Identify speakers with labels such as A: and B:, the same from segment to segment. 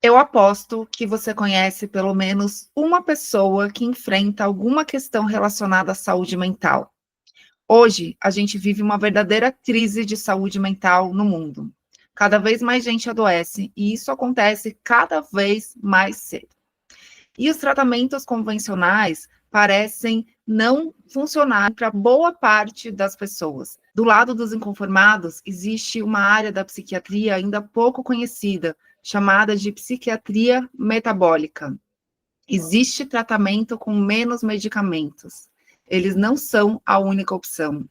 A: Eu aposto que você conhece pelo menos uma pessoa que enfrenta alguma questão relacionada à saúde mental. Hoje, a gente vive uma verdadeira crise de saúde mental no mundo. Cada vez mais gente adoece e isso acontece cada vez mais cedo. E os tratamentos convencionais parecem não funcionar para boa parte das pessoas. Do lado dos inconformados, existe uma área da psiquiatria ainda pouco conhecida, chamada de psiquiatria metabólica. Existe tratamento com menos medicamentos. Eles não são a única opção.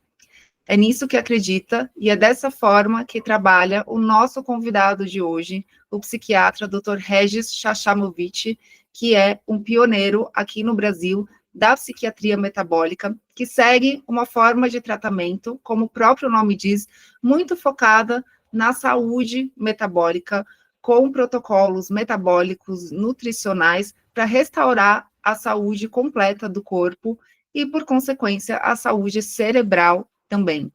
A: É nisso que acredita e é dessa forma que trabalha o nosso convidado de hoje, o psiquiatra Dr. Regis Chachamovitch, que é um pioneiro aqui no Brasil da psiquiatria metabólica, que segue uma forma de tratamento, como o próprio nome diz, muito focada na saúde metabólica, com protocolos metabólicos nutricionais para restaurar a saúde completa do corpo e, por consequência, a saúde cerebral também.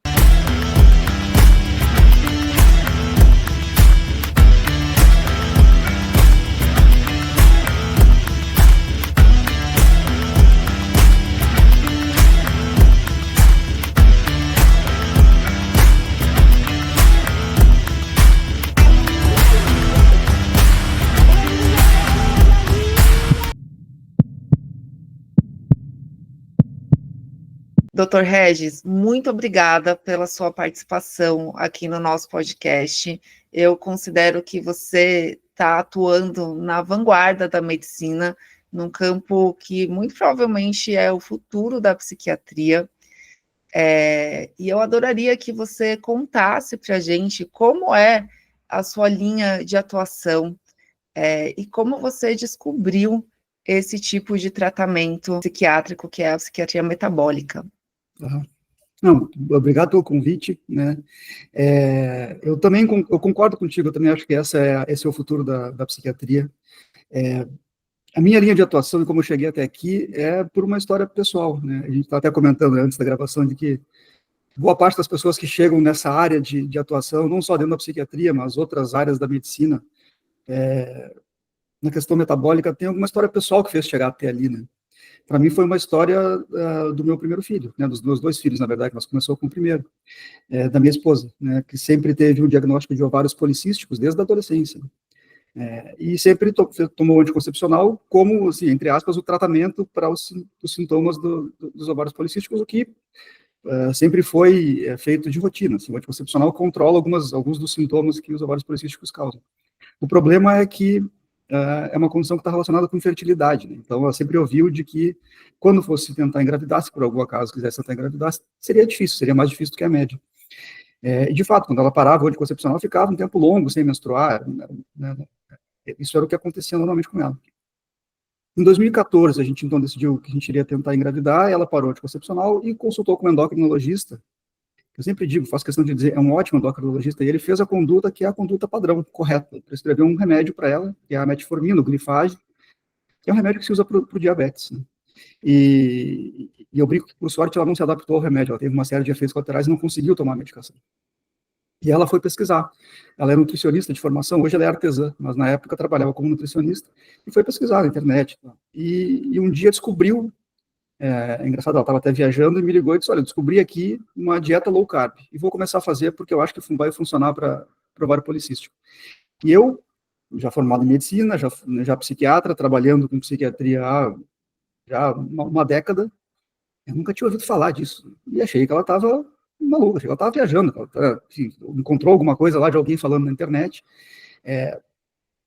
A: Doutor Regis, muito obrigada pela sua participação aqui no nosso podcast. Eu considero que você está atuando na vanguarda da medicina, num campo que muito provavelmente é o futuro da psiquiatria. E eu adoraria que você contasse para a gente como é a sua linha de atuação e como você descobriu esse tipo de tratamento psiquiátrico que é a psiquiatria metabólica.
B: Uhum. Não, obrigado pelo convite, né? Eu também eu concordo contigo, eu também acho que esse é o futuro da psiquiatria. A minha linha de atuação e como eu cheguei até aqui é por uma história pessoal, né? A gente está até comentando antes da gravação de que boa parte das pessoas que chegam nessa área de atuação, não só dentro da psiquiatria, mas outras áreas da medicina, na questão metabólica, tem alguma história pessoal que fez chegar até ali, né? Para mim foi uma história do meu primeiro filho, né, dos meus dois filhos, na verdade, mas começou com o primeiro, da minha esposa, né, que sempre teve um diagnóstico de ovários policísticos desde a adolescência. E sempre tomou anticoncepcional como, assim, entre aspas, o tratamento para os sintomas dos ovários policísticos, o que sempre foi feito de rotina. Assim, o anticoncepcional controla alguns dos sintomas que os ovários policísticos causam. O problema é que é uma condição que está relacionada com infertilidade, né? Então, ela sempre ouviu de que, quando fosse tentar engravidar, se por algum acaso quisesse tentar engravidar, seria difícil, seria mais difícil do que a média. E, de fato, quando ela parava o anticoncepcional, ficava um tempo longo sem menstruar, né? Isso era o que acontecia normalmente com ela. Em 2014, a gente então decidiu que a gente iria tentar engravidar, ela parou o anticoncepcional e consultou com um endocrinologista. Eu sempre digo, faço questão de dizer, é um ótimo endocrinologista, e ele fez a conduta que é a conduta padrão, correta. Prescreveu um remédio para ela, que é a metformina, o glifage, que é um remédio que se usa para o diabetes, né? E eu brinco que, por sorte, ela não se adaptou ao remédio, ela teve uma série de efeitos colaterais e não conseguiu tomar a medicação. E ela foi pesquisar. Ela é nutricionista de formação, hoje ela é artesã, mas na época trabalhava como nutricionista, e foi pesquisar na internet. E um dia descobriu, é engraçado, ela estava até viajando e me ligou e disse, olha, eu descobri aqui uma dieta low carb, e vou começar a fazer porque eu acho que vai funcionar para ovário policístico. E eu, já formado em medicina, já psiquiatra, trabalhando com psiquiatria há já uma década, eu nunca tinha ouvido falar disso. E achei que ela estava maluca, achei que ela estava viajando, enfim, encontrou alguma coisa lá de alguém falando na internet.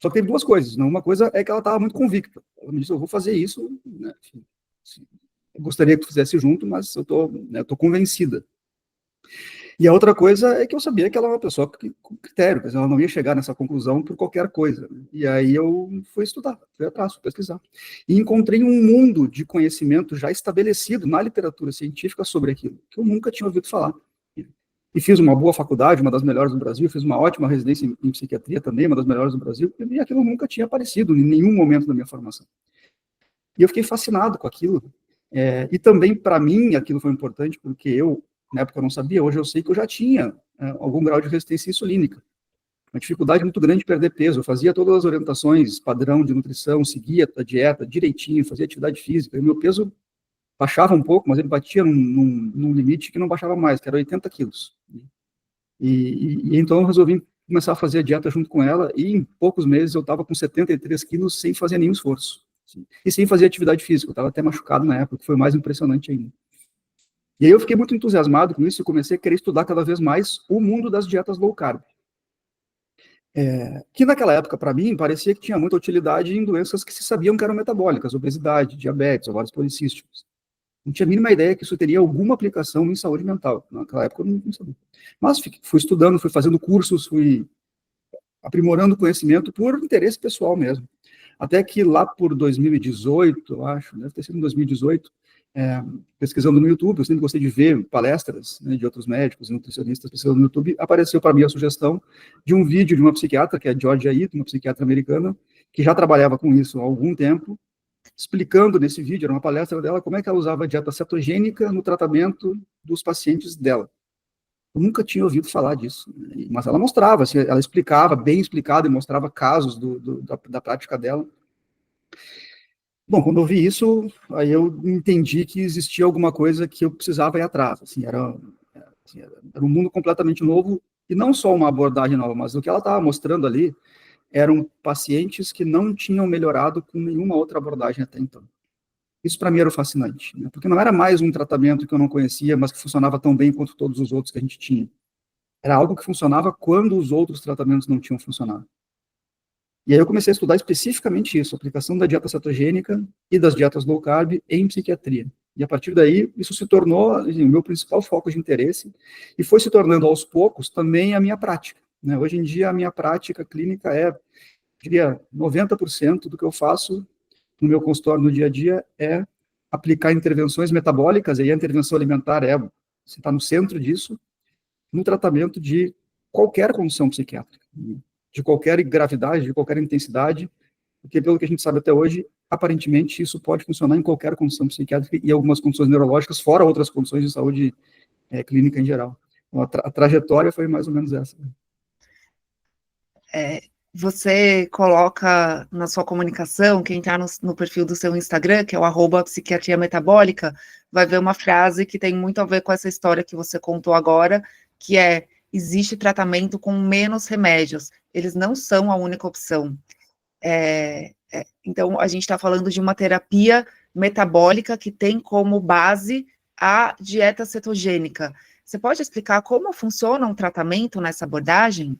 B: Só que teve duas coisas, né? Uma coisa é que ela estava muito convicta. Ela me disse, eu vou fazer isso, né? Eu gostaria que tu fizesse junto, mas eu tô convencida. E a outra coisa é que eu sabia que ela era uma pessoa com critério, quer dizer, ela não ia chegar nessa conclusão por qualquer coisa. E aí eu fui estudar, fui atrás, fui pesquisar. E encontrei um mundo de conhecimento já estabelecido na literatura científica sobre aquilo, que eu nunca tinha ouvido falar. E fiz uma boa faculdade, uma das melhores do Brasil, fiz uma ótima residência em psiquiatria também, uma das melhores do Brasil, e aquilo nunca tinha aparecido em nenhum momento da minha formação. E eu fiquei fascinado com aquilo. E também, para mim, aquilo foi importante, porque na época eu não sabia, hoje eu sei que eu já tinha algum grau de resistência insulínica. uma dificuldade muito grande de perder peso. Eu fazia todas as orientações, padrão de nutrição, seguia a dieta direitinho, fazia atividade física, e o meu peso baixava um pouco, mas ele batia num limite que não baixava mais, que era 80 quilos. E então eu resolvi começar a fazer a dieta junto com ela, e em poucos meses eu estava com 73 quilos sem fazer nenhum esforço. Assim, e sem fazer atividade física, eu estava até machucado na época, que foi mais impressionante ainda. E aí eu fiquei muito entusiasmado com isso e comecei a querer estudar cada vez mais o mundo das dietas low carb. Que naquela época, para mim, parecia que tinha muita utilidade em doenças que se sabiam que eram metabólicas, obesidade, diabetes, ovários policísticos. Não tinha a mínima ideia que isso teria alguma aplicação em saúde mental. Naquela época eu não sabia. Mas fui estudando, fui fazendo cursos, fui aprimorando o conhecimento por interesse pessoal mesmo. Até que lá por 2018, eu acho, deve ter sido em 2018, pesquisando no YouTube, eu sempre gostei de ver palestras, né, de outros médicos e nutricionistas pesquisando no YouTube, apareceu para mim a sugestão de um vídeo de uma psiquiatra, que é a Georgia Ito, uma psiquiatra americana, que já trabalhava com isso há algum tempo, explicando nesse vídeo, era uma palestra dela, como é que ela usava a dieta cetogênica no tratamento dos pacientes dela. Eu nunca tinha ouvido falar disso, né, mas ela mostrava, assim, ela explicava, bem explicado, e mostrava casos da prática dela. Bom, quando eu vi isso, aí eu entendi que existia alguma coisa que eu precisava ir atrás, assim, era um mundo completamente novo, e não só uma abordagem nova, mas o que ela estava mostrando ali eram pacientes que não tinham melhorado com nenhuma outra abordagem até então. Isso para mim era o fascinante, né? Porque não era mais um tratamento que eu não conhecia, mas que funcionava tão bem quanto todos os outros que a gente tinha. Era algo que funcionava quando os outros tratamentos não tinham funcionado. E aí eu comecei a estudar especificamente isso, a aplicação da dieta cetogênica e das dietas low carb em psiquiatria. E a partir daí, isso se tornou assim, o meu principal foco de interesse e foi se tornando aos poucos também a minha prática, né? Hoje em dia, a minha prática clínica diria, 90% do que eu faço no meu consultório no dia a dia é aplicar intervenções metabólicas, e aí a intervenção alimentar você está no centro disso, no tratamento de qualquer condição psiquiátrica, de qualquer gravidade, de qualquer intensidade, porque pelo que a gente sabe até hoje, aparentemente isso pode funcionar em qualquer condição psiquiátrica e algumas condições neurológicas, fora outras condições de saúde clínica em geral. Então, a trajetória foi mais ou menos essa.
A: Você coloca na sua comunicação, quem está no perfil do seu Instagram, que é o @psiquiatria metabólica, vai ver uma frase que tem muito a ver com essa história que você contou agora, que é: existe tratamento com menos remédios, eles não são a única opção. Então, a gente está falando de uma terapia metabólica que tem como base a dieta cetogênica. Você pode explicar como funciona um tratamento nessa abordagem?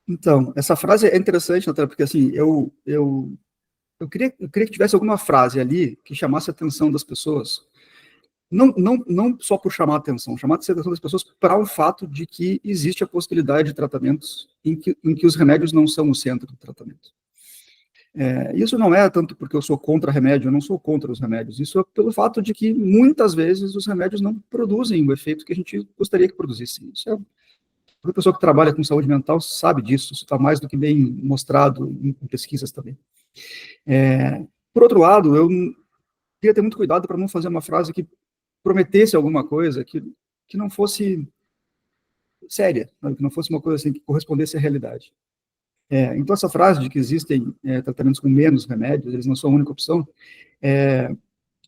B: Então, essa frase é interessante, Natália, porque assim, eu queria que tivesse alguma frase ali que chamasse a atenção das pessoas, não só por chamar a atenção das pessoas para o fato de que existe a possibilidade de tratamentos em que os remédios não são o centro do tratamento. Isso não é tanto porque eu sou contra remédio, eu não sou contra os remédios, isso é pelo fato de que muitas vezes os remédios não produzem o efeito que a gente gostaria que produzissem. Isso a pessoa que trabalha com saúde mental sabe disso, isso está mais do que bem mostrado em pesquisas também. Por outro lado, eu queria ter muito cuidado para não fazer uma frase que prometesse alguma coisa que não fosse séria, que não fosse uma coisa assim que correspondesse à realidade. Então, essa frase de que existem tratamentos com menos remédios, eles não são a única opção,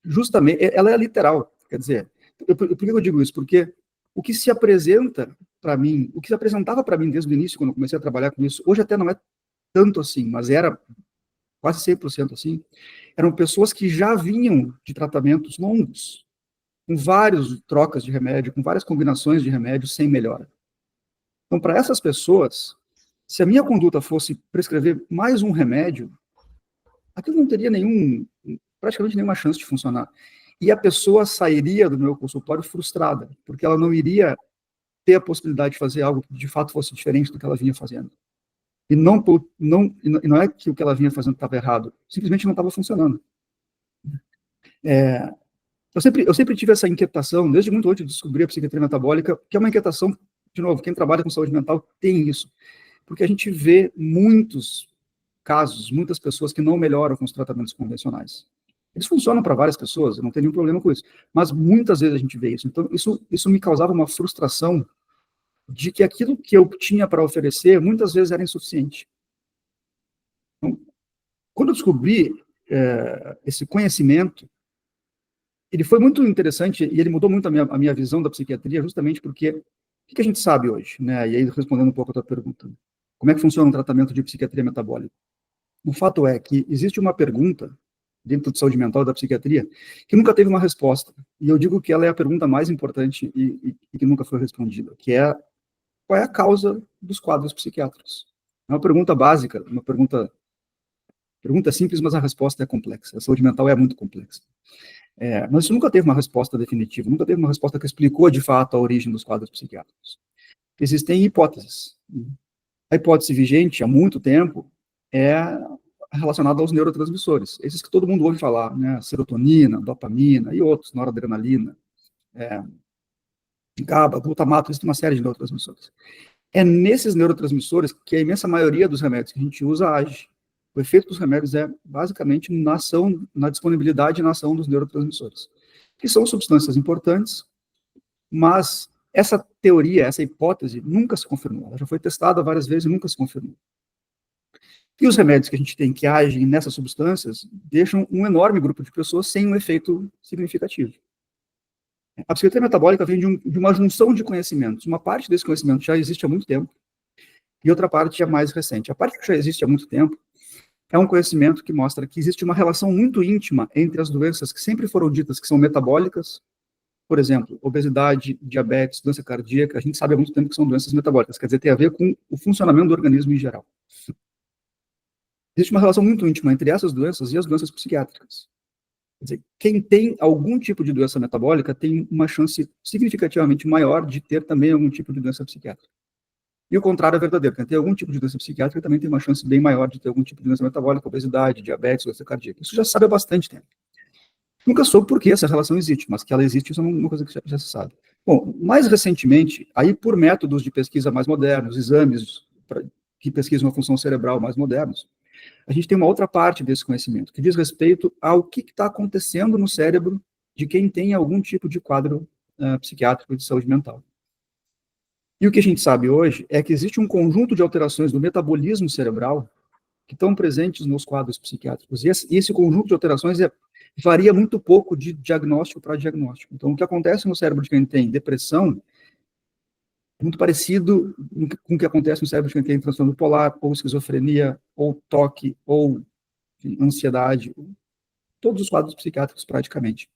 B: justamente, ela é literal, quer dizer, por que eu digo isso? Porque o que se apresenta para mim, o que se apresentava para mim desde o início, quando eu comecei a trabalhar com isso, hoje até não é tanto assim, mas era quase 100% assim, eram pessoas que já vinham de tratamentos longos, com várias trocas de remédio, com várias combinações de remédios sem melhora. Então, para essas pessoas, se a minha conduta fosse prescrever mais um remédio, aquilo não teria praticamente nenhuma chance de funcionar. E a pessoa sairia do meu consultório frustrada, porque ela não iria ter a possibilidade de fazer algo que de fato fosse diferente do que ela vinha fazendo. E não é que o que ela vinha fazendo estava errado, simplesmente não estava funcionando. Eu sempre tive essa inquietação, desde muito antes de descobrir a psiquiatria metabólica, que é uma inquietação, de novo, quem trabalha com saúde mental tem isso, porque a gente vê muitos casos, muitas pessoas que não melhoram com os tratamentos convencionais. Eles funcionam para várias pessoas, eu não tenho nenhum problema com isso, mas muitas vezes a gente vê isso. Então, isso me causava uma frustração de que aquilo que eu tinha para oferecer muitas vezes era insuficiente. Então, quando eu descobri esse conhecimento, ele foi muito interessante e ele mudou muito a minha visão da psiquiatria, justamente porque o que a gente sabe hoje, né? E aí, respondendo um pouco a tua pergunta, como é que funciona um tratamento de psiquiatria metabólica? O fato é que existe uma pergunta dentro de saúde mental da psiquiatria que nunca teve uma resposta. E eu digo que ela é a pergunta mais importante e que nunca foi respondida, que é qual é a causa dos quadros psiquiátricos? É uma pergunta básica, uma pergunta simples, mas a resposta é complexa. A saúde mental é muito complexa. Mas isso nunca teve uma resposta definitiva, nunca teve uma resposta que explicou de fato a origem dos quadros psiquiátricos. Existem hipóteses. A hipótese vigente há muito tempo é relacionada aos neurotransmissores, esses que todo mundo ouve falar, né? Serotonina, dopamina e outros, noradrenalina, GABA, glutamato, existe uma série de neurotransmissores. É nesses neurotransmissores que a imensa maioria dos remédios que a gente usa age. O efeito dos remédios é basicamente na ação, na disponibilidade e na ação dos neurotransmissores, que são substâncias importantes, mas essa teoria, essa hipótese nunca se confirmou. Ela já foi testada várias vezes e nunca se confirmou. E os remédios que a gente tem que agem nessas substâncias deixam um enorme grupo de pessoas sem um efeito significativo. A psiquiatria metabólica vem de uma junção de conhecimentos. Uma parte desse conhecimento já existe há muito tempo, e outra parte é mais recente. A parte que já existe há muito tempo é um conhecimento que mostra que existe uma relação muito íntima entre as doenças que sempre foram ditas que são metabólicas, por exemplo, obesidade, diabetes, doença cardíaca, a gente sabe há muito tempo que são doenças metabólicas, quer dizer, tem a ver com o funcionamento do organismo em geral. Existe uma relação muito íntima entre essas doenças e as doenças psiquiátricas. Quer dizer, quem tem algum tipo de doença metabólica tem uma chance significativamente maior de ter também algum tipo de doença psiquiátrica. E o contrário é verdadeiro. Quem tem algum tipo de doença psiquiátrica também tem uma chance bem maior de ter algum tipo de doença metabólica, obesidade, diabetes, doença cardíaca. Isso já se sabe há bastante tempo. Nunca soube por que essa relação existe, mas que ela existe, isso é uma coisa que já se sabe. Bom, mais recentemente, aí por métodos de pesquisa mais modernos, exames que pesquisam a função cerebral mais modernos, a gente tem uma outra parte desse conhecimento, que diz respeito ao que está acontecendo no cérebro de quem tem algum tipo de quadro psiquiátrico de saúde mental. E o que a gente sabe hoje é que existe um conjunto de alterações do metabolismo cerebral que estão presentes nos quadros psiquiátricos. E esse conjunto de alterações varia muito pouco de diagnóstico para diagnóstico. Então, o que acontece no cérebro de quem tem depressão é muito parecido com o que acontece no cérebro de quem tem transtorno bipolar, ou esquizofrenia, ou toque, ou ansiedade, todos os quadros psiquiátricos praticamente.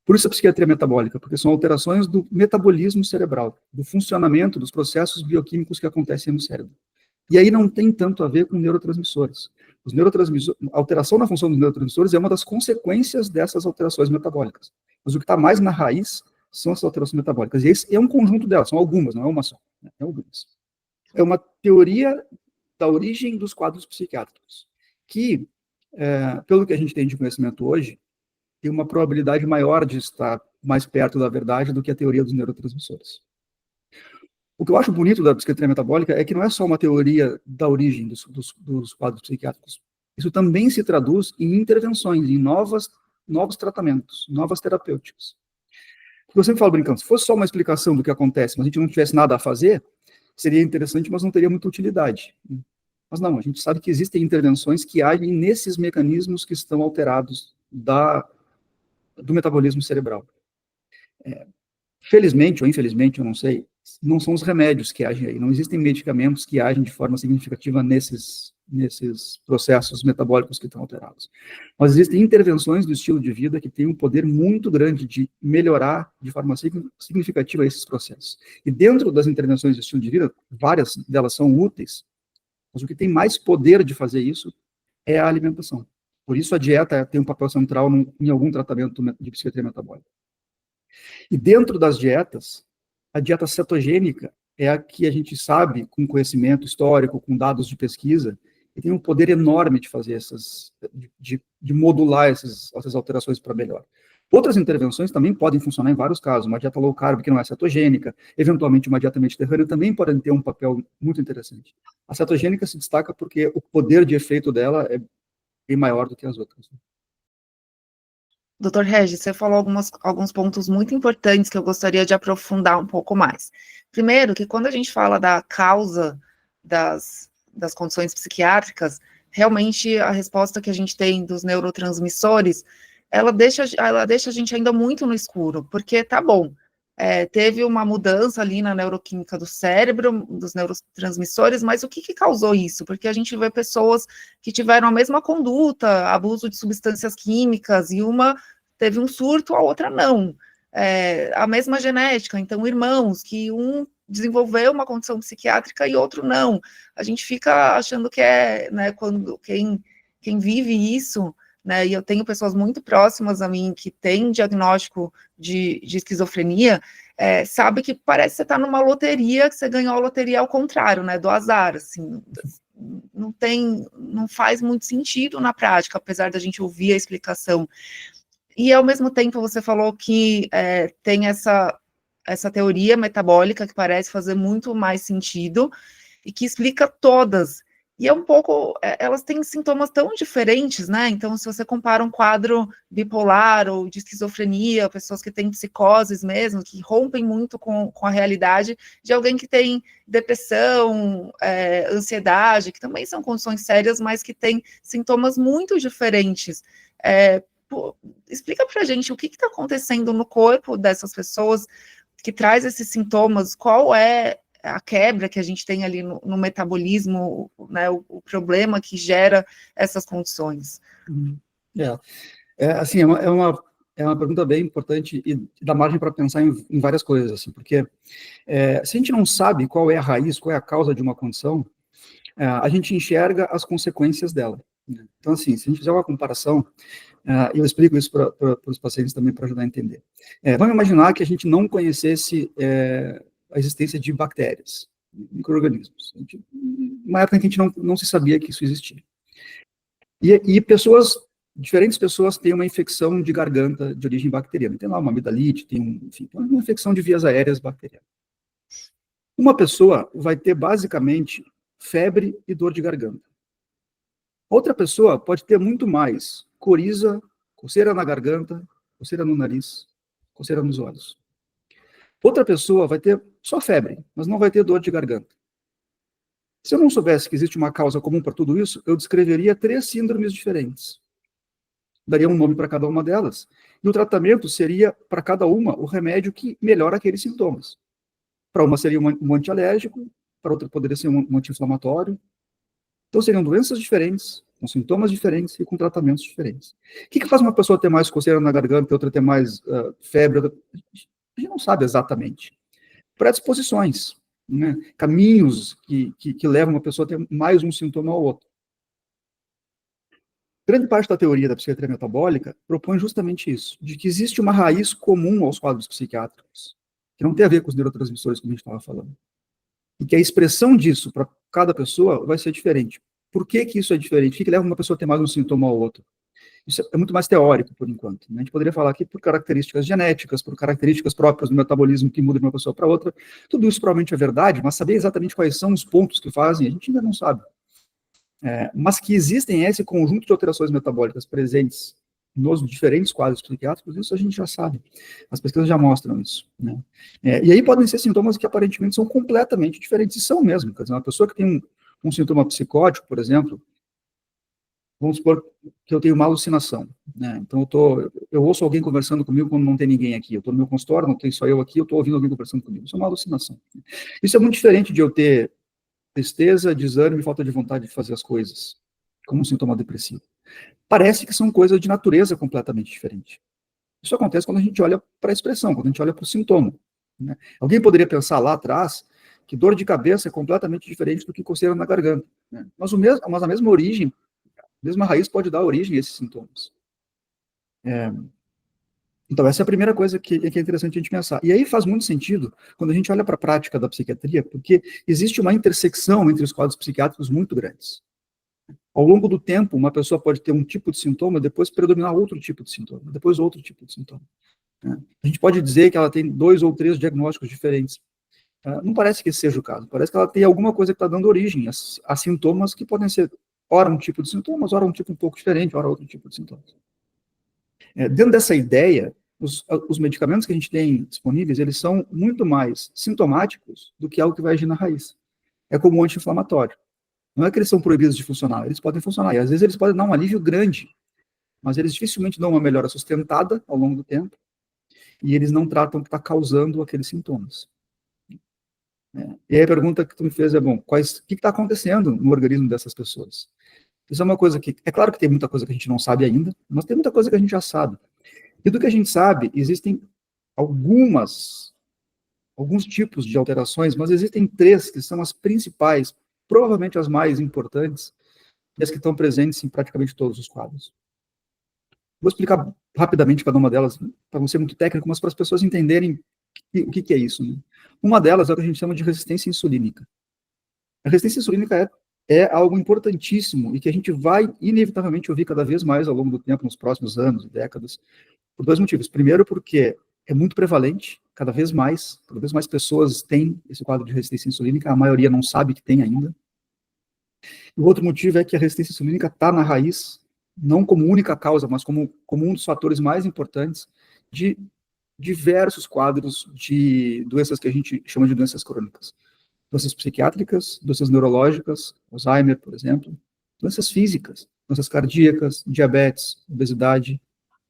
B: Por isso a psiquiatria metabólica, porque são alterações do metabolismo cerebral, do funcionamento dos processos bioquímicos que acontecem no cérebro. E aí não tem tanto a ver com neurotransmissores. A alteração na função dos neurotransmissores é uma das consequências dessas alterações metabólicas. Mas o que está mais na raiz são essas alterações metabólicas. E esse é um conjunto delas, são algumas, não é uma só. Né? É algumas. É uma teoria da origem dos quadros psiquiátricos, que, pelo que a gente tem de conhecimento hoje, tem uma probabilidade maior de estar mais perto da verdade do que a teoria dos neurotransmissores. O que eu acho bonito da psiquiatria metabólica é que não é só uma teoria da origem dos quadros psiquiátricos. Isso também se traduz em intervenções, em novos tratamentos, novas terapêuticas. Eu sempre falo brincando, se fosse só uma explicação do que acontece, mas a gente não tivesse nada a fazer, seria interessante, mas não teria muita utilidade. Mas não, a gente sabe que existem intervenções que agem nesses mecanismos que estão alterados do metabolismo cerebral. Felizmente ou infelizmente, eu não sei, não são os remédios que agem aí, não existem medicamentos que agem de forma significativa nesses processos metabólicos que estão alterados. Mas existem intervenções do estilo de vida que têm um poder muito grande de melhorar de forma significativa esses processos. E dentro das intervenções do estilo de vida, várias delas são úteis, mas o que tem mais poder de fazer isso é a alimentação. Por isso a dieta tem um papel central em algum tratamento de psiquiatria metabólica. E dentro das dietas, a dieta cetogênica é a que a gente sabe, com conhecimento histórico, com dados de pesquisa, que tem um poder enorme de fazer de modular essas alterações para melhor. Outras intervenções também podem funcionar em vários casos. Uma dieta low carb que não é cetogênica, eventualmente uma dieta mediterrânea também podem ter um papel muito interessante. A cetogênica se destaca porque o poder de efeito dela é bem maior do que as outras.
A: Doutor Regis, você falou alguns pontos muito importantes que eu gostaria de aprofundar um pouco mais. Primeiro, que quando a gente fala da causa das condições psiquiátricas, realmente a resposta que a gente tem dos neurotransmissores, ela deixa a gente ainda muito no escuro, porque tá bom, teve uma mudança ali na neuroquímica do cérebro, dos neurotransmissores, mas o que que causou isso? Porque a gente vê pessoas que tiveram a mesma conduta, abuso de substâncias químicas, e uma teve um surto, a outra não. A mesma genética, então irmãos, que um desenvolveu uma condição psiquiátrica e outro não. A gente fica achando que né, quando quem vive isso, né, e eu tenho pessoas muito próximas a mim que têm diagnóstico de esquizofrenia, sabe que parece que você está numa loteria, que você ganhou a loteria ao contrário, né, do azar, assim, não faz muito sentido na prática, apesar da gente ouvir a explicação. E, ao mesmo tempo, você falou que tem essa teoria metabólica que parece fazer muito mais sentido e que explica todas. E é um pouco, elas têm sintomas tão diferentes, né? Então, se você compara um quadro bipolar ou de esquizofrenia, pessoas que têm psicoses mesmo, que rompem muito com a realidade, de alguém que tem depressão, ansiedade, que também são condições sérias, mas que têm sintomas muito diferentes. Pô, explica pra gente o que está acontecendo no corpo dessas pessoas que traz esses sintomas, qual é a quebra que a gente tem ali no metabolismo, né, o problema que gera essas condições.
B: Assim, é uma pergunta bem importante e dá margem para pensar em várias coisas, assim, porque se a gente não sabe qual é a raiz, qual é a causa de uma condição, a gente enxerga as consequências dela, né? Então, assim, se a gente fizer uma comparação, eu explico isso para os pacientes também para ajudar a entender. Vamos imaginar que a gente não conhecesse a existência de bactérias, micro-organismos. Uma época em que a gente não se sabia que isso existia. E diferentes pessoas têm uma infecção de garganta de origem bacteriana. Tem lá uma amidalite, enfim, uma infecção de vias aéreas bacterianas. Uma pessoa vai ter basicamente febre e dor de garganta. Outra pessoa pode ter muito mais coriza, coceira na garganta, coceira no nariz, coceira nos olhos. Outra pessoa vai ter só febre, mas não vai ter dor de garganta. Se eu não soubesse que existe uma causa comum para tudo isso, eu descreveria 3 síndromes diferentes. Daria um nome para cada uma delas. E o tratamento seria, para cada uma, o remédio que melhora aqueles sintomas. Para uma seria um antialérgico, para outra poderia ser um anti-inflamatório. Então seriam doenças diferentes, com sintomas diferentes e com tratamentos diferentes. O que faz uma pessoa ter mais coceira na garganta e outra ter mais febre? A gente não sabe exatamente. Predisposições, né? Caminhos que levam uma pessoa a ter mais um sintoma ao outro. Grande parte da teoria da psiquiatria metabólica propõe justamente isso, de que existe uma raiz comum aos quadros psiquiátricos, que não tem a ver com os neurotransmissores que a gente estava falando. E que a expressão disso para cada pessoa vai ser diferente. Por que isso é diferente? O que leva uma pessoa a ter mais um sintoma ao outro? Isso é muito mais teórico, por enquanto, né? A gente poderia falar aqui por características genéticas, por características próprias do metabolismo que muda de uma pessoa para outra. Tudo isso provavelmente é verdade, mas saber exatamente quais são os pontos que fazem, a gente ainda não sabe. Mas que existem esse conjunto de alterações metabólicas presentes nos diferentes quadros psiquiátricos, isso a gente já sabe. As pesquisas já mostram isso, né? E aí podem ser sintomas que aparentemente são completamente diferentes, e são mesmo. Quer dizer, uma pessoa que tem um sintoma psicótico, por exemplo, vamos supor que eu tenho uma alucinação, né? Então eu ouço alguém conversando comigo quando não tem ninguém aqui. Eu estou no meu consultório, não tem só eu aqui, eu estou ouvindo alguém conversando comigo. Isso é uma alucinação. Isso é muito diferente de eu ter tristeza, desânimo e falta de vontade de fazer as coisas, como um sintoma depressivo. Parece que são coisas de natureza completamente diferente. Isso acontece quando a gente olha para a expressão, quando a gente olha para o sintoma, né? Alguém poderia pensar lá atrás que dor de cabeça é completamente diferente do que coceira na garganta, né? Mas a mesma origem, a mesma raiz pode dar origem a esses sintomas. Então, essa é a primeira coisa que é interessante a gente pensar. E aí faz muito sentido quando a gente olha para a prática da psiquiatria, porque existe uma intersecção entre os quadros psiquiátricos muito grandes. Ao longo do tempo, uma pessoa pode ter um tipo de sintoma, depois predominar outro tipo de sintoma, depois outro tipo de sintoma, né? A gente pode dizer que ela tem 2 ou 3 diagnósticos diferentes. Não parece que esse seja o caso. Parece que ela tem alguma coisa que está dando origem a sintomas que podem ser, ora um tipo de sintomas, ora um tipo um pouco diferente, ora outro tipo de sintomas. Dentro dessa ideia, os medicamentos que a gente tem disponíveis, eles são muito mais sintomáticos do que algo que vai agir na raiz. É como um anti-inflamatório. Não é que eles são proibidos de funcionar, eles podem funcionar. E às vezes eles podem dar um alívio grande, mas eles dificilmente dão uma melhora sustentada ao longo do tempo, e eles não tratam o que está causando aqueles sintomas. E aí a pergunta que tu me fez é, bom, o que está acontecendo no organismo dessas pessoas? Isso é uma coisa que, é claro que tem muita coisa que a gente não sabe ainda, mas tem muita coisa que a gente já sabe. E do que a gente sabe, existem alguns tipos de alterações, mas existem três que são as principais, provavelmente as mais importantes, e as que estão presentes em praticamente todos os quadros. Vou explicar rapidamente cada uma delas, para não ser muito técnico, mas para as pessoas entenderem o que é isso. Né? Uma delas é o que a gente chama de resistência insulínica. A resistência insulínica é algo importantíssimo e que a gente vai, inevitavelmente, ouvir cada vez mais ao longo do tempo, nos próximos anos, décadas, por dois motivos. Primeiro, porque é muito prevalente, cada vez mais pessoas têm esse quadro de resistência insulínica, a maioria não sabe que tem ainda. E o outro motivo é que a resistência insulínica está na raiz, não como única causa, mas como um dos fatores mais importantes de diversos quadros de doenças que a gente chama de doenças crônicas. Doenças psiquiátricas, doenças neurológicas, Alzheimer, por exemplo, doenças físicas, doenças cardíacas, diabetes, obesidade,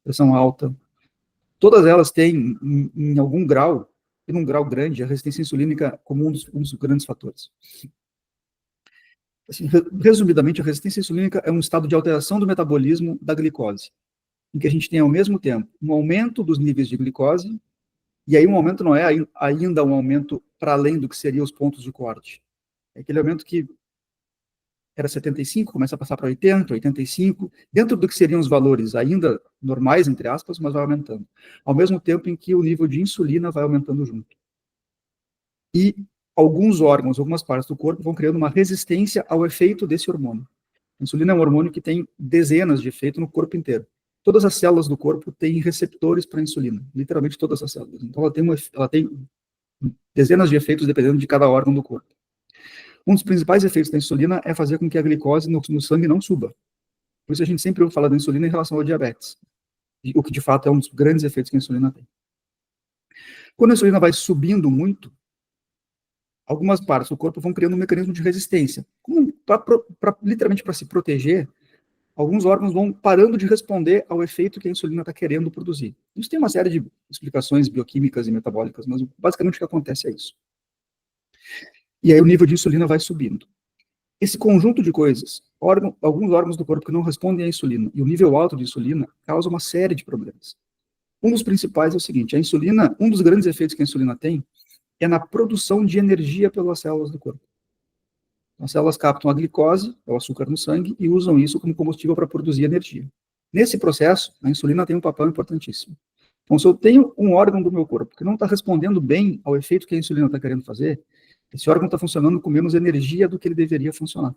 B: pressão alta. Todas elas têm, em algum grau, e num grau grande, a resistência insulínica como um dos grandes fatores. Assim, resumidamente, a resistência insulínica é um estado de alteração do metabolismo da glicose, em que a gente tem, ao mesmo tempo, um aumento dos níveis de glicose, e aí um aumento não é ainda um aumento para além do que seriam os pontos de corte. É aquele aumento que era 75, começa a passar para 80, 85, dentro do que seriam os valores ainda normais, entre aspas, mas vai aumentando. Ao mesmo tempo em que o nível de insulina vai aumentando junto. E alguns órgãos, algumas partes do corpo vão criando uma resistência ao efeito desse hormônio. A insulina é um hormônio que tem dezenas de efeitos no corpo inteiro. Todas as células do corpo têm receptores para a insulina, literalmente todas as células. Então ela tem dezenas de efeitos dependendo de cada órgão do corpo. Um dos principais efeitos da insulina é fazer com que a glicose no sangue não suba. Por isso a gente sempre ouve falar da insulina em relação ao diabetes, o que de fato é um dos grandes efeitos que a insulina tem. Quando a insulina vai subindo muito, algumas partes do corpo vão criando um mecanismo de resistência. Literalmente para se proteger, alguns órgãos vão parando de responder ao efeito que a insulina está querendo produzir. Isso tem uma série de explicações bioquímicas e metabólicas, mas basicamente o que acontece é isso. E aí o nível de insulina vai subindo. Esse conjunto de coisas, alguns órgãos do corpo que não respondem à insulina e o nível alto de insulina causa uma série de problemas. Um dos principais é o seguinte, a insulina, um dos grandes efeitos que a insulina tem é na produção de energia pelas células do corpo. As células captam a glicose, o açúcar no sangue, e usam isso como combustível para produzir energia. Nesse processo, a insulina tem um papel importantíssimo. Então, se eu tenho um órgão do meu corpo que não está respondendo bem ao efeito que a insulina está querendo fazer, esse órgão está funcionando com menos energia do que ele deveria funcionar.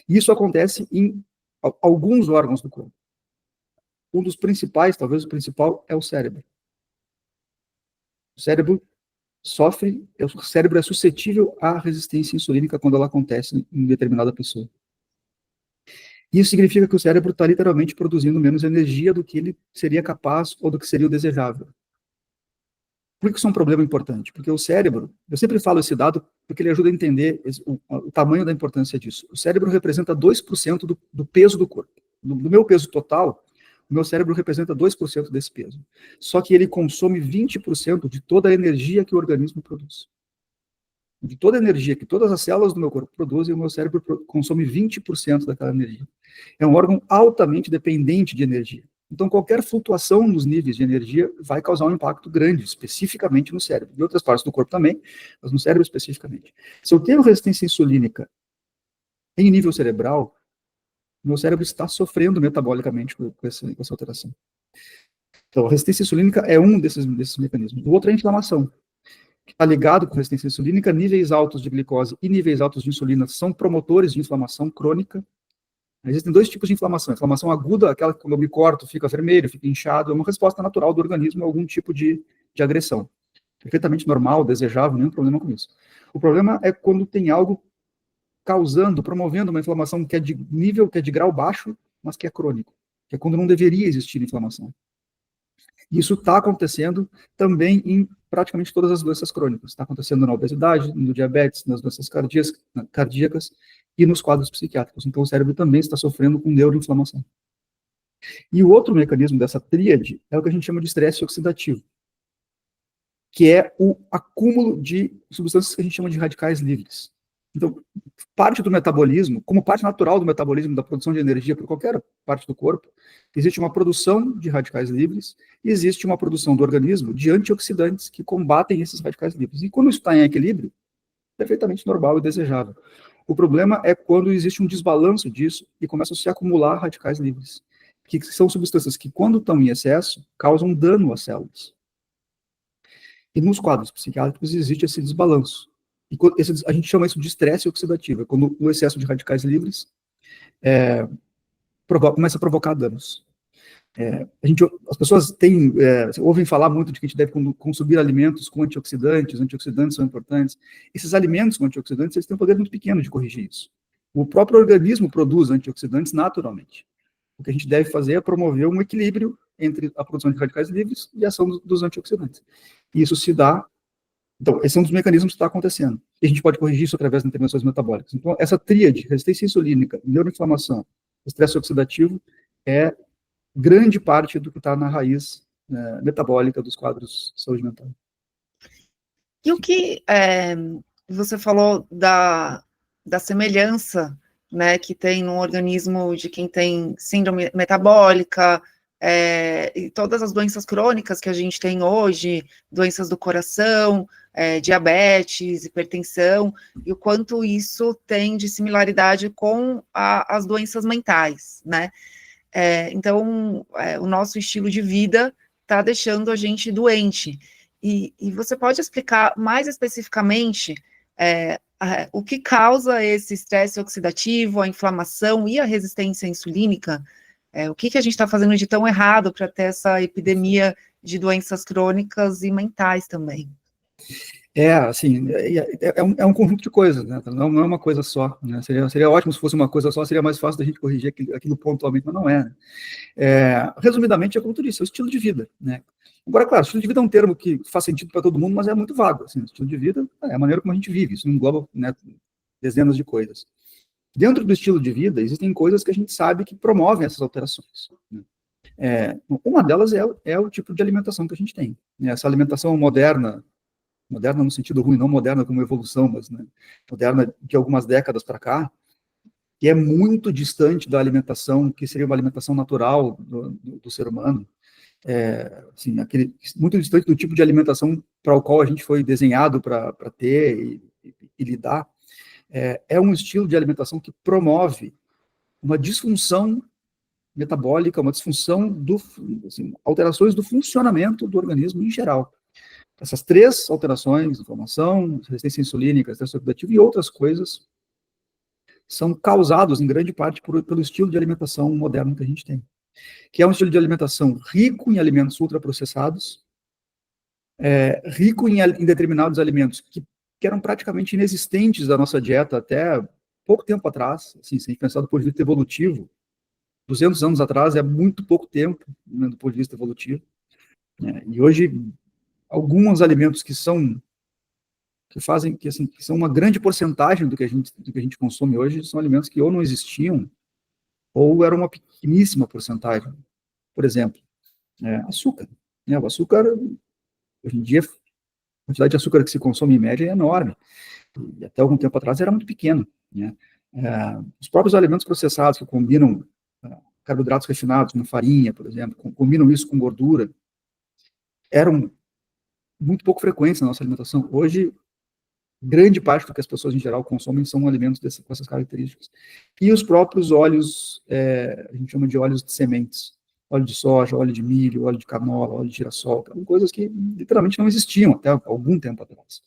B: Isso acontece em alguns órgãos do corpo. Um dos principais, talvez o principal, é o cérebro. O cérebro é suscetível à resistência insulínica quando ela acontece em determinada pessoa. Isso significa que o cérebro está literalmente produzindo menos energia do que ele seria capaz ou do que seria o desejável. Por que isso é um problema importante? Porque o cérebro, eu sempre falo esse dado porque ele ajuda a entender o tamanho da importância disso. O cérebro representa 2% do peso do corpo. Do meu peso total, o meu cérebro representa 2% desse peso. Só que ele consome 20% de toda a energia que o organismo produz. De toda a energia que todas as células do meu corpo produzem, o meu cérebro consome 20% daquela energia. É um órgão altamente dependente de energia. Então, qualquer flutuação nos níveis de energia vai causar um impacto grande, especificamente no cérebro. Em outras partes do corpo também, mas no cérebro especificamente. Se eu tenho resistência insulínica em nível cerebral, meu cérebro está sofrendo metabolicamente com essa alteração. Então, a resistência insulínica é um desses mecanismos. O outro é a inflamação, que está ligado com a resistência insulínica. Níveis altos de glicose e níveis altos de insulina são promotores de inflamação crônica. Existem dois tipos de inflamação. A inflamação aguda, aquela que quando eu me corto fica vermelho, fica inchado, é uma resposta natural do organismo a algum tipo de agressão. Perfeitamente normal, desejável, nenhum problema com isso. O problema é quando tem algo promovendo uma inflamação que é de nível, que é de grau baixo, mas que é crônico. que é quando não deveria existir inflamação. Isso está acontecendo também em praticamente todas as doenças crônicas. Está acontecendo na obesidade, no diabetes, nas doenças cardíacas e nos quadros psiquiátricos. Então, o cérebro também está sofrendo com neuroinflamação. E o outro mecanismo dessa tríade é o que a gente chama de estresse oxidativo, que é o acúmulo de substâncias que a gente chama de radicais livres. Então, parte do metabolismo, como parte natural do metabolismo, da produção de energia para qualquer parte do corpo, existe uma produção de radicais livres e existe uma produção do organismo de antioxidantes que combatem esses radicais livres. E quando isso está em equilíbrio, é perfeitamente normal e desejável. O problema é quando existe um desbalanço disso e começam a se acumular radicais livres, que são substâncias que, quando estão em excesso, causam dano às células. E nos quadros psiquiátricos existe esse desbalanço. E a gente chama isso de estresse oxidativo, é quando o excesso de radicais livres começa a provocar danos. As pessoas ouvem falar muito de que a gente deve consumir alimentos com antioxidantes, antioxidantes são importantes. Esses alimentos com antioxidantes, eles têm um poder muito pequeno de corrigir isso. O próprio organismo produz antioxidantes naturalmente. O que a gente deve fazer é promover um equilíbrio entre a produção de radicais livres e a ação dos antioxidantes. E isso se dá. Então, esse é um dos mecanismos que está acontecendo. E a gente pode corrigir isso através de intervenções metabólicas. Então, essa tríade, resistência insulínica, neuroinflamação, estresse oxidativo, é grande parte do que está na raiz metabólica dos quadros de saúde mental.
A: E o que você falou da semelhança, né, que tem no organismo de quem tem síndrome metabólica, e todas as doenças crônicas que a gente tem hoje, doenças do coração, diabetes, hipertensão, e o quanto isso tem de similaridade com as doenças mentais, né? Então, o nosso estilo de vida está deixando a gente doente. E você pode explicar mais especificamente o que causa esse estresse oxidativo, a inflamação e a resistência insulínica? O que a gente está fazendo de tão errado para ter essa epidemia de doenças crônicas e mentais também?
B: Assim, é um conjunto de coisas, né? Não é uma coisa só, né? Seria ótimo se fosse uma coisa só, seria mais fácil da gente corrigir aquilo pontualmente, mas não é, né? Resumidamente, é como tu disse, é o estilo de vida, né? Agora, claro, estilo de vida é um termo que faz sentido para todo mundo, mas é muito vago, assim, estilo de vida é a maneira como a gente vive, isso engloba, né, dezenas de coisas. Dentro do estilo de vida, existem coisas que a gente sabe que promovem essas alterações, né? Uma delas é o tipo de alimentação que a gente tem, né? Essa alimentação moderna no sentido ruim, não moderna como evolução, mas, né, moderna de algumas décadas para cá, que é muito distante da alimentação, que seria uma alimentação natural do ser humano, assim, muito distante do tipo de alimentação para o qual a gente foi desenhado para ter e lidar. É um estilo de alimentação que promove uma disfunção metabólica, uma disfunção assim, alterações do funcionamento do organismo em geral. Essas três alterações, inflamação, resistência insulínica, estresse oxidativo e outras coisas, são causados, em grande parte, pelo estilo de alimentação moderno que a gente tem, que é um estilo de alimentação rico em alimentos ultraprocessados, rico em determinados alimentos que eram praticamente inexistentes da nossa dieta até pouco tempo atrás, assim, se a gente pensar do ponto de vista evolutivo, 200 anos atrás é muito pouco tempo, né, do ponto de vista evolutivo, né? E hoje alguns alimentos que são uma grande porcentagem do que a gente consome hoje são alimentos que ou não existiam ou eram uma pequeníssima porcentagem. Por exemplo, açúcar, né? O açúcar, hoje em dia, a quantidade de açúcar que se consome em média é enorme. E até algum tempo atrás era muito pequeno, né? Os próprios alimentos processados que combinam carboidratos refinados, como farinha, por exemplo, combinam isso com gordura, eram muito pouco frequentes na nossa alimentação. Hoje, grande parte do que as pessoas em geral consomem são alimentos com essas características. E os próprios óleos, a gente chama de óleos de sementes, óleo de soja, óleo de milho, óleo de canola, óleo de girassol, eram coisas que literalmente não existiam até algum tempo atrás.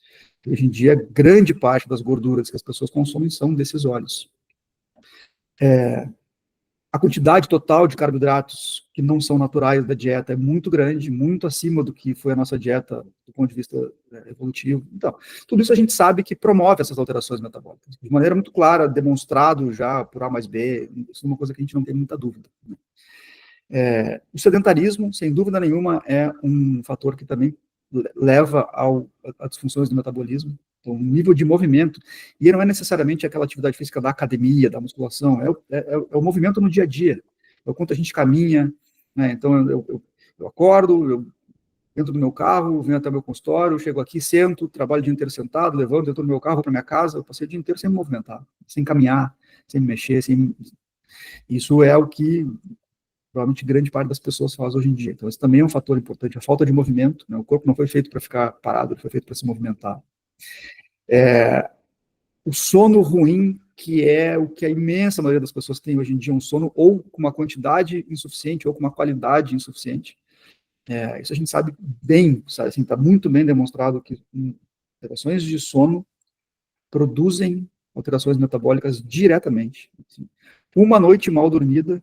B: Hoje em dia, grande parte das gorduras que as pessoas consomem são desses óleos. A quantidade total de carboidratos que não são naturais da dieta é muito grande, muito acima do que foi a nossa dieta do ponto de vista evolutivo. Então, tudo isso a gente sabe que promove essas alterações metabólicas. De maneira muito clara, demonstrado já por A mais B, isso é uma coisa que a gente não tem muita dúvida, né? O sedentarismo, sem dúvida nenhuma, é um fator que também leva a disfunções do metabolismo. Então, o nível de movimento, e não é necessariamente aquela atividade física da academia, da musculação, é o movimento no dia a dia, é o quanto a gente caminha, né? Então, eu acordo, eu entro no meu carro, venho até o meu consultório, chego aqui, sento, trabalho o dia inteiro sentado, levanto, entro no meu carro, vou para minha casa, eu passei o dia inteiro sem me movimentar, sem caminhar, sem me mexer, Isso é o que provavelmente grande parte das pessoas faz hoje em dia. Então, esse também é um fator importante, a falta de movimento, né? O corpo não foi feito para ficar parado, ele foi feito para se movimentar. O sono ruim, que é o que a imensa maioria das pessoas tem hoje em dia, um sono ou com uma quantidade insuficiente ou com uma qualidade insuficiente. Isso a gente sabe bem, sabe? Assim, está muito bem demonstrado que alterações de sono produzem alterações metabólicas diretamente. Assim. Uma noite mal dormida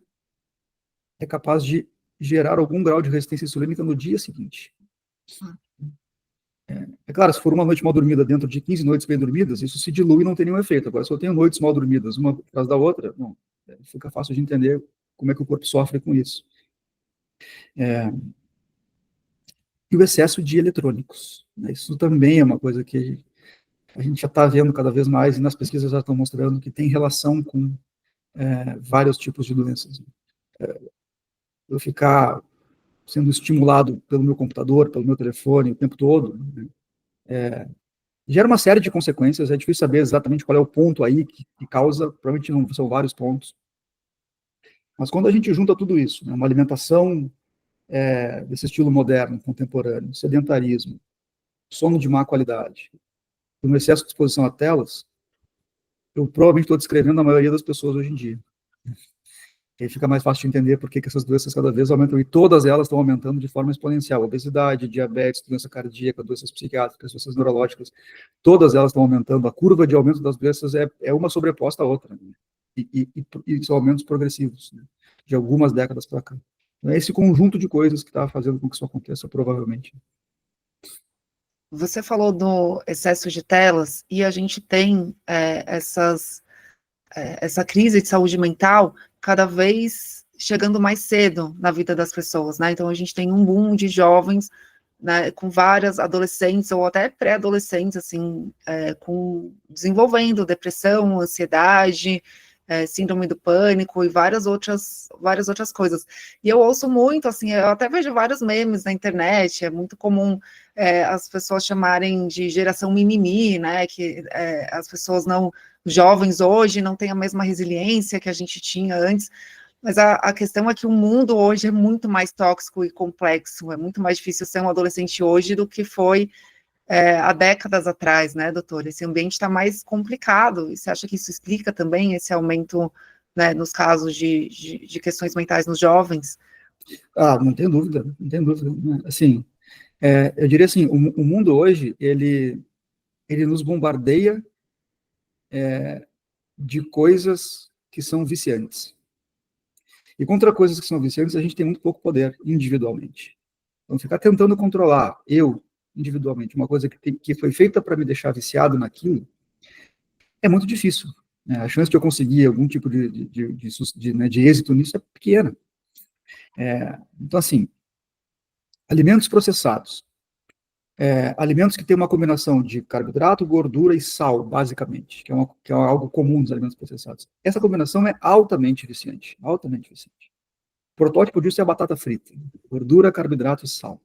B: é capaz de gerar algum grau de resistência insulínica no dia seguinte. É claro, se for uma noite mal dormida dentro de 15 noites bem dormidas, isso se dilui e não tem nenhum efeito. Agora, se eu tenho noites mal dormidas, uma por causa da outra, não, fica fácil de entender como é que o corpo sofre com isso. E o excesso de eletrônicos. Né? Isso também é uma coisa que a gente já está vendo cada vez mais, e nas pesquisas já estão mostrando que tem relação com vários tipos de doenças. Eu ficar sendo estimulado pelo meu computador, pelo meu telefone o tempo todo, né? Gera uma série de consequências, é difícil saber exatamente qual é o ponto aí que causa, provavelmente não são vários pontos, mas quando a gente junta tudo isso, né, uma alimentação desse estilo moderno, contemporâneo, sedentarismo, sono de má qualidade, um excesso de exposição a telas, eu provavelmente estou descrevendo a maioria das pessoas hoje em dia. E aí fica mais fácil de entender por que essas doenças cada vez aumentam, e todas elas estão aumentando de forma exponencial. Obesidade, diabetes, doença cardíaca, doenças psiquiátricas, doenças neurológicas, todas elas estão aumentando. A curva de aumento das doenças é uma sobreposta à outra, né? E são aumentos progressivos, né? De algumas décadas para cá. Então, é esse conjunto de coisas que está fazendo com que isso aconteça, provavelmente.
A: Você falou do excesso de telas, e a gente tem essa crise de saúde mental cada vez chegando mais cedo na vida das pessoas, né? Então a gente tem um boom de jovens, né, com várias adolescentes ou até pré-adolescentes, assim, desenvolvendo depressão, ansiedade, síndrome do pânico e várias outras coisas. E eu ouço muito, assim, eu até vejo vários memes na internet, é muito comum as pessoas chamarem de geração mimimi, né, que as pessoas jovens hoje não têm a mesma resiliência que a gente tinha antes, mas a questão é que o mundo hoje é muito mais tóxico e complexo, é muito mais difícil ser um adolescente hoje do que foi há décadas atrás, né, doutor? Esse ambiente está mais complicado, e você acha que isso explica também esse aumento, né, nos casos de questões mentais nos jovens?
B: Não tem dúvida, não tem dúvida. Né? Assim, eu diria assim, o mundo hoje, ele nos bombardeia de coisas que são viciantes. E contra coisas que são viciantes, a gente tem muito pouco poder individualmente. Então, ficar tentando controlar, eu, individualmente, uma coisa que foi feita para me deixar viciado naquilo, é muito difícil. Né? A chance de eu conseguir algum tipo de êxito nisso é pequena. Então, assim, alimentos processados. Alimentos que têm uma combinação de carboidrato, gordura e sal, basicamente, que é algo comum nos alimentos processados. Essa combinação é altamente viciante, altamente viciante. O protótipo disso é a batata frita. Gordura, carboidrato e sal.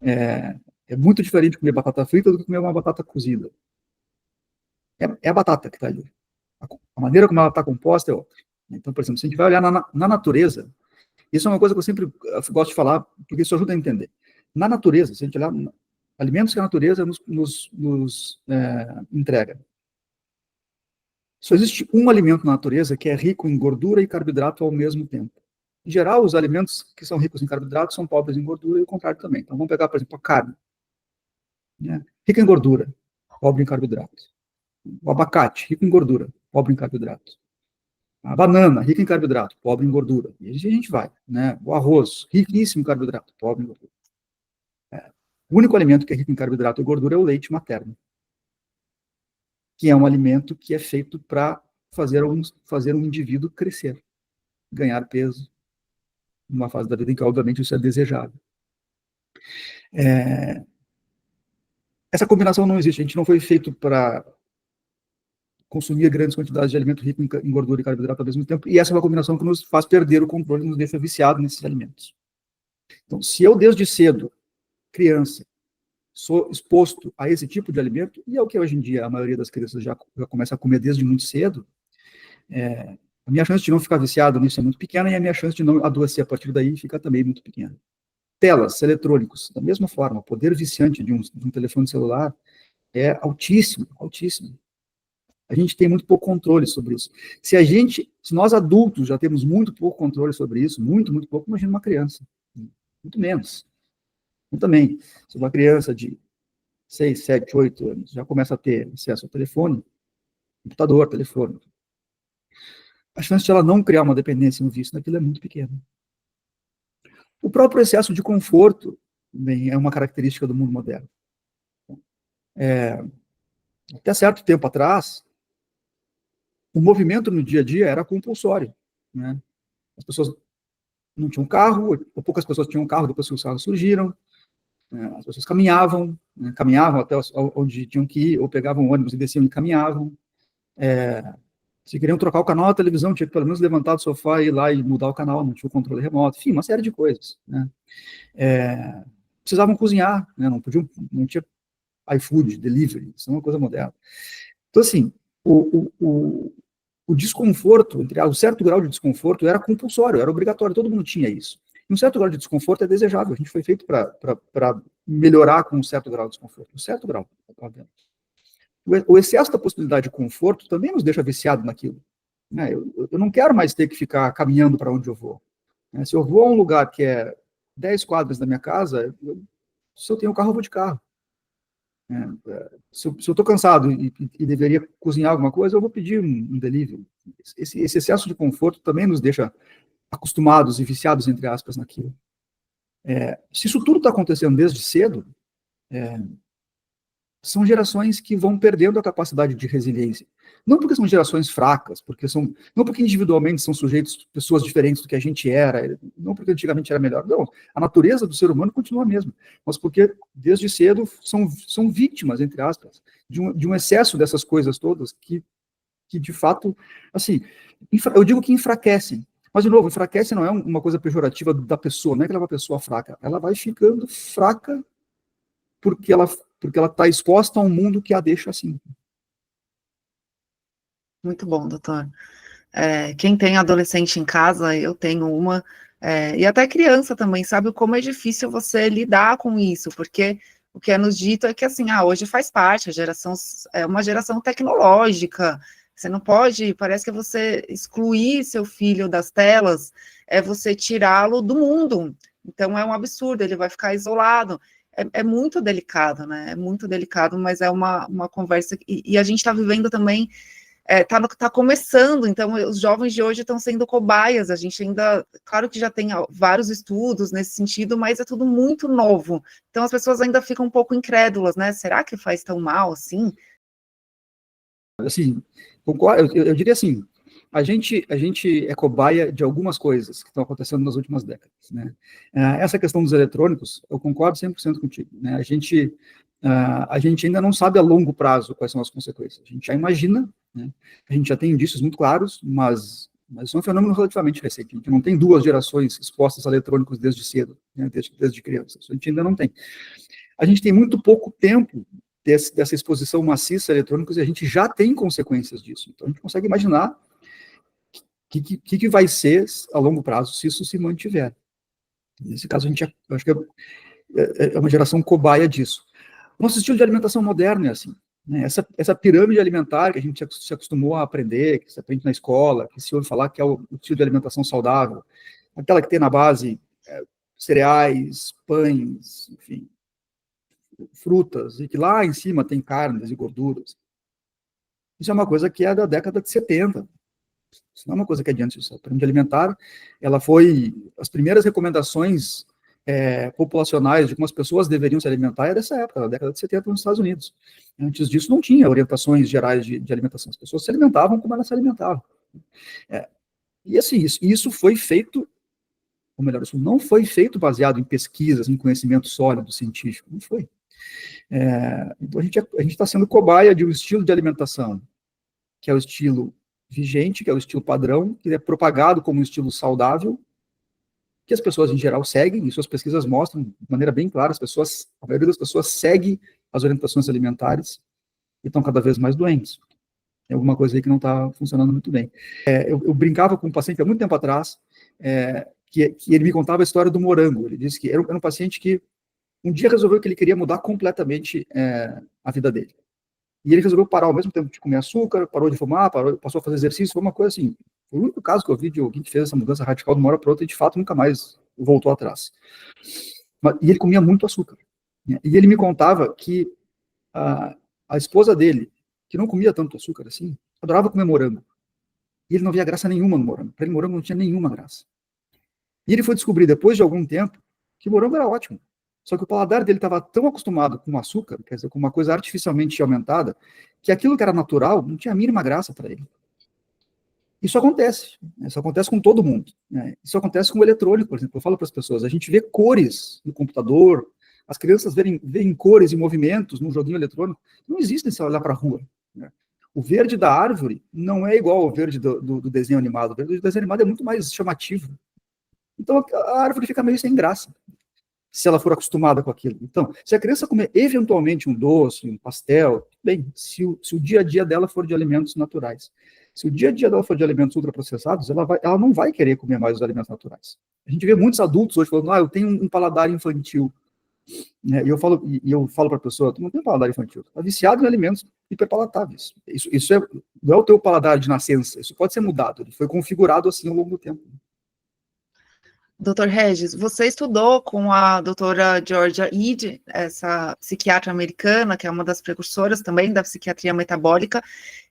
B: É muito diferente comer batata frita do que comer uma batata cozida. É a batata que está ali. A maneira como ela está composta é outra. Então, por exemplo, se a gente vai olhar na natureza, isso é uma coisa que eu sempre gosto de falar, porque isso ajuda a entender. Na natureza, se a gente olhar alimentos que a natureza nos entrega, só existe um alimento na natureza que é rico em gordura e carboidrato ao mesmo tempo. Em geral, os alimentos que são ricos em carboidrato são pobres em gordura e o contrário também. Então, vamos pegar, por exemplo, a carne. Né? Rica em gordura, pobre em carboidrato. O abacate, rico em gordura, pobre em carboidrato. A banana, rica em carboidrato, pobre em gordura. E a gente vai. Né? O arroz, riquíssimo em carboidrato, pobre em gordura. O único alimento que é rico em carboidrato e gordura é o leite materno, que é um alimento que é feito para fazer um indivíduo crescer, ganhar peso. numa fase da vida em que, obviamente, isso é desejável. Essa combinação não existe, a gente não foi feito para consumir grandes quantidades de alimento rico em gordura e carboidrato ao mesmo tempo, e essa é uma combinação que nos faz perder o controle, nos deixa viciado nesses alimentos. Então, se eu desde cedo, criança, sou exposto a esse tipo de alimento, e é o que hoje em dia a maioria das crianças já começa a comer desde muito cedo, a minha chance de não ficar viciado nisso é muito pequena, e a minha chance de não adoecer a partir daí fica também muito pequena. Telas, eletrônicos, da mesma forma, o poder viciante de um telefone celular é altíssimo, altíssimo. A gente tem muito pouco controle sobre isso. Se nós adultos já temos muito pouco controle sobre isso, muito, muito pouco, imagina uma criança. Muito menos. Eu também, se uma criança de 6, 7, 8 anos já começa a ter acesso ao telefone, computador, telefone, a chance de ela não criar uma dependência no vício naquilo é muito pequena. O próprio excesso de conforto bem, é uma característica do mundo moderno. Até certo tempo atrás, o movimento no dia a dia era compulsório, né? As pessoas não tinham carro, ou poucas pessoas tinham carro depois que os carros surgiram, né? As pessoas caminhavam, né? Caminhavam até onde tinham que ir, ou pegavam um ônibus e desciam e caminhavam. Se queriam trocar o canal da televisão, tinha que pelo menos levantar do sofá e ir lá e mudar o canal, não tinha o controle remoto, enfim, uma série de coisas, né? Precisavam cozinhar, né? Não tinha iFood, delivery, isso é uma coisa moderna. Então, assim, o desconforto, um certo grau de desconforto era compulsório, era obrigatório, todo mundo tinha isso. E um certo grau de desconforto é desejável, a gente foi feito para melhorar com um certo grau de desconforto, um certo grau. O excesso da possibilidade de conforto também nos deixa viciado naquilo. Né? Eu não quero mais ter que ficar caminhando para onde eu vou. Né? Se eu vou a um lugar que é 10 quadras da minha casa, se eu tenho carro, eu vou de carro. Se eu estou cansado e deveria cozinhar alguma coisa, eu vou pedir um delivery. Esse excesso de conforto também nos deixa acostumados e viciados, entre aspas, naquilo. Se isso tudo está acontecendo desde cedo, são gerações que vão perdendo a capacidade de resiliência. Não porque são gerações fracas, não porque individualmente são sujeitos, pessoas diferentes do que a gente era, não porque antigamente era melhor. Não, a natureza do ser humano continua a mesma, mas porque desde cedo são vítimas, entre aspas, de um excesso dessas coisas todas que de fato, assim, eu digo que enfraquecem. Mas, de novo, enfraquece não é uma coisa pejorativa da pessoa, não é que ela é uma pessoa fraca, ela vai ficando fraca porque ela está exposta a um mundo que a deixa assim.
A: Muito bom, doutor. Quem tem adolescente em casa, eu tenho uma, e até criança também, sabe como é difícil você lidar com isso, porque o que é nos dito é que, assim, hoje faz parte, a geração é uma geração tecnológica, você não pode, parece que você excluir seu filho das telas, é você tirá-lo do mundo, então é um absurdo, ele vai ficar isolado, é muito delicado, né, é muito delicado, mas é uma conversa, e a gente está vivendo também, tá começando, então os jovens de hoje estão sendo cobaias, a gente ainda, claro que já tem vários estudos nesse sentido, mas é tudo muito novo, então as pessoas ainda ficam um pouco incrédulas, né, será que faz tão mal assim?
B: Assim, eu diria assim, a gente é cobaia de algumas coisas que estão acontecendo nas últimas décadas, né? Essa questão dos eletrônicos, eu concordo 100% contigo, né? A gente ainda não sabe a longo prazo quais são as consequências. A gente já imagina, né? A gente já tem indícios muito claros, mas isso é um fenômeno relativamente recente. A gente não tem 2 gerações expostas a eletrônicos desde cedo, né? desde crianças. A gente ainda não tem. A gente tem muito pouco tempo dessa exposição maciça a eletrônicos e a gente já tem consequências disso. Então, a gente consegue imaginar o que vai ser a longo prazo se isso se mantiver. Nesse caso, acho que é uma geração cobaia disso. Nosso estilo de alimentação moderno é assim. Né? Essa pirâmide alimentar que a gente se acostumou a aprender, que se aprende na escola, que se ouve falar que é o estilo de alimentação saudável, aquela que tem na base cereais, pães, enfim, frutas, e que lá em cima tem carnes e gorduras. Isso é uma coisa que é da década de 70. Isso não é uma coisa que é de antes. A pirâmide alimentar, ela foi... As primeiras recomendações populacionais de como as pessoas deveriam se alimentar é dessa época, da década de 70 nos Estados Unidos. Antes disso, não tinha orientações gerais de alimentação. As pessoas se alimentavam como elas se alimentavam. E assim, isso foi feito ou melhor, isso não foi feito baseado em pesquisas, em conhecimento sólido, científico, não foi. Então, a gente está sendo cobaia de um estilo de alimentação, que é o estilo vigente, que é o estilo padrão, que é propagado como um estilo saudável, que as pessoas em geral seguem, e suas pesquisas mostram de maneira bem clara, a maioria das pessoas segue as orientações alimentares e estão cada vez mais doentes. Tem alguma coisa aí que não está funcionando muito bem. Eu brincava com um paciente há muito tempo atrás, que ele me contava a história do morango. Ele disse que era um paciente que um dia resolveu que ele queria mudar completamente a vida dele. E ele resolveu parar ao mesmo tempo de comer açúcar, parou de fumar, passou a fazer exercício, foi uma coisa assim. Foi o único caso que eu vi de alguém que fez essa mudança radical de uma hora para outra e de fato nunca mais voltou atrás. E ele comia muito açúcar. Né? E ele me contava que a esposa dele, que não comia tanto açúcar assim, adorava comer morango. E ele não via graça nenhuma no morango. Para ele, morango não tinha nenhuma graça. E ele foi descobrir, depois de algum tempo, que o morango era ótimo. Só que o paladar dele estava tão acostumado com o açúcar, quer dizer, com uma coisa artificialmente aumentada, que aquilo que era natural não tinha a mínima graça para ele. Isso acontece. Isso acontece com todo mundo. Né? Isso acontece com o eletrônico, por exemplo. Eu falo para as pessoas, a gente vê cores no computador, as crianças veem cores e movimentos num joguinho eletrônico. Não existem se olhar para a rua. Né? O verde da árvore não é igual ao verde do desenho animado. O verde do desenho animado é muito mais chamativo. Então a árvore fica meio sem graça, se ela for acostumada com aquilo. Então, se a criança comer eventualmente um doce, um pastel, bem, se o dia a dia dela for de alimentos naturais. Se o dia a dia dela for de alimentos ultraprocessados, ela não vai querer comer mais os alimentos naturais. A gente vê muitos adultos hoje falando, eu tenho um paladar infantil. Né? E eu falo para a pessoa, tu não tem um paladar infantil, tu está viciado em alimentos hiperpalatáveis. Isso não é o teu paladar de nascença, isso pode ser mudado, ele foi configurado assim ao longo do tempo.
A: Dr. Regis, você estudou com a doutora Georgia Ede, essa psiquiatra americana, que é uma das precursoras também da psiquiatria metabólica,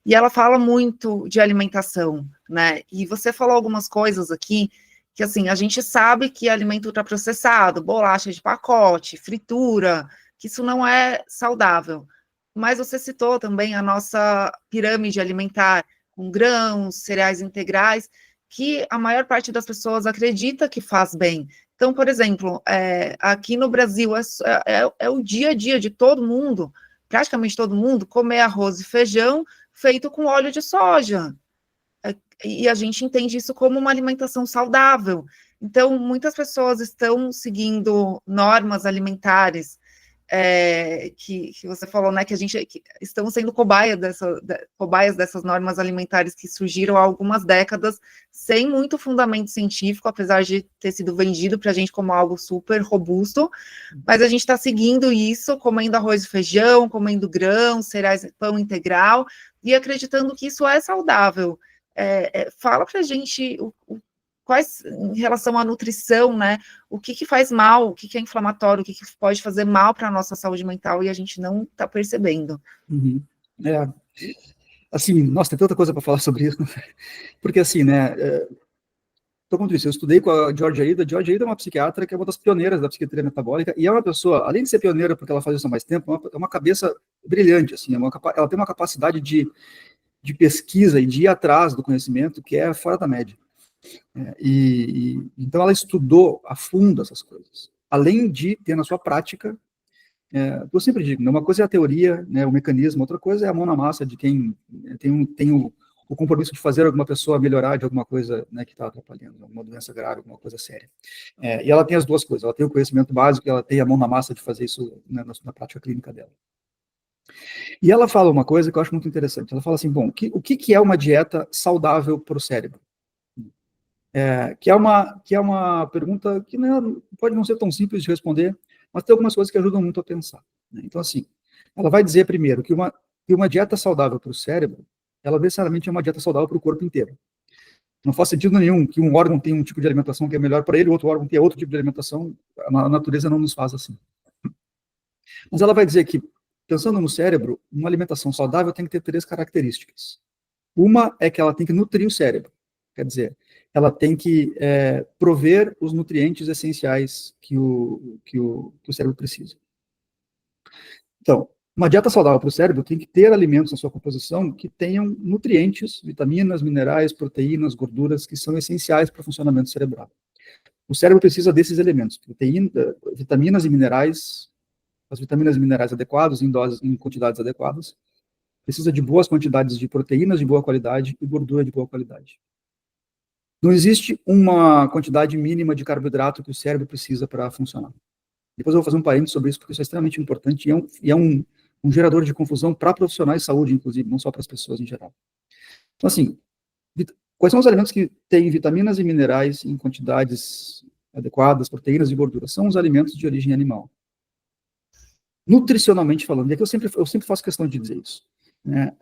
A: e ela fala muito de alimentação, né? E você falou algumas coisas aqui, que assim, a gente sabe que alimento ultraprocessado, bolacha de pacote, fritura, que isso não é saudável. Mas você citou também a nossa pirâmide alimentar, com grãos, cereais integrais, que a maior parte das pessoas acredita que faz bem. Então, por exemplo, aqui no Brasil é o dia a dia de todo mundo, praticamente todo mundo, comer arroz e feijão feito com óleo de soja. E a gente entende isso como uma alimentação saudável. Então, muitas pessoas estão seguindo normas alimentares, que você falou, né, que estamos sendo cobaias dessas normas alimentares que surgiram há algumas décadas, sem muito fundamento científico, apesar de ter sido vendido para a gente como algo super robusto, mas a gente está seguindo isso, comendo arroz e feijão, comendo grãos, cereais, pão integral, e acreditando que isso é saudável. Fala para a gente quais, em relação à nutrição, né, o que faz mal, o que é inflamatório, o que pode fazer mal para a nossa saúde mental e a gente não está percebendo.
B: Uhum. Assim, nossa, tem tanta coisa para falar sobre isso, porque assim, né, como eu disse, eu estudei com a Georgia Ede. A Georgia Ede é uma psiquiatra que é uma das pioneiras da psiquiatria metabólica, e é uma pessoa, além de ser pioneira porque ela faz isso há mais tempo, é uma cabeça brilhante, assim, ela tem uma capacidade de pesquisa e de ir atrás do conhecimento que é fora da média. Então ela estudou a fundo essas coisas, além de ter na sua prática, eu sempre digo, né, uma coisa é a teoria, né, o mecanismo, outra coisa é a mão na massa de quem tem o compromisso de fazer alguma pessoa melhorar de alguma coisa, né, que está atrapalhando, alguma doença grave, alguma coisa séria. E ela tem as duas coisas, ela tem o conhecimento básico e ela tem a mão na massa de fazer isso, né, na prática clínica dela. E ela fala uma coisa que eu acho muito interessante, ela fala assim, bom, o que é uma dieta saudável para o cérebro? Que é uma pergunta que pode não ser tão simples de responder, mas tem algumas coisas que ajudam muito a pensar. Né? Então, assim, ela vai dizer primeiro que uma dieta saudável para o cérebro, ela necessariamente é uma dieta saudável para o corpo inteiro. Não faz sentido nenhum que um órgão tenha um tipo de alimentação que é melhor para ele, outro órgão tenha outro tipo de alimentação, a natureza não nos faz assim. Mas ela vai dizer que, pensando no cérebro, uma alimentação saudável tem que ter 3 características. Uma é que ela tem que nutrir o cérebro, quer dizer, ela tem que prover os nutrientes essenciais que o cérebro precisa. Então, uma dieta saudável para o cérebro tem que ter alimentos na sua composição que tenham nutrientes, vitaminas, minerais, proteínas, gorduras, que são essenciais para o funcionamento cerebral. O cérebro precisa desses elementos, proteína, vitaminas e minerais, as vitaminas e minerais adequados, em doses, em quantidades adequadas, precisa de boas quantidades de proteínas de boa qualidade e gordura de boa qualidade. Não existe uma quantidade mínima de carboidrato que o cérebro precisa para funcionar. Depois eu vou fazer um parênteses sobre isso, porque isso é extremamente importante e é um gerador de confusão para profissionais de saúde, inclusive, não só para as pessoas em geral. Então, assim, quais são os alimentos que têm vitaminas e minerais em quantidades adequadas, proteínas e gorduras? São os alimentos de origem animal. Nutricionalmente falando, e aqui eu sempre faço questão de dizer isso, né?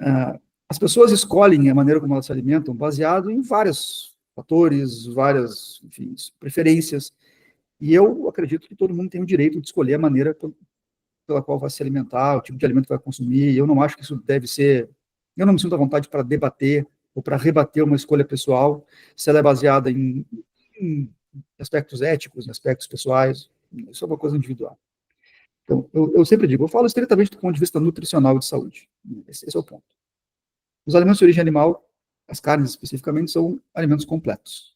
B: As pessoas escolhem a maneira como elas se alimentam baseado em vários fatores, várias, enfim, preferências, e eu acredito que todo mundo tem o direito de escolher a maneira pela qual vai se alimentar, o tipo de alimento que vai consumir. Eu não acho que isso deve ser... Eu não me sinto à vontade para debater ou para rebater uma escolha pessoal, se ela é baseada em aspectos éticos, em aspectos pessoais. Isso é uma coisa individual. Então, eu sempre digo, eu falo estritamente do ponto de vista nutricional e de saúde. Esse é o ponto. Os alimentos de origem animal, as carnes especificamente, são alimentos completos.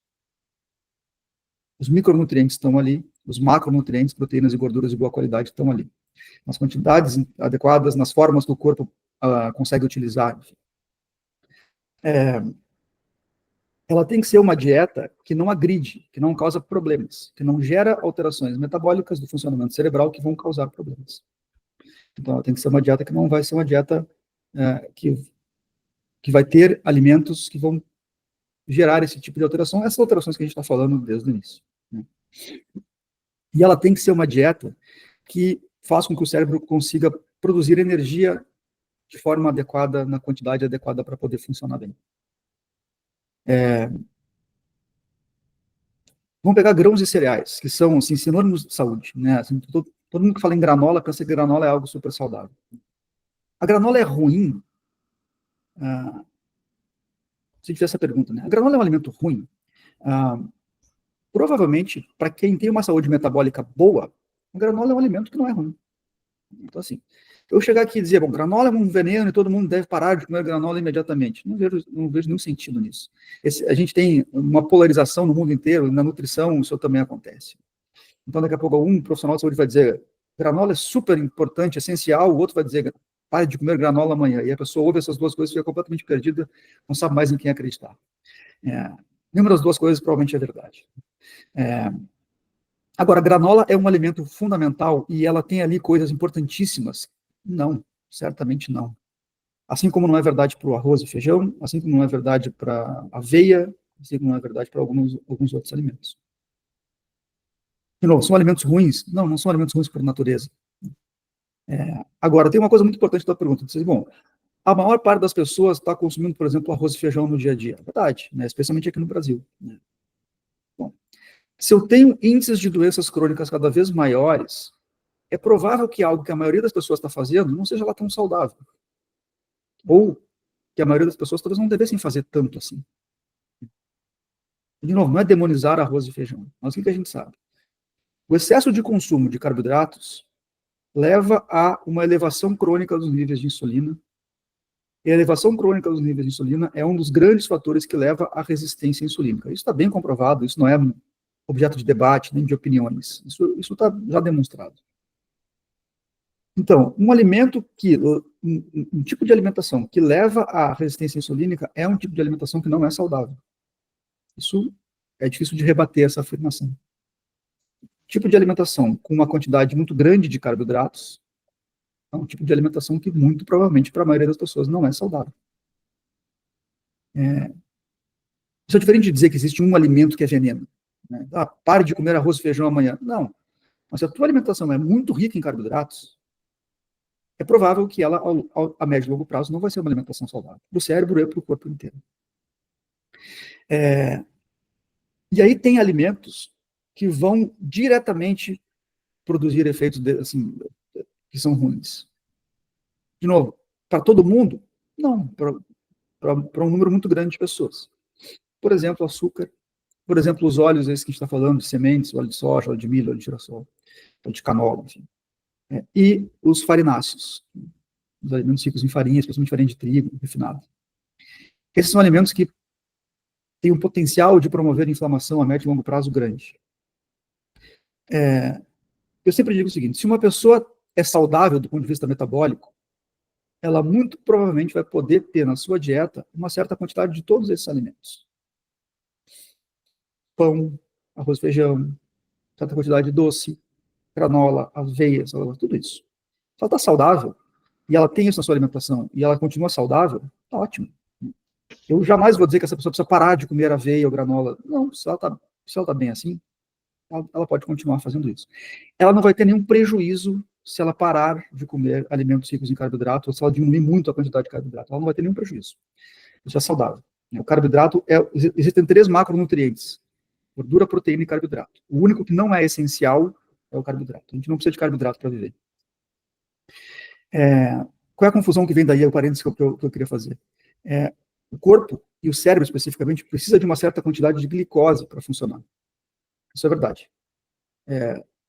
B: Os micronutrientes estão ali, os macronutrientes, proteínas e gorduras de boa qualidade estão ali. Nas quantidades adequadas, nas formas que o corpo consegue utilizar. Ela tem que ser uma dieta que não agride, que não causa problemas, que não gera alterações metabólicas do funcionamento cerebral que vão causar problemas. Então, ela tem que ser uma dieta que não vai ser uma dieta que vai ter alimentos que vão gerar esse tipo de alteração, essas alterações que a gente está falando desde o início. Né? E ela tem que ser uma dieta que faça com que o cérebro consiga produzir energia de forma adequada, na quantidade adequada para poder funcionar bem. Vamos pegar grãos e cereais, que são assim, sinônimos de saúde. Né? Assim, todo mundo que fala em granola pensa que granola é algo super saudável. A granola é ruim? Se tiver essa pergunta, né? A granola é um alimento ruim? Provavelmente, para quem tem uma saúde metabólica boa, a granola é um alimento que não é ruim. Então, assim, eu chegar aqui e dizer, bom, granola é um veneno e todo mundo deve parar de comer granola imediatamente. Não vejo nenhum sentido nisso. A gente tem uma polarização no mundo inteiro, e na nutrição isso também acontece. Então, daqui a pouco, um profissional de saúde vai dizer, granola é super importante, essencial, o outro vai dizer, pare de comer granola amanhã. E a pessoa ouve essas duas coisas e fica completamente perdida, não sabe mais em quem acreditar. Nenhuma das duas coisas provavelmente é verdade. Agora, granola é um alimento fundamental e ela tem ali coisas importantíssimas? Não, certamente não. Assim como não é verdade para o arroz e feijão, assim como não é verdade para a aveia, assim como não é verdade para alguns outros alimentos. De novo, são alimentos ruins? Não, não são alimentos ruins por natureza. Agora, tem uma coisa muito importante da pergunta. Vocês, bom, a maior parte das pessoas está consumindo, por exemplo, arroz e feijão no dia a dia. É verdade, né? Especialmente aqui no Brasil. Né? Bom, se eu tenho índices de doenças crônicas cada vez maiores, é provável que algo que a maioria das pessoas está fazendo não seja lá tão saudável. Ou que a maioria das pessoas talvez não devessem fazer tanto assim. De novo, não é demonizar arroz e feijão. Mas o que a gente sabe? O excesso de consumo de carboidratos leva a uma elevação crônica dos níveis de insulina. E a elevação crônica dos níveis de insulina é um dos grandes fatores que leva à resistência insulínica. Isso está bem comprovado, isso não é objeto de debate, nem de opiniões. Isso está já demonstrado. Então, um tipo de alimentação que leva à resistência insulínica é um tipo de alimentação que não é saudável. Isso é difícil de rebater essa afirmação. Tipo de alimentação com uma quantidade muito grande de carboidratos é um tipo de alimentação que muito provavelmente para a maioria das pessoas não é saudável. Isso é diferente de dizer que existe um alimento que é veneno. Né? Pare de comer arroz e feijão amanhã. Não. Mas se a tua alimentação é muito rica em carboidratos, é provável que ela, a médio e longo prazo, não vai ser uma alimentação saudável. Para o cérebro e para o corpo inteiro. E aí tem alimentos que vão diretamente produzir efeitos que são ruins. De novo, para todo mundo? Não, para um número muito grande de pessoas. Por exemplo, açúcar. Por exemplo, os óleos, esses que a gente está falando, de sementes, óleo de soja, óleo de milho, óleo de girassol, óleo de canola, enfim. E os farináceos, os alimentos ricos em farinha, especialmente farinha de trigo, refinado. Esses são alimentos que têm um potencial de promover inflamação a médio e longo prazo grande. Eu sempre digo o seguinte, se uma pessoa é saudável do ponto de vista metabólico, ela muito provavelmente vai poder ter na sua dieta uma certa quantidade de todos esses alimentos. Pão, arroz, feijão, certa quantidade de doce, granola, aveia, tudo isso. Se ela está saudável, e ela tem isso na sua alimentação, e ela continua saudável, tá ótimo. Eu jamais vou dizer que essa pessoa precisa parar de comer aveia ou granola. Não, se ela está bem assim, ela pode continuar fazendo isso. Ela não vai ter nenhum prejuízo se ela parar de comer alimentos ricos em carboidrato, ou se ela diminuir muito a quantidade de carboidrato. Ela não vai ter nenhum prejuízo. Isso é saudável. O carboidrato, existem 3 macronutrientes: gordura, proteína e carboidrato. O único que não é essencial é o carboidrato. A gente não precisa de carboidrato para viver. Qual é a confusão que vem daí, é o parênteses que eu queria fazer? O corpo, e o cérebro especificamente, precisa de uma certa quantidade de glicose para funcionar. Isso é verdade.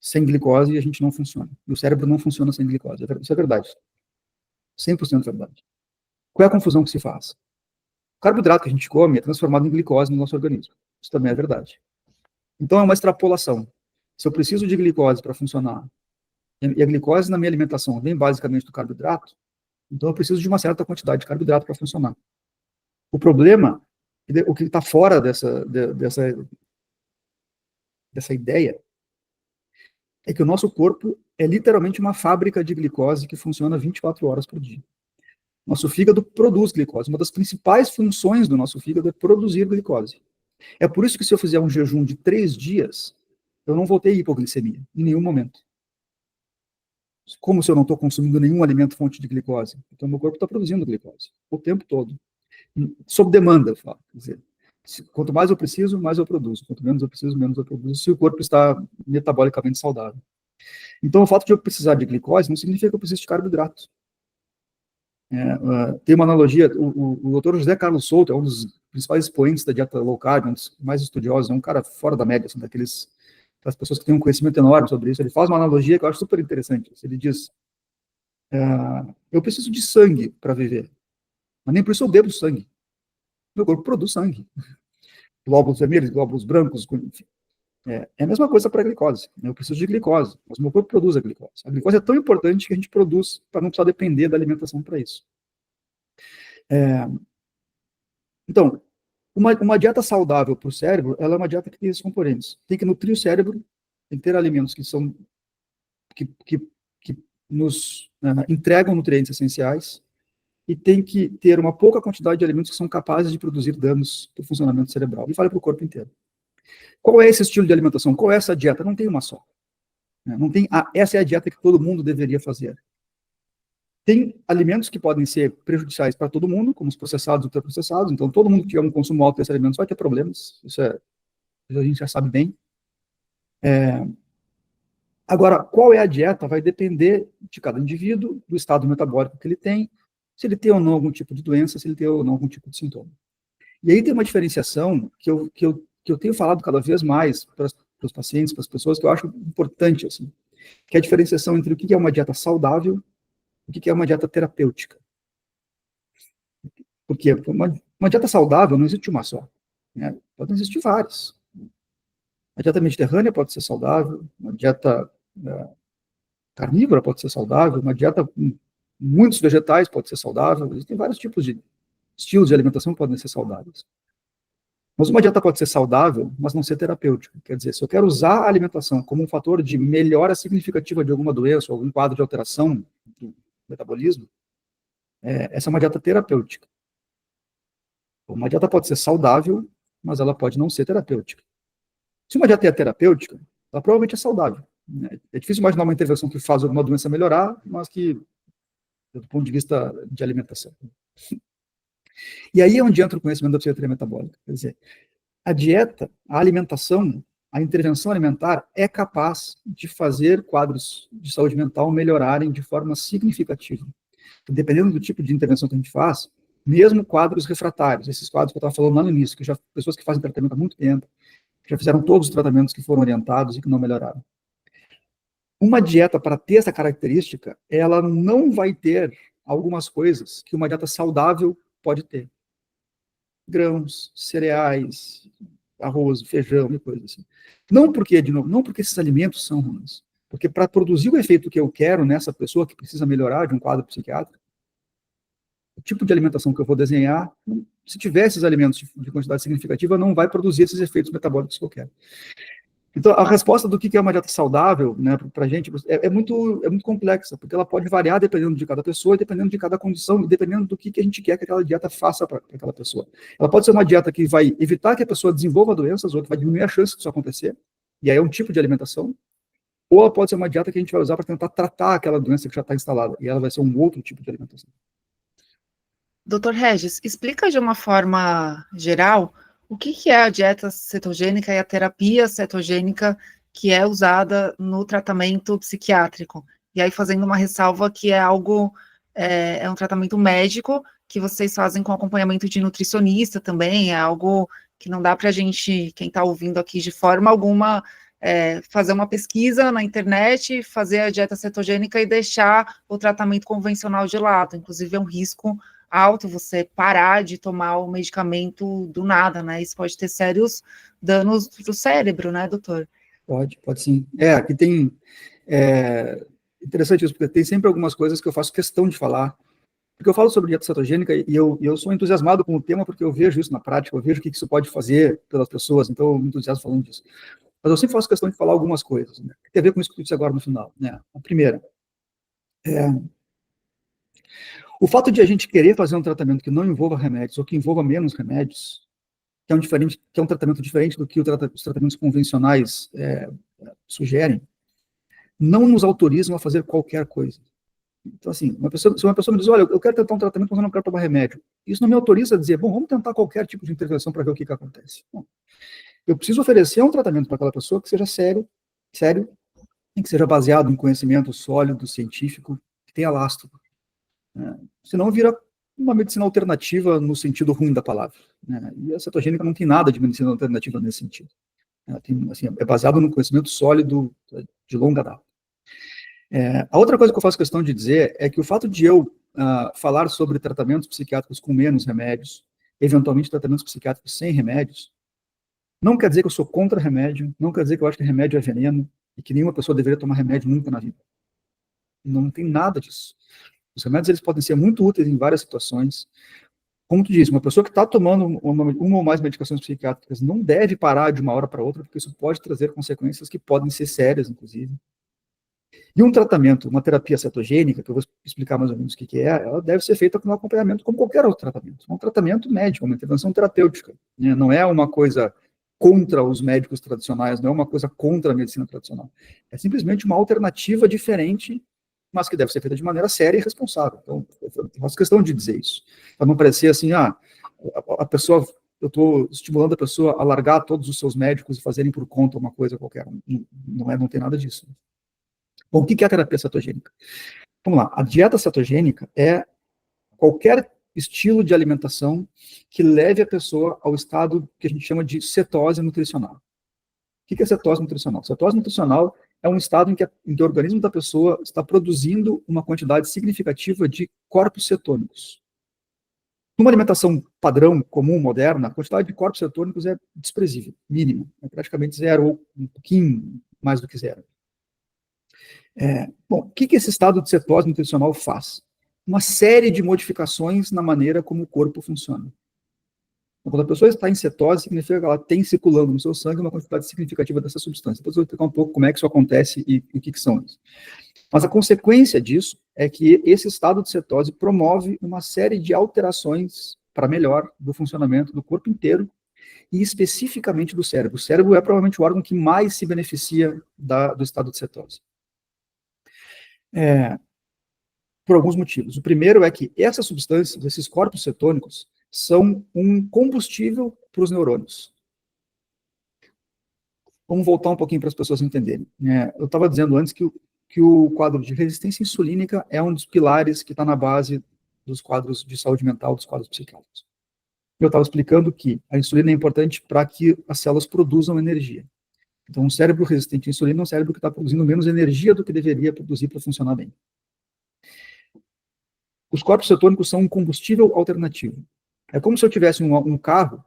B: Sem glicose a gente não funciona. E o cérebro não funciona sem glicose. Isso é verdade. 100% verdade. Qual é a confusão que se faz? O carboidrato que a gente come é transformado em glicose no nosso organismo. Isso também é verdade. Então é uma extrapolação. Se eu preciso de glicose para funcionar, e a glicose na minha alimentação vem basicamente do carboidrato, então eu preciso de uma certa quantidade de carboidrato para funcionar. O problema, o que está fora dessa ideia, é que o nosso corpo é literalmente uma fábrica de glicose que funciona 24 horas por dia. Nosso fígado produz glicose. Uma das principais funções do nosso fígado é produzir glicose. É por isso que se eu fizer um jejum de 3 dias, eu não vou ter hipoglicemia, em nenhum momento. Como se eu não estou consumindo nenhum alimento fonte de glicose? Então, meu corpo está produzindo glicose o tempo todo. Sob demanda, eu falo. Quer dizer, quanto mais eu preciso, mais eu produzo. Quanto menos eu preciso, menos eu produzo, se o corpo está metabolicamente saudável. Então, o fato de eu precisar de glicose não significa que eu preciso de carboidrato. Tem uma analogia, o Dr. José Carlos Souto é um dos principais expoentes da dieta low carb, um dos mais estudiosos, é um cara fora da média, assim, das pessoas que têm um conhecimento enorme sobre isso. Ele faz uma analogia que eu acho super interessante. Ele diz, eu preciso de sangue para viver, mas nem por isso eu bebo sangue. Meu corpo produz sangue. Glóbulos vermelhos, glóbulos brancos, enfim. É a mesma coisa para a glicose. Eu preciso de glicose, mas meu corpo produz a glicose. A glicose é tão importante que a gente produz para não precisar depender da alimentação para isso. Então, uma dieta saudável para o cérebro, ela é uma dieta que tem esses componentes. Tem que nutrir o cérebro, tem que ter alimentos que nos entregam nutrientes essenciais, e tem que ter uma pouca quantidade de alimentos que são capazes de produzir danos para o funcionamento cerebral. E vale para o corpo inteiro. Qual é esse estilo de alimentação? Qual é essa dieta? Não tem uma só. Não tem, essa é a dieta que todo mundo deveria fazer. Tem alimentos que podem ser prejudiciais para todo mundo, como os processados e ultraprocessados. Então, todo mundo que tiver um consumo alto desses alimentos vai ter problemas. Isso a gente já sabe bem. Agora, qual é a dieta vai depender de cada indivíduo, do estado metabólico que ele tem, se ele tem ou não algum tipo de doença, se ele tem ou não algum tipo de sintoma. E aí tem uma diferenciação que eu tenho falado cada vez mais para os pacientes, para as pessoas, que eu acho importante, assim, que é a diferenciação entre o que é uma dieta saudável e o que é uma dieta terapêutica. Porque uma dieta saudável não existe uma só, né? Podem existir várias. A dieta mediterrânea pode ser saudável, uma dieta carnívora pode ser saudável, uma dieta com muitos vegetais pode ser saudável. Existem vários tipos de estilos de alimentação que podem ser saudáveis. Mas uma dieta pode ser saudável, mas não ser terapêutica. Quer dizer, se eu quero usar a alimentação como um fator de melhora significativa de alguma doença, ou algum quadro de alteração do metabolismo, essa é uma dieta terapêutica. Uma dieta pode ser saudável, mas ela pode não ser terapêutica. Se uma dieta é terapêutica, ela provavelmente é saudável. É difícil imaginar uma intervenção que faz alguma doença melhorar, mas que, do ponto de vista de alimentação. E aí é onde entra o conhecimento da psiquiatria metabólica. Quer dizer, a dieta, a alimentação, a intervenção alimentar é capaz de fazer quadros de saúde mental melhorarem de forma significativa. Dependendo do tipo de intervenção que a gente faz, mesmo quadros refratários, esses quadros que eu estava falando lá no início, que já pessoas que fazem tratamento há muito tempo, já fizeram todos os tratamentos que foram orientados e que não melhoraram. Uma dieta, para ter essa característica, ela não vai ter algumas coisas que uma dieta saudável pode ter. Grãos, cereais, arroz, feijão e coisas assim. Não porque, de novo, não porque esses alimentos são ruins, porque para produzir o efeito que eu quero nessa pessoa que precisa melhorar de um quadro psiquiátrico, o tipo de alimentação que eu vou desenhar, se tiver esses alimentos de quantidade significativa, não vai produzir esses efeitos metabólicos que eu quero. Então, a resposta do que é uma dieta saudável, né, para a gente, é muito complexa, porque ela pode variar dependendo de cada pessoa, dependendo de cada condição, e dependendo do que a gente quer que aquela dieta faça para aquela pessoa. Ela pode ser uma dieta que vai evitar que a pessoa desenvolva doenças, ou que vai diminuir a chance disso acontecer, e aí é um tipo de alimentação, ou ela pode ser uma dieta que a gente vai usar para tentar tratar aquela doença que já está instalada, e ela vai ser um outro tipo de alimentação.
A: Doutor Regis, explica de uma forma geral o que é a dieta cetogênica e a terapia cetogênica que é usada no tratamento psiquiátrico. E aí, fazendo uma ressalva que é algo, é um tratamento médico que vocês fazem com acompanhamento de nutricionista também, é algo que não dá para a gente, quem está ouvindo aqui de forma alguma, fazer uma pesquisa na internet, fazer a dieta cetogênica e deixar o tratamento convencional de lado. Inclusive, é um risco alto você parar de tomar o medicamento do nada, né? Isso pode ter sérios danos para o cérebro, né, doutor?
B: Pode sim. Aqui tem... interessante isso, porque tem sempre algumas coisas que eu faço questão de falar, porque eu falo sobre dieta cetogênica e eu sou entusiasmado com o tema porque eu vejo isso na prática, eu vejo o que isso pode fazer pelas pessoas, então eu me entusiasmo falando disso. Mas eu sempre faço questão de falar algumas coisas, né, que tem a ver com isso que eu disse agora no final, né. A primeira, o fato de a gente querer fazer um tratamento que não envolva remédios ou que envolva menos remédios, que é um tratamento diferente do que os tratamentos convencionais sugerem, não nos autorizam a fazer qualquer coisa. Então, assim, se uma pessoa me diz, olha, eu quero tentar um tratamento, mas eu não quero tomar remédio, isso não me autoriza a dizer, bom, vamos tentar qualquer tipo de intervenção para ver o que acontece. Bom, eu preciso oferecer um tratamento para aquela pessoa que seja sério, e que seja baseado em conhecimento sólido, científico, que tenha lastro. Né? Senão vira uma medicina alternativa no sentido ruim da palavra. Né? E a cetogênica não tem nada de medicina alternativa nesse sentido. É baseado no conhecimento sólido de longa data. A outra coisa que eu faço questão de dizer é que o fato de eu falar sobre tratamentos psiquiátricos com menos remédios, eventualmente tratamentos psiquiátricos sem remédios, não quer dizer que eu sou contra remédio, não quer dizer que eu acho que remédio é veneno e que nenhuma pessoa deveria tomar remédio nunca na vida. Não tem nada disso. Os remédios eles podem ser muito úteis em várias situações. Como tu disse, uma pessoa que está tomando uma ou mais medicações psiquiátricas não deve parar de uma hora para outra, porque isso pode trazer consequências que podem ser sérias, inclusive. E um tratamento, uma terapia cetogênica, que eu vou explicar mais ou menos o que é, ela deve ser feita com um acompanhamento como qualquer outro tratamento. É um tratamento médico, uma intervenção terapêutica. Né? Não é uma coisa contra os médicos tradicionais, não é uma coisa contra a medicina tradicional. É simplesmente uma alternativa diferente, mas que deve ser feita de maneira séria e responsável. Então, eu faço questão de dizer isso. Para não parecer assim, a pessoa, eu estou estimulando a pessoa a largar todos os seus médicos e fazerem por conta uma coisa qualquer. Não tem nada disso. Bom, o que é a terapia cetogênica? Vamos lá, a dieta cetogênica é qualquer estilo de alimentação que leve a pessoa ao estado que a gente chama de cetose nutricional. O que é cetose nutricional? Cetose nutricional é um estado em que o organismo da pessoa está produzindo uma quantidade significativa de corpos cetônicos. Numa alimentação padrão, comum, moderna, a quantidade de corpos cetônicos é desprezível, mínima, é praticamente zero ou um pouquinho mais do que zero. Bom, o que esse estado de cetose nutricional faz? Uma série de modificações na maneira como o corpo funciona. Então, quando a pessoa está em cetose, significa que ela tem circulando no seu sangue uma quantidade significativa dessa substância. Depois eu vou explicar um pouco como é que isso acontece e o que são eles. Mas a consequência disso é que esse estado de cetose promove uma série de alterações para melhor do funcionamento do corpo inteiro e especificamente do cérebro. O cérebro é provavelmente o órgão que mais se beneficia do estado de cetose. Por alguns motivos. O primeiro é que essas substâncias, esses corpos cetônicos, são um combustível para os neurônios. Vamos voltar um pouquinho para as pessoas entenderem. Eu estava dizendo antes que o quadro de resistência insulínica é um dos pilares que está na base dos quadros de saúde mental, dos quadros psiquiátricos. Eu estava explicando que a insulina é importante para que as células produzam energia. Então, um cérebro resistente à insulina é um cérebro que está produzindo menos energia do que deveria produzir para funcionar bem. Os corpos cetônicos são um combustível alternativo. É como se eu tivesse um carro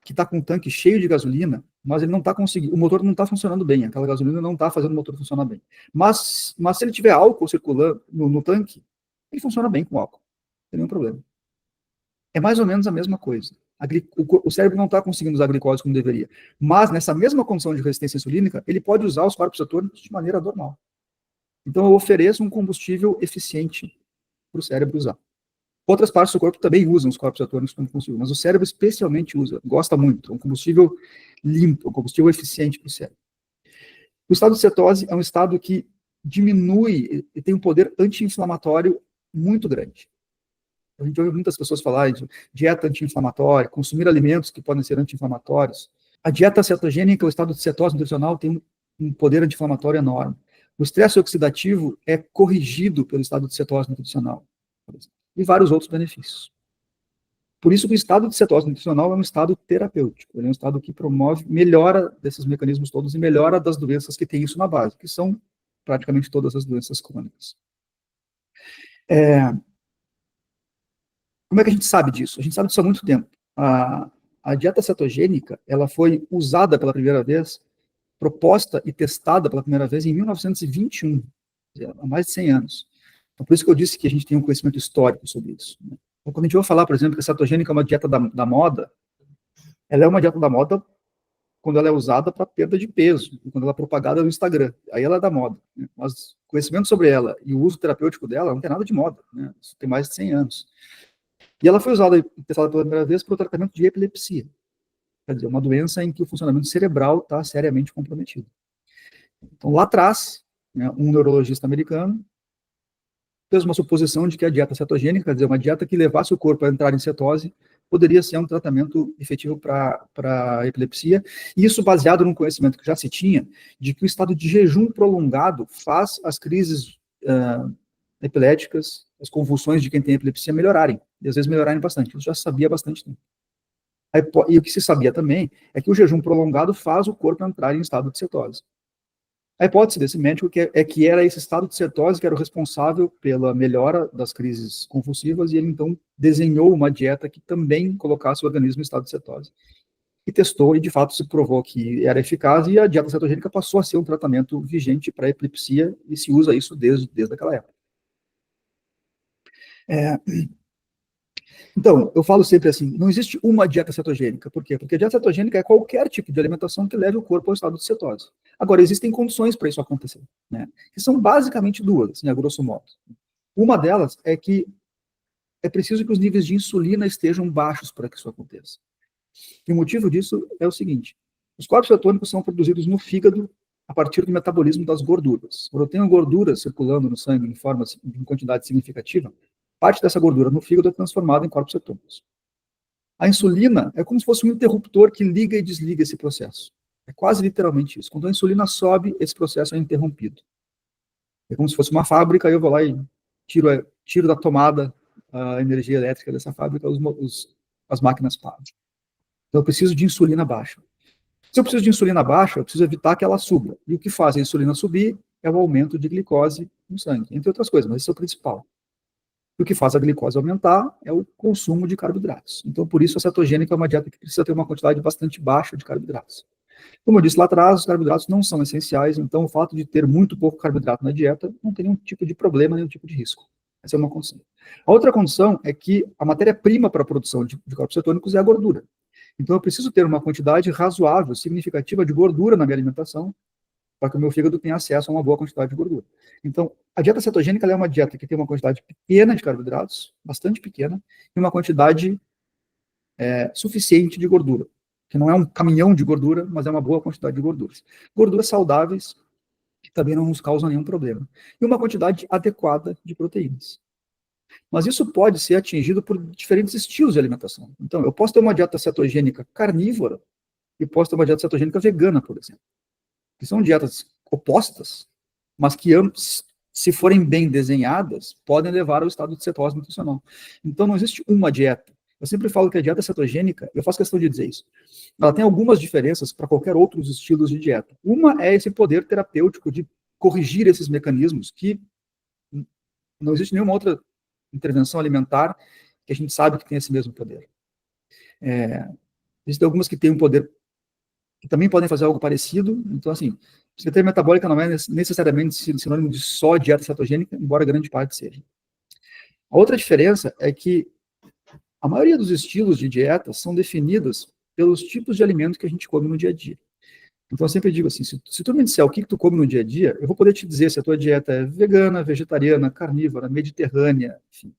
B: que está com um tanque cheio de gasolina, mas ele não está conseguindo, o motor não está funcionando bem, aquela gasolina não está fazendo o motor funcionar bem. Mas se ele tiver álcool circulando no tanque, ele funciona bem com álcool, não tem nenhum problema. É mais ou menos a mesma coisa. O cérebro não está conseguindo usar a glicose como deveria. Mas, nessa mesma condição de resistência insulínica, ele pode usar os corpos cetônicos de maneira normal. Então, eu ofereço um combustível eficiente para o cérebro usar. Outras partes do corpo também usam os corpos cetônicos como combustível, mas o cérebro especialmente usa, gosta muito. É um combustível limpo, um combustível eficiente para o cérebro. O estado de cetose é um estado que diminui e tem um poder anti-inflamatório muito grande. A gente ouve muitas pessoas falarem de dieta anti-inflamatória, consumir alimentos que podem ser anti-inflamatórios. A dieta cetogênica, o estado de cetose nutricional, tem um poder anti-inflamatório enorme. O estresse oxidativo é corrigido pelo estado de cetose nutricional, e vários outros benefícios. Por isso que o estado de cetose nutricional é um estado terapêutico, ele é um estado que promove melhora desses mecanismos todos e melhora das doenças que têm isso na base, que são praticamente todas as doenças crônicas. Como é que a gente sabe disso? A gente sabe disso há muito tempo. A dieta cetogênica, ela foi usada pela primeira vez, proposta e testada pela primeira vez em 1921, há mais de 100 anos. Então, por isso que eu disse que a gente tem um conhecimento histórico sobre isso. Né? Então, quando a gente vai falar, por exemplo, que a cetogênica é uma dieta da moda, ela é uma dieta da moda quando ela é usada para perda de peso, quando ela é propagada no Instagram. Aí ela é da moda. Né? Mas o conhecimento sobre ela e o uso terapêutico dela não tem nada de moda. Né? Isso tem mais de 100 anos. E ela foi usada e testada pela primeira vez para o tratamento de epilepsia. Quer dizer, uma doença em que o funcionamento cerebral está seriamente comprometido. Então, lá atrás, né, um neurologista americano fez uma suposição de que a dieta cetogênica, quer dizer, uma dieta que levasse o corpo a entrar em cetose, poderia ser um tratamento efetivo para a epilepsia, e isso baseado num conhecimento que já se tinha, de que o estado de jejum prolongado faz as crises epiléticas, as convulsões de quem tem epilepsia melhorarem, e às vezes melhorarem bastante. Isso já se sabia há bastante tempo. E o que se sabia também é que o jejum prolongado faz o corpo entrar em estado de cetose. A hipótese desse médico é que era esse estado de cetose que era o responsável pela melhora das crises convulsivas, e ele então desenhou uma dieta que também colocasse o organismo em estado de cetose. E testou, e de fato se provou que era eficaz, e a dieta cetogênica passou a ser um tratamento vigente para epilepsia, e se usa isso desde aquela época. Então, eu falo sempre assim, não existe uma dieta cetogênica. Por quê? Porque a dieta cetogênica é qualquer tipo de alimentação que leve o corpo ao estado de cetose. Agora, existem condições para isso acontecer, né? Que são basicamente duas, assim, a grosso modo. Uma delas é que é preciso que os níveis de insulina estejam baixos para que isso aconteça. E o motivo disso é o seguinte, os corpos cetônicos são produzidos no fígado a partir do metabolismo das gorduras. Quando eu tenho gordura circulando no sangue em quantidade significativa, parte dessa gordura no fígado é transformada em corpos cetônicos. A insulina é como se fosse um interruptor que liga e desliga esse processo. É quase literalmente isso. Quando a insulina sobe, esse processo é interrompido. É como se fosse uma fábrica, e eu vou lá e tiro da tomada a energia elétrica dessa fábrica, as máquinas param. Então eu preciso de insulina baixa. Se eu preciso de insulina baixa, eu preciso evitar que ela suba. E o que faz a insulina subir é o aumento de glicose no sangue, entre outras coisas, mas esse é o principal. E o que faz a glicose aumentar é o consumo de carboidratos. Então, por isso, a cetogênica é uma dieta que precisa ter uma quantidade bastante baixa de carboidratos. Como eu disse lá atrás, os carboidratos não são essenciais, então o fato de ter muito pouco carboidrato na dieta não tem nenhum tipo de problema, nenhum tipo de risco. Essa é uma condição. A outra condição é que a matéria-prima para a produção de corpos cetônicos é a gordura. Então, eu preciso ter uma quantidade razoável, significativa de gordura na minha alimentação, para que o meu fígado tenha acesso a uma boa quantidade de gordura. Então, a dieta cetogênica é uma dieta que tem uma quantidade pequena de carboidratos, bastante pequena, e uma quantidade suficiente de gordura, que não é um caminhão de gordura, mas é uma boa quantidade de gorduras. Gorduras saudáveis, que também não nos causam nenhum problema. E uma quantidade adequada de proteínas. Mas isso pode ser atingido por diferentes estilos de alimentação. Então, eu posso ter uma dieta cetogênica carnívora e posso ter uma dieta cetogênica vegana, por exemplo. Que são dietas opostas, mas que ambas, se forem bem desenhadas, podem levar ao estado de cetose nutricional. Então, não existe uma dieta. Eu sempre falo que a dieta cetogênica, eu faço questão de dizer isso, ela tem algumas diferenças para qualquer outros estilos de dieta. Uma é esse poder terapêutico de corrigir esses mecanismos que não existe nenhuma outra intervenção alimentar que a gente sabe que tem esse mesmo poder. Existem algumas que têm um poder, que também podem fazer algo parecido. Então, assim, psiquiatria metabólica não é necessariamente sinônimo de só dieta cetogênica, embora grande parte seja. A outra diferença é que a maioria dos estilos de dieta são definidos pelos tipos de alimentos que a gente come no dia a dia. Então, eu sempre digo assim, se tu me disser o que tu come no dia a dia, eu vou poder te dizer se a tua dieta é vegana, vegetariana, carnívora, mediterrânea, enfim,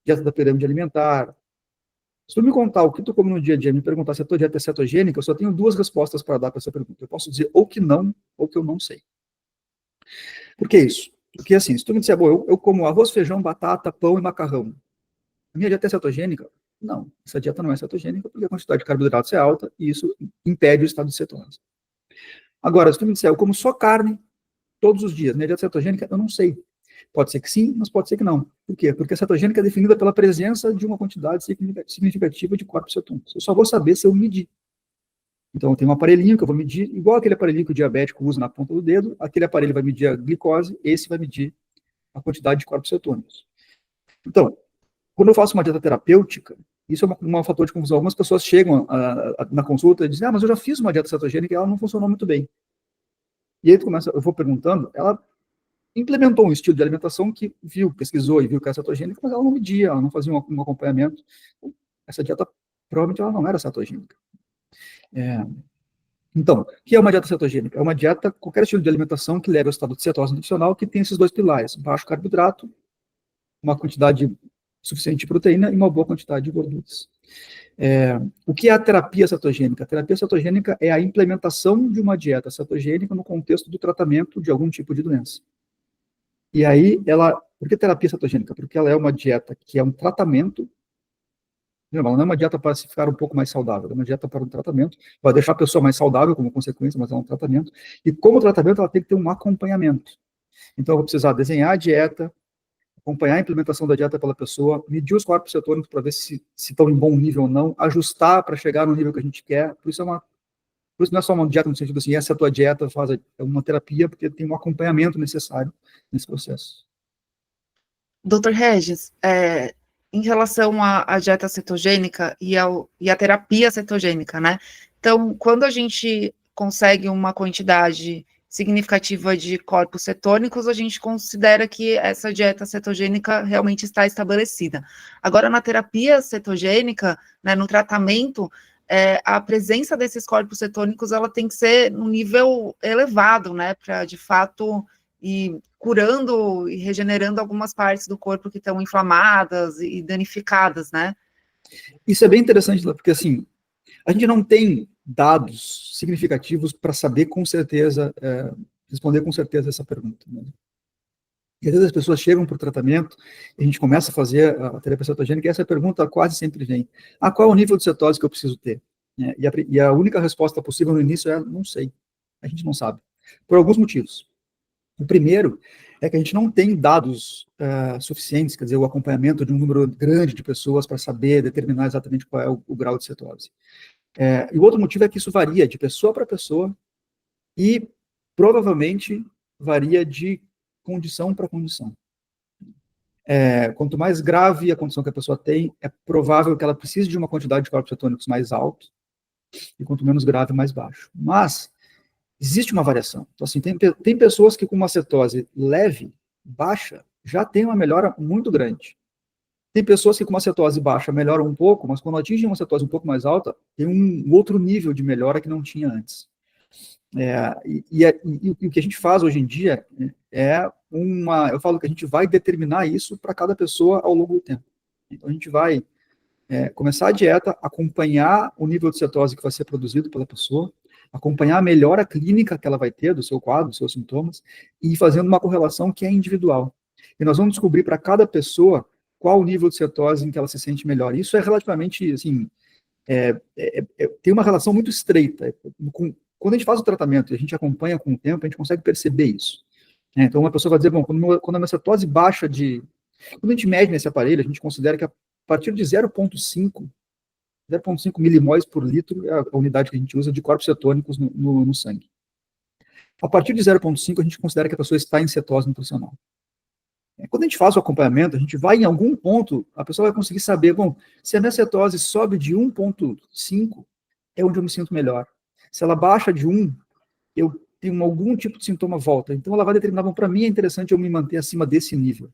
B: dieta da pirâmide alimentar. Se tu me contar o que tu come no dia a dia, me perguntar se a tua dieta é cetogênica, eu só tenho duas respostas para dar para essa pergunta. Eu posso dizer ou que não, ou que eu não sei. Por que isso? Porque assim, se tu me disser, bom, eu como arroz, feijão, batata, pão e macarrão, a minha dieta é cetogênica? Não, essa dieta não é cetogênica porque a quantidade de carboidratos é alta e isso impede o estado de cetose. Agora, se tu me disser, eu como só carne todos os dias, minha dieta cetogênica, eu não sei. Pode ser que sim, mas pode ser que não. Por quê? Porque a cetogênica é definida pela presença de uma quantidade significativa de corpos cetônicos. Eu só vou saber se eu medir. Então, eu tenho um aparelhinho que eu vou medir, igual aquele aparelhinho que o diabético usa na ponta do dedo, aquele aparelho vai medir a glicose, esse vai medir a quantidade de corpos cetônicos. Então, quando eu faço uma dieta terapêutica, isso é um fator de confusão. Algumas pessoas chegam na consulta e dizem, mas eu já fiz uma dieta cetogênica e ela não funcionou muito bem. E aí eu vou perguntando, ela implementou um estilo de alimentação que pesquisou e viu que era cetogênica, mas ela não media, ela não fazia um acompanhamento. Essa dieta, provavelmente, ela não era cetogênica. Então, o que é uma dieta cetogênica? É uma dieta, qualquer estilo de alimentação que leve ao estado de cetose nutricional, que tem esses dois pilares, baixo carboidrato, uma quantidade suficiente de proteína e uma boa quantidade de gorduras. O que é a terapia cetogênica? A terapia cetogênica é a implementação de uma dieta cetogênica no contexto do tratamento de algum tipo de doença. E aí, por que terapia cetogênica? Porque ela é uma dieta que é um tratamento, ela não é uma dieta para se ficar um pouco mais saudável, é uma dieta para um tratamento, vai deixar a pessoa mais saudável como consequência, mas é um tratamento. E como tratamento, ela tem que ter um acompanhamento. Então, eu vou precisar desenhar a dieta, acompanhar a implementação da dieta pela pessoa, medir os corpos cetônicos para ver se estão em bom nível ou não, ajustar para chegar no nível que a gente quer. Por isso não é só uma dieta no sentido assim, essa é a tua dieta, é uma terapia, porque tem um acompanhamento necessário nesse processo.
A: Doutor Regis, em relação à dieta cetogênica e a terapia cetogênica, né? Então, quando a gente consegue uma quantidade significativa de corpos cetônicos, a gente considera que essa dieta cetogênica realmente está estabelecida. Agora, na terapia cetogênica, né, no tratamento, a presença desses corpos cetônicos, ela tem que ser num nível elevado, né, para, de fato, ir curando e regenerando algumas partes do corpo que estão inflamadas e danificadas, né?
B: Isso é bem interessante, porque assim, a gente não tem dados significativos para saber com certeza, responder com certeza essa pergunta. Né? E às vezes as pessoas chegam para o tratamento, e a gente começa a fazer a terapia cetogênica, e essa pergunta quase sempre vem, qual é o nível de cetose que eu preciso ter? E a única resposta possível no início é, não sei, a gente não sabe, por alguns motivos. O primeiro é que a gente não tem dados suficientes, quer dizer, o acompanhamento de um número grande de pessoas para saber determinar exatamente qual é o grau de cetose. E o outro motivo é que isso varia de pessoa para pessoa e provavelmente varia de condição para condição. Quanto mais grave a condição que a pessoa tem, é provável que ela precise de uma quantidade de corpos cetônicos mais alto, e quanto menos grave, mais baixo. Mas existe uma variação. Então, assim, tem pessoas que com uma cetose leve, baixa, já tem uma melhora muito grande. Tem pessoas que com uma cetose baixa melhoram um pouco, mas quando atingem uma cetose um pouco mais alta, tem um outro nível de melhora que não tinha antes. E o que a gente faz hoje em dia eu falo que a gente vai determinar isso para cada pessoa ao longo do tempo. Então, a gente vai começar a dieta, acompanhar o nível de cetose que vai ser produzido pela pessoa, acompanhar a melhora clínica que ela vai ter do seu quadro, dos seus sintomas, e ir fazendo uma correlação que é individual. E nós vamos descobrir para cada pessoa qual o nível de cetose em que ela se sente melhor. Isso é relativamente, assim, tem uma relação muito estreita. Quando a gente faz o tratamento e a gente acompanha com o tempo, a gente consegue perceber isso. Então, uma pessoa vai dizer, bom, quando a minha cetose baixa Quando a gente mede nesse aparelho, a gente considera que a partir de 0,5 milimóis por litro é a unidade que a gente usa de corpos cetônicos no sangue. A partir de 0,5, a gente considera que a pessoa está em cetose nutricional. Quando a gente faz o acompanhamento, a gente vai em algum ponto, a pessoa vai conseguir saber, bom, se a minha cetose sobe de 1,5, é onde eu me sinto melhor. Se ela baixa de 1, eu tenho algum tipo de sintoma volta. Então, ela vai determinar, bom, para mim é interessante eu me manter acima desse nível.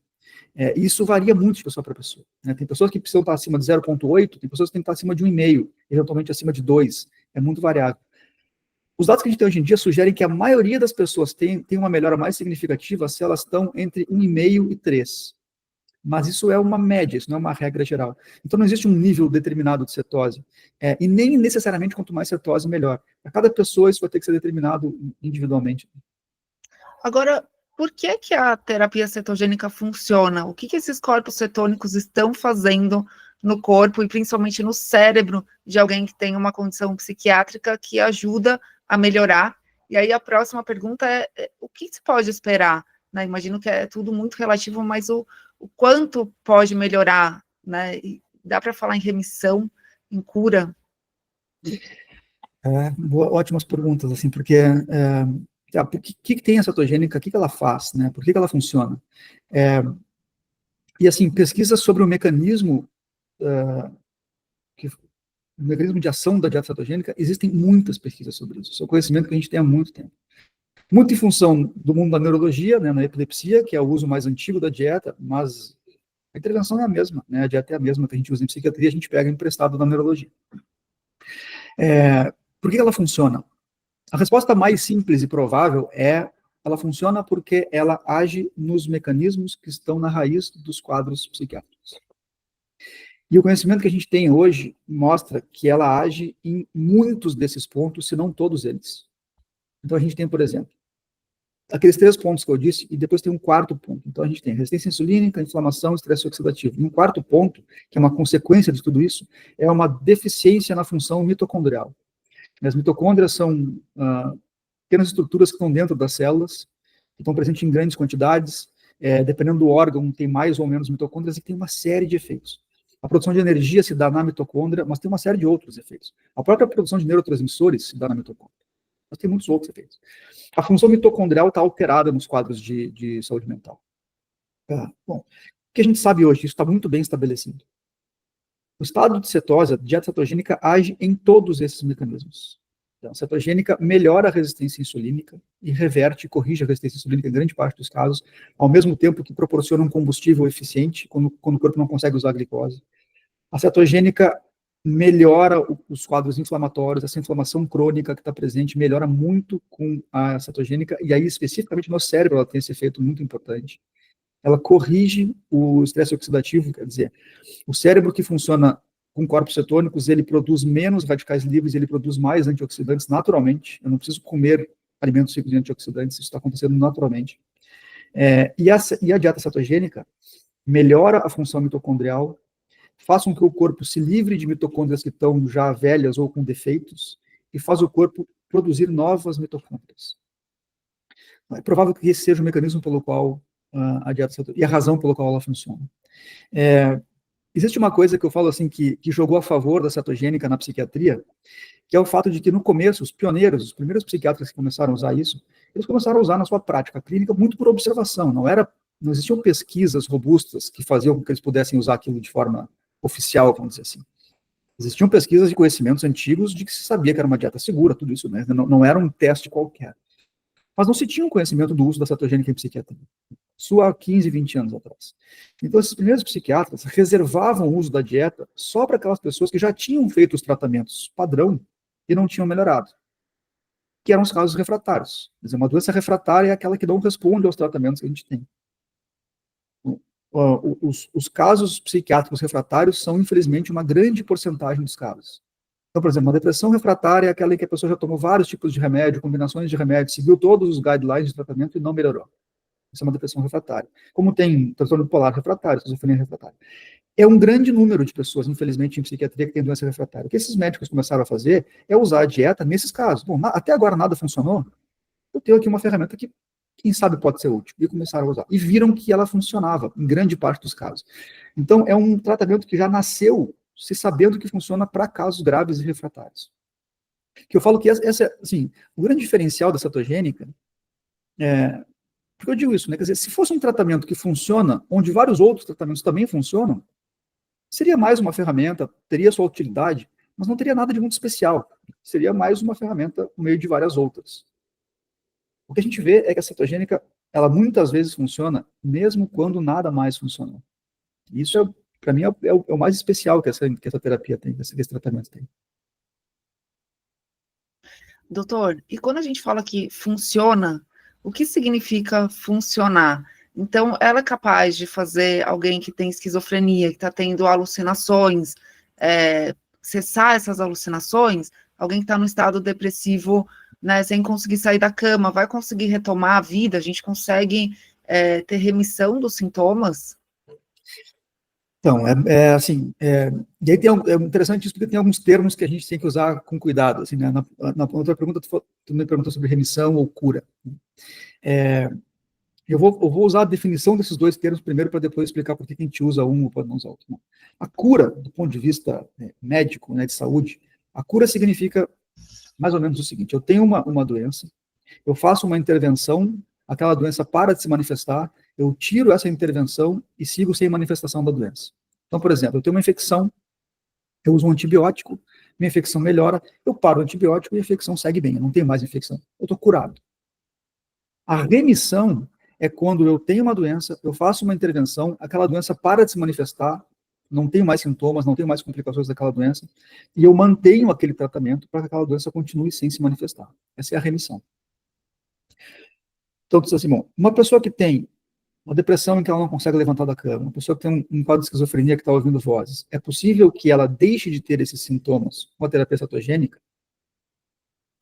B: Isso varia muito de pessoa para pessoa. Né? Tem pessoas que precisam estar acima de 0,8, tem pessoas que têm que estar acima de 1,5, eventualmente acima de 2. É muito variável. Os dados que a gente tem hoje em dia sugerem que a maioria das pessoas tem uma melhora mais significativa se elas estão entre 1,5 e 3. Mas isso é uma média, isso não é uma regra geral. Então, não existe um nível determinado de cetose. E nem necessariamente quanto mais cetose, melhor. Para cada pessoa, isso vai ter que ser determinado individualmente.
A: Agora, por que a terapia cetogênica funciona? O que esses corpos cetônicos estão fazendo no corpo e principalmente no cérebro de alguém que tem uma condição psiquiátrica que ajuda a melhorar? E aí a próxima pergunta é o que se pode esperar? Né? Imagino que é tudo muito relativo, mas o quanto pode melhorar? Né? E dá para falar em remissão, em cura?
B: Ótimas perguntas, assim, porque por que tem a cetogênica, o que ela faz, né? Por que ela funciona? E assim, pesquisas sobre o mecanismo o mecanismo de ação da dieta cetogênica, existem muitas pesquisas sobre isso. Isso é um conhecimento que a gente tem há muito tempo. Muito em função do mundo da neurologia, né, na epilepsia, que é o uso mais antigo da dieta, mas a intervenção é a mesma, né, a dieta é a mesma que a gente usa em psiquiatria, a gente pega emprestado da neurologia. Por que ela funciona? A resposta mais simples e provável ela funciona porque ela age nos mecanismos que estão na raiz dos quadros psiquiátricos. E o conhecimento que a gente tem hoje mostra que ela age em muitos desses pontos, se não todos eles. Então a gente tem, por exemplo, aqueles 3 pontos que eu disse, e depois tem um quarto ponto. Então a gente tem resistência insulínica, inflamação, estresse oxidativo. E um quarto ponto, que é uma consequência de tudo isso, é uma deficiência na função mitocondrial. As mitocôndrias são pequenas estruturas que estão dentro das células, que estão presentes em grandes quantidades, dependendo do órgão, tem mais ou menos mitocôndrias, e tem uma série de efeitos. A produção de energia se dá na mitocôndria, mas tem uma série de outros efeitos. A própria produção de neurotransmissores se dá na mitocôndria, mas tem muitos outros efeitos. A função mitocondrial está alterada nos quadros de saúde mental. Bom, o que a gente sabe hoje, isso está muito bem estabelecido. O estado de cetose, a dieta cetogênica, age em todos esses mecanismos. Então, a cetogênica melhora a resistência insulínica e reverte, corrige a resistência insulínica em grande parte dos casos, ao mesmo tempo que proporciona um combustível eficiente quando o corpo não consegue usar a glicose. A cetogênica melhora os quadros inflamatórios, essa inflamação crônica que está presente melhora muito com a cetogênica, e aí especificamente no cérebro ela tem esse efeito muito importante. Ela corrige o estresse oxidativo, quer dizer, o cérebro que funciona com corpos cetônicos, ele produz menos radicais livres, ele produz mais antioxidantes naturalmente. Eu não preciso comer alimentos ricos em antioxidantes, isso está acontecendo naturalmente. E a dieta cetogênica melhora a função mitocondrial, faz com que o corpo se livre de mitocôndrias que estão já velhas ou com defeitos, e faz o corpo produzir novas mitocôndrias. É provável que esse seja o mecanismo pelo qual a dieta cetogênica, e a razão pela qual ela funciona. Existe uma coisa que eu falo assim, que jogou a favor da cetogênica na psiquiatria, que é o fato de que no começo, os pioneiros, os primeiros psiquiatras que começaram a usar isso, eles começaram a usar na sua prática clínica muito por observação, não existiam pesquisas robustas que faziam com que eles pudessem usar aquilo de forma oficial, vamos dizer assim. Existiam pesquisas de conhecimentos antigos de que se sabia que era uma dieta segura, tudo isso, né? Não era um teste qualquer. Mas não se tinha um conhecimento do uso da cetogênica em psiquiatria. Isso há 15, 20 anos atrás. Então, esses primeiros psiquiatras reservavam o uso da dieta só para aquelas pessoas que já tinham feito os tratamentos padrão e não tinham melhorado, que eram os casos refratários. Quer dizer, uma doença refratária é aquela que não responde aos tratamentos que a gente tem. Os casos psiquiátricos refratários são, infelizmente, uma grande porcentagem dos casos. Então, por exemplo, uma depressão refratária é aquela em que a pessoa já tomou vários tipos de remédio, combinações de remédio, seguiu todos os guidelines de tratamento e não melhorou. Isso é uma depressão refratária. Como tem transtorno bipolar refratário, esquizofrenia refratária. É um grande número de pessoas, infelizmente, em psiquiatria que tem doença refratária. O que esses médicos começaram a fazer é usar a dieta nesses casos. Bom, até agora nada funcionou, eu tenho aqui uma ferramenta que, quem sabe, pode ser útil. E começaram a usar. E viram que ela funcionava, em grande parte dos casos. Então, é um tratamento que já nasceu se sabendo que funciona para casos graves e refratários. Que eu falo que assim, o grande diferencial da cetogênica porque eu digo isso, né? Quer dizer, se fosse um tratamento que funciona, onde vários outros tratamentos também funcionam, seria mais uma ferramenta, teria sua utilidade, mas não teria nada de muito especial. seria mais uma ferramenta no meio de várias outras. O que a gente vê é que a cetogênica, ela muitas vezes funciona mesmo quando nada mais funciona. Isso, para mim, é o mais especial que essa terapia tem, que esse tratamento tem.
A: Doutor, e quando a gente fala que funciona, o que significa funcionar? Então, ela é capaz de fazer alguém que tem esquizofrenia, que está tendo alucinações, cessar essas alucinações? Alguém que está no estado depressivo, né, sem conseguir sair da cama, vai conseguir retomar a vida? A gente consegue ter remissão dos sintomas?
B: Então, assim, e aí é interessante isso, porque tem alguns termos que a gente tem que usar com cuidado, assim, né? Na outra pergunta, tu me perguntou sobre remissão ou cura. Eu vou usar a definição desses dois termos primeiro, para depois explicar por que a gente usa um ou pode não usar outro. Né? A cura, do ponto de vista médico, né, de saúde, a cura significa mais ou menos o seguinte: eu tenho uma doença, eu faço uma intervenção, aquela doença para de se manifestar, eu tiro essa intervenção e sigo sem manifestação da doença. Então, por exemplo, eu tenho uma infecção, eu uso um antibiótico, minha infecção melhora, eu paro o antibiótico e a infecção segue bem, eu não tenho mais infecção, eu estou curado. A remissão é quando eu tenho uma doença, eu faço uma intervenção, aquela doença para de se manifestar, não tenho mais sintomas, não tenho mais complicações daquela doença, e eu mantenho aquele tratamento para que aquela doença continue sem se manifestar. Essa é a remissão. Então, assim, bom, uma pessoa que tem uma depressão em que ela não consegue levantar da cama, uma pessoa que tem um quadro de esquizofrenia que está ouvindo vozes, é possível que ela deixe de ter esses sintomas com a terapia cetogênica?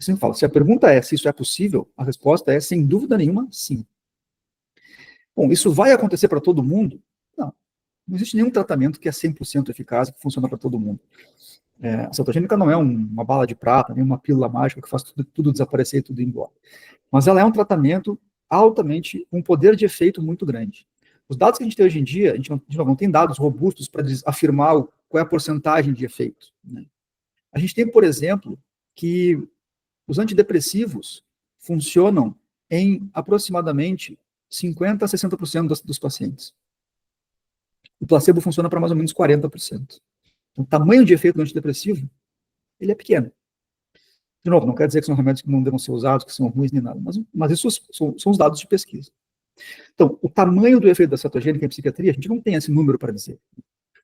B: Eu sempre falo, se a pergunta é se isso é possível, a resposta é, sem dúvida nenhuma, sim. Bom, isso vai acontecer para todo mundo? Não. Não existe nenhum tratamento que é 100% eficaz, que funciona para todo mundo. A cetogênica não é uma bala de prata, nem uma pílula mágica que faz tudo desaparecer e tudo ir embora. Mas ela é um tratamento altamente, um poder de efeito muito grande. Os dados que a gente tem hoje em dia, a gente não tem dados robustos para afirmar qual é a porcentagem de efeito. Né? A gente tem, por exemplo, que os antidepressivos funcionam em aproximadamente 50% a 60% dos pacientes. O placebo funciona para mais ou menos 40%. Então, o tamanho de efeito do antidepressivo, ele é pequeno. De novo, não quer dizer que são remédios que não devem ser usados, que são ruins nem nada, mas isso são os dados de pesquisa. Então, o tamanho do efeito da cetogênica em psiquiatria, a gente não tem esse número para dizer.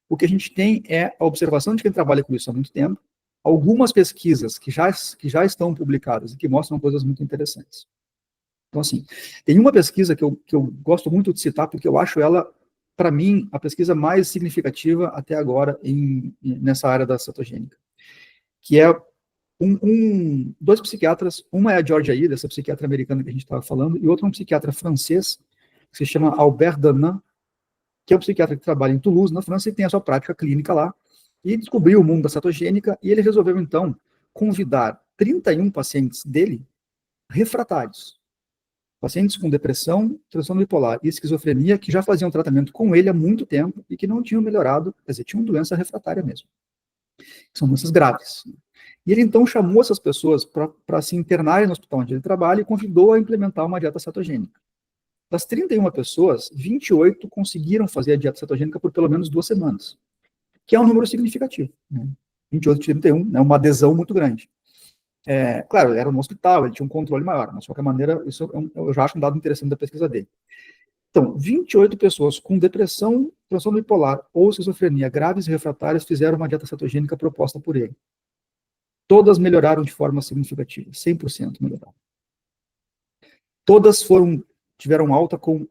B: O que a gente tem é a observação de quem trabalha com isso há muito tempo, algumas pesquisas que já estão publicadas e que mostram coisas muito interessantes. Então, assim, tem uma pesquisa que eu gosto muito de citar, porque eu acho ela, para mim, a pesquisa mais significativa até agora nessa área da cetogênica, que é dois psiquiatras, uma é a Georgia Ida, essa psiquiatra americana que a gente estava falando, e outro é um psiquiatra francês, que se chama Albert Danan, que é um psiquiatra que trabalha em Toulouse, na França, e tem a sua prática clínica lá, e descobriu o mundo da cetogênica, e ele resolveu, então, convidar 31 pacientes dele refratários, pacientes com depressão, transtorno bipolar e esquizofrenia, que já faziam tratamento com ele há muito tempo e que não tinham melhorado, quer dizer, tinham doença refratária mesmo. São doenças graves. E ele, então, chamou essas pessoas para se internarem no hospital onde ele trabalha e convidou a implementar uma dieta cetogênica. Das 31 pessoas, 28 conseguiram fazer a dieta cetogênica por pelo menos 2 semanas, que é um número significativo. Né? 28 de 31, né, uma adesão muito grande. Claro, ele era no hospital, ele tinha um controle maior, mas de qualquer maneira, isso eu já acho um dado interessante da pesquisa dele. Então, 28 pessoas com depressão, transtorno bipolar ou esquizofrenia graves e refratárias fizeram uma dieta cetogênica proposta por ele. Todas melhoraram de forma significativa, 100% melhoraram. Todas tiveram alta com...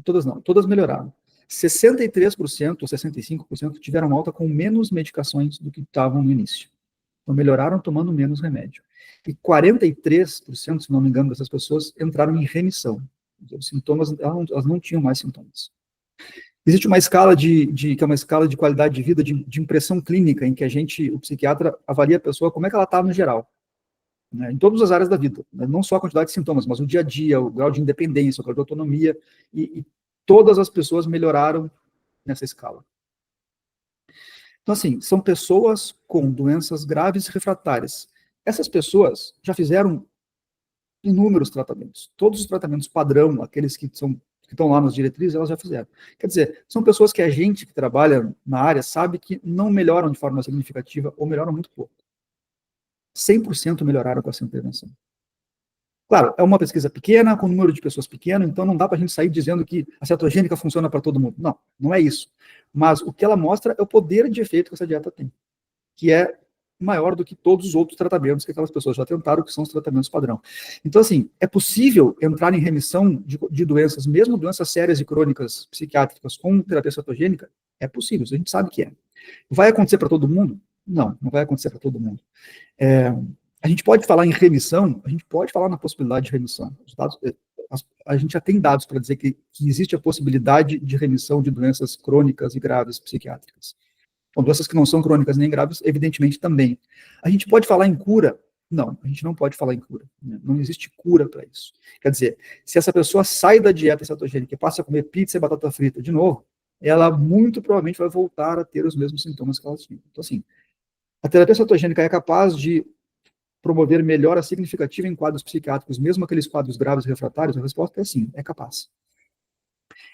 B: Todas não, todas melhoraram. 63% ou 65% tiveram alta com menos medicações do que estavam no início. Então, melhoraram tomando menos remédio. E 43%, se não me engano, dessas pessoas entraram em remissão. Os sintomas, elas não tinham mais sintomas. Existe uma escala que é uma escala de qualidade de vida, de impressão clínica, em que o psiquiatra avalia a pessoa como é que ela está no geral, né, em todas as áreas da vida, né, não só a quantidade de sintomas, mas o dia a dia, o grau de independência, o grau de autonomia, e todas as pessoas melhoraram nessa escala. Então, assim, são pessoas com doenças graves e refratárias. Essas pessoas já fizeram inúmeros tratamentos. Todos os tratamentos padrão, aqueles que estão lá nas diretrizes, elas já fizeram. Quer dizer, são pessoas que a gente que trabalha na área sabe que não melhoram de forma significativa ou melhoram muito pouco. 100% melhoraram com essa intervenção. Claro, é uma pesquisa pequena, com um número de pessoas pequeno, então não dá para a gente sair dizendo que a cetogênica funciona para todo mundo. Não, não é isso. Mas o que ela mostra é o poder de efeito que essa dieta tem, que é maior do que todos os outros tratamentos que aquelas pessoas já tentaram, que são os tratamentos padrão. Então, assim, é possível entrar em remissão de doenças, mesmo doenças sérias e crônicas psiquiátricas com terapia cetogênica? É possível, a gente sabe que é. Vai acontecer para todo mundo? Não, não vai acontecer para todo mundo. A gente pode falar em remissão, a gente pode falar na possibilidade de remissão. A gente já tem dados para dizer que existe a possibilidade de remissão de doenças crônicas e graves psiquiátricas. Com doenças que não são crônicas nem graves, evidentemente também. A gente pode falar em cura? Não, a gente não pode falar em cura. Né? Não existe cura para isso. Quer dizer, se essa pessoa sai da dieta cetogênica e passa a comer pizza e batata frita de novo, ela muito provavelmente vai voltar a ter os mesmos sintomas que ela tinha. Então, assim, a terapia cetogênica é capaz de promover melhora significativa em quadros psiquiátricos, mesmo aqueles quadros graves e refratários? A resposta é sim, é capaz.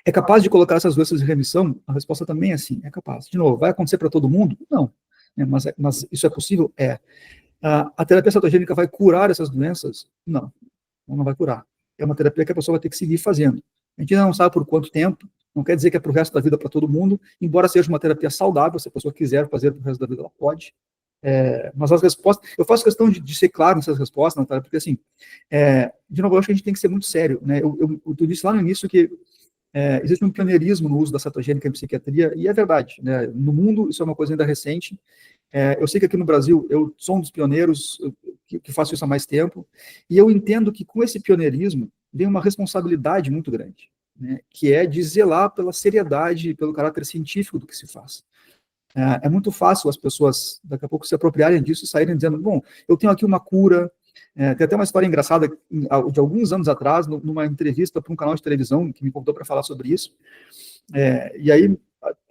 B: É capaz de colocar essas doenças em remissão? A resposta também é sim, é capaz. De novo, vai acontecer para todo mundo? Não. Mas isso é possível? É. A terapia cetogênica vai curar essas doenças? Não, não vai curar. É uma terapia que a pessoa vai ter que seguir fazendo. A gente não sabe por quanto tempo, não quer dizer que é para o resto da vida para todo mundo, embora seja uma terapia saudável, se a pessoa quiser fazer para o resto da vida, ela pode. Mas as respostas, eu faço questão de ser claro nessas respostas, Natália, porque assim, de novo, eu acho que a gente tem que ser muito sério, né? Eu disse lá no início que existe um pioneirismo no uso da cetogênica em psiquiatria, e é verdade, né? No mundo isso é uma coisa ainda recente. Eu sei que aqui no Brasil eu sou um dos pioneiros que faço isso há mais tempo, e eu entendo que com esse pioneirismo vem uma responsabilidade muito grande, né? Que é de zelar pela seriedade e pelo caráter científico do que se faz. É muito fácil as pessoas, daqui a pouco, se apropriarem disso e saírem dizendo, bom, eu tenho aqui uma cura. Tem até uma história engraçada de alguns anos atrás, numa entrevista para um canal de televisão que me convidou para falar sobre isso. E aí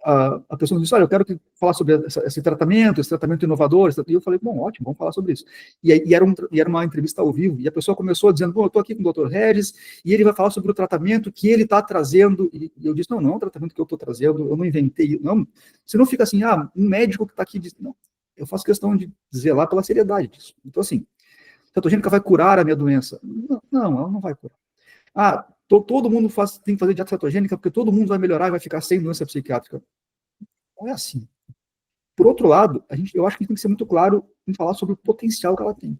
B: a pessoa disse, olha, eu quero falar sobre esse tratamento inovador, e eu falei, bom, ótimo, vamos falar sobre isso. E era uma entrevista ao vivo, e a pessoa começou dizendo, bom, eu estou aqui com o Dr. Regis, e ele vai falar sobre o tratamento que ele está trazendo, e eu disse, não é um tratamento que eu estou trazendo, eu não inventei, não, você não fica assim, um médico que está aqui, diz, não, eu faço questão de zelar pela seriedade disso. Então, assim, a cetogênica vai curar a minha doença? Não, ela não vai curar. Todo mundo tem que fazer dieta cetogênica porque todo mundo vai melhorar e vai ficar sem doença psiquiátrica. Não é assim. Por outro lado, eu acho que a gente tem que ser muito claro em falar sobre o potencial que ela tem.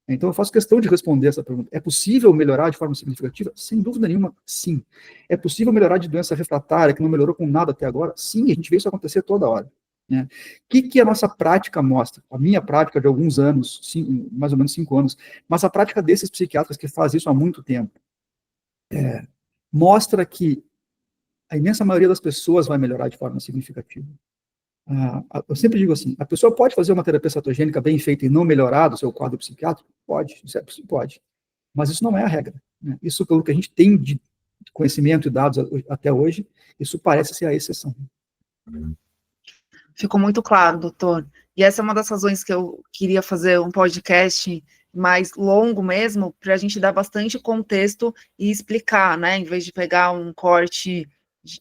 B: Então, eu faço questão de responder essa pergunta. É possível melhorar de forma significativa? Sem dúvida nenhuma, sim. É possível melhorar de doença refratária, que não melhorou com nada até agora? Sim, a gente vê isso acontecer toda hora. Né? O que a nossa prática mostra? A minha prática de alguns anos, mais ou menos 5 anos, mas a prática desses psiquiatras que fazem isso há muito tempo, mostra que a imensa maioria das pessoas vai melhorar de forma significativa. Eu sempre digo assim, a pessoa pode fazer uma terapia cetogênica bem feita e não melhorar do seu quadro psiquiátrico? Pode, isso pode. Mas isso não é a regra. Né? Isso, pelo que a gente tem de conhecimento e dados até hoje, isso parece ser a exceção.
A: Ficou muito claro, doutor. E essa é uma das razões que eu queria fazer um podcast mais longo mesmo, para a gente dar bastante contexto e explicar, né, em vez de pegar um corte,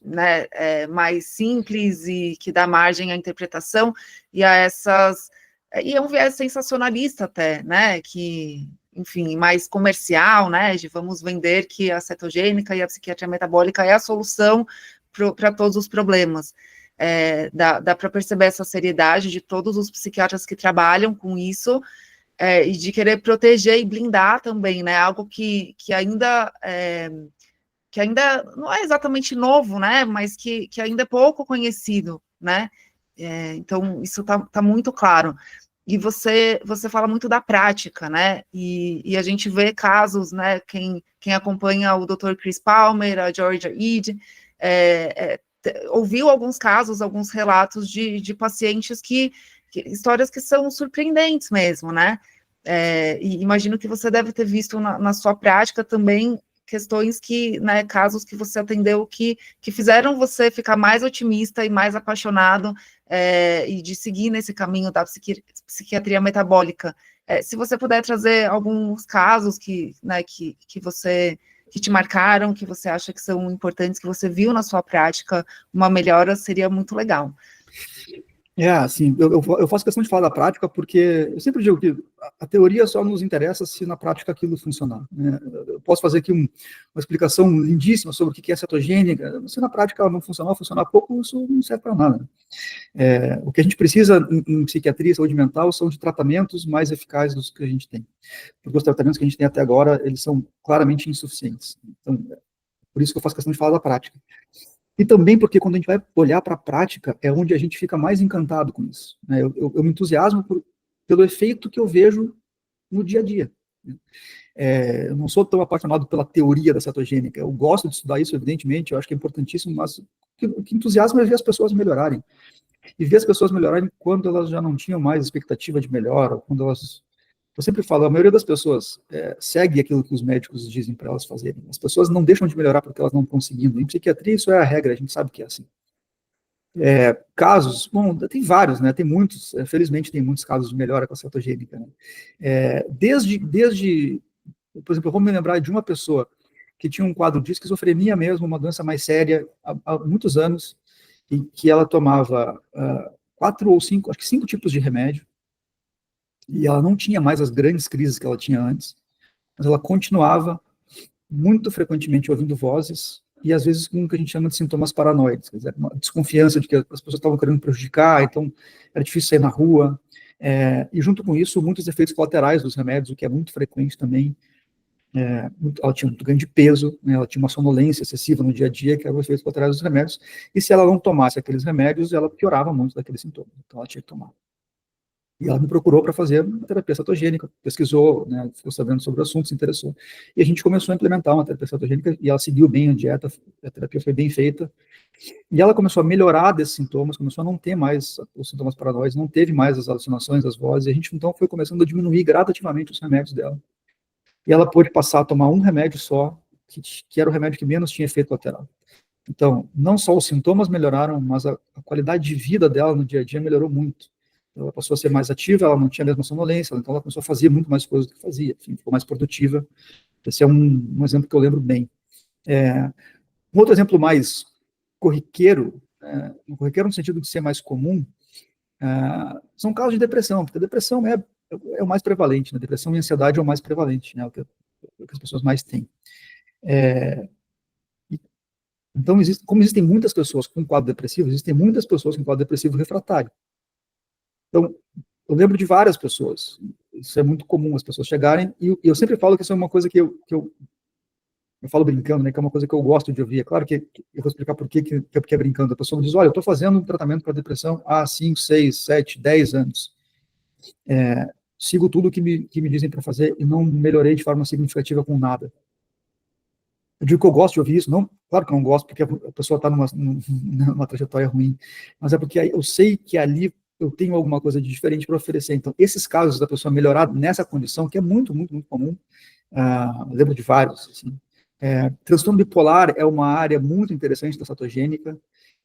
A: né, mais simples e que dá margem à interpretação e a essas... E é um viés sensacionalista até, né, que, enfim, mais comercial, né, de vamos vender que a cetogênica e a psiquiatria metabólica é a solução para todos os problemas. Dá para perceber essa seriedade de todos os psiquiatras que trabalham com isso, e de querer proteger e blindar também, né, algo que ainda não é exatamente novo, né, mas que ainda é pouco conhecido, né, então isso tá muito claro. E você fala muito da prática, né, e a gente vê casos, né, quem acompanha o Dr. Chris Palmer, a Georgia Ede, ouviu alguns casos, alguns relatos de pacientes histórias que são surpreendentes mesmo, né? E imagino que você deve ter visto na sua prática também questões né, casos que você atendeu que fizeram você ficar mais otimista e mais apaixonado e de seguir nesse caminho da psiquiatria metabólica. Se você puder trazer alguns casos que te marcaram, que você acha que são importantes, que você viu na sua prática uma melhora, seria muito legal.
B: Assim, eu faço questão de falar da prática porque eu sempre digo que a teoria só nos interessa se na prática aquilo funcionar, né? Eu posso fazer aqui uma explicação lindíssima sobre o que é cetogênica, se na prática ela não funcionar pouco, isso não serve para nada. O que a gente precisa em psiquiatria e saúde mental são de tratamentos mais eficazes dos que a gente tem, porque os tratamentos que a gente tem até agora, eles são claramente insuficientes. Então, por isso que eu faço questão de falar da prática. E também porque quando a gente vai olhar para a prática, é onde a gente fica mais encantado com isso, né? Eu me entusiasmo pelo efeito que eu vejo no dia a dia. Eu não sou tão apaixonado pela teoria da cetogênica, eu gosto de estudar isso, evidentemente, eu acho que é importantíssimo, mas o que entusiasma é ver as pessoas melhorarem. E ver as pessoas melhorarem quando elas já não tinham mais expectativa de melhora, quando elas... Eu sempre falo, a maioria das pessoas segue aquilo que os médicos dizem para elas fazerem. As pessoas não deixam de melhorar porque elas não estão conseguindo. Em psiquiatria isso é a regra, a gente sabe que é assim. Casos, bom, tem vários, né? Tem muitos, felizmente tem muitos casos de melhora com a cetogênica, né? Por exemplo, eu vou me lembrar de uma pessoa que tinha um quadro de esquizofrenia mesmo, uma doença mais séria, há muitos anos, em que ela tomava 4 ou 5, acho que 5 tipos de remédio, e ela não tinha mais as grandes crises que ela tinha antes, mas ela continuava muito frequentemente ouvindo vozes, e às vezes com o que a gente chama de sintomas paranoides, quer dizer, uma desconfiança de que as pessoas estavam querendo prejudicar, então era difícil sair na rua, e junto com isso, muitos efeitos colaterais dos remédios, o que é muito frequente também. Ela tinha muito ganho de peso, né, ela tinha uma sonolência excessiva no dia a dia, que era o efeito colateral dos remédios, e se ela não tomasse aqueles remédios, ela piorava muito daqueles sintomas, então ela tinha que tomar. E ela me procurou para fazer uma terapia cetogênica, pesquisou, né, ficou sabendo sobre o assunto, se interessou. E a gente começou a implementar uma terapia cetogênica e ela seguiu bem a dieta, a terapia foi bem feita. E ela começou a melhorar desses sintomas, começou a não ter mais os sintomas paranoides, não teve mais as alucinações, as vozes, e a gente então foi começando a diminuir gradativamente os remédios dela. E ela pôde passar a tomar um remédio só, que era o remédio que menos tinha efeito lateral. Então, não só os sintomas melhoraram, mas a qualidade de vida dela no dia a dia melhorou muito. Ela passou a ser mais ativa, ela não tinha a mesma sonolência, então ela começou a fazer muito mais coisas do que fazia, enfim, ficou mais produtiva. Esse é um exemplo que eu lembro bem. Um outro exemplo mais corriqueiro, corriqueiro no sentido de ser mais comum, são casos de depressão, porque a depressão é o mais prevalente, né? Depressão e ansiedade é o mais prevalente, né? O que as pessoas mais têm. Então, como existem muitas pessoas com quadro depressivo, existem muitas pessoas com quadro depressivo refratário. Então, eu lembro de várias pessoas, isso é muito comum, as pessoas chegarem, e eu sempre falo que isso é uma coisa que eu falo brincando, né, que é uma coisa que eu gosto de ouvir. É claro que eu vou explicar por que é brincando. A pessoa me diz, olha, eu estou fazendo um tratamento para depressão há 5, 6, 7, 10 anos. Sigo tudo que me dizem para fazer e não melhorei de forma significativa com nada. Eu digo que eu gosto de ouvir isso, não, claro que eu não gosto, porque a pessoa está numa trajetória ruim, mas é porque eu sei que ali eu tenho alguma coisa de diferente para oferecer. Então, esses casos da pessoa melhorar nessa condição, que é muito, muito, muito comum, lembro de vários, assim. Transtorno bipolar é uma área muito interessante da cetogênica,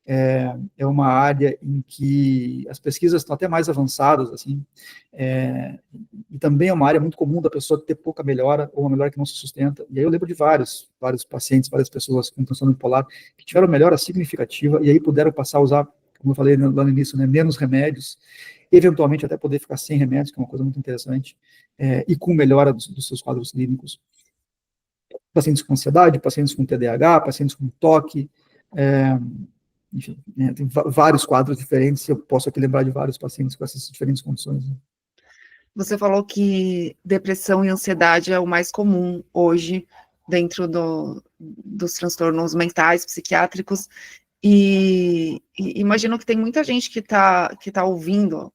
B: é uma área em que as pesquisas estão até mais avançadas, assim, e também é uma área muito comum da pessoa ter pouca melhora, ou uma melhora que não se sustenta. E aí eu lembro de vários pacientes, várias pessoas com transtorno bipolar, que tiveram melhora significativa, e aí puderam passar a usar, como eu falei lá no início, né, menos remédios, eventualmente até poder ficar sem remédios, que é uma coisa muito interessante, e com melhora dos seus quadros clínicos. Pacientes com ansiedade, pacientes com TDAH, pacientes com toque, enfim, tem vários quadros diferentes, eu posso aqui lembrar de vários pacientes com essas diferentes condições. Né?
A: Você falou que depressão e ansiedade é o mais comum hoje dentro dos transtornos mentais, psiquiátricos, e imagino que tem muita gente que tá ouvindo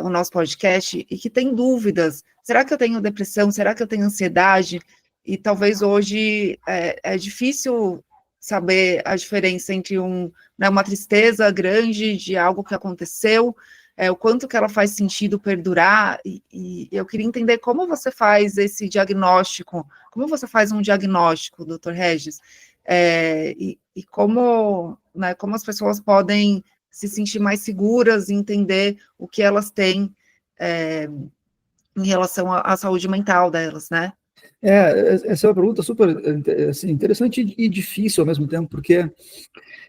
A: o nosso podcast e que tem dúvidas. Será que eu tenho depressão? Será que eu tenho ansiedade? E talvez hoje é difícil saber a diferença entre uma tristeza grande de algo que aconteceu, o quanto que ela faz sentido perdurar, e eu queria entender como você faz esse diagnóstico, como você faz um diagnóstico, Dr. Regis, e como as pessoas podem se sentir mais seguras e entender o que elas têm em relação à saúde mental delas, né?
B: Essa é uma pergunta super assim, interessante e difícil ao mesmo tempo, porque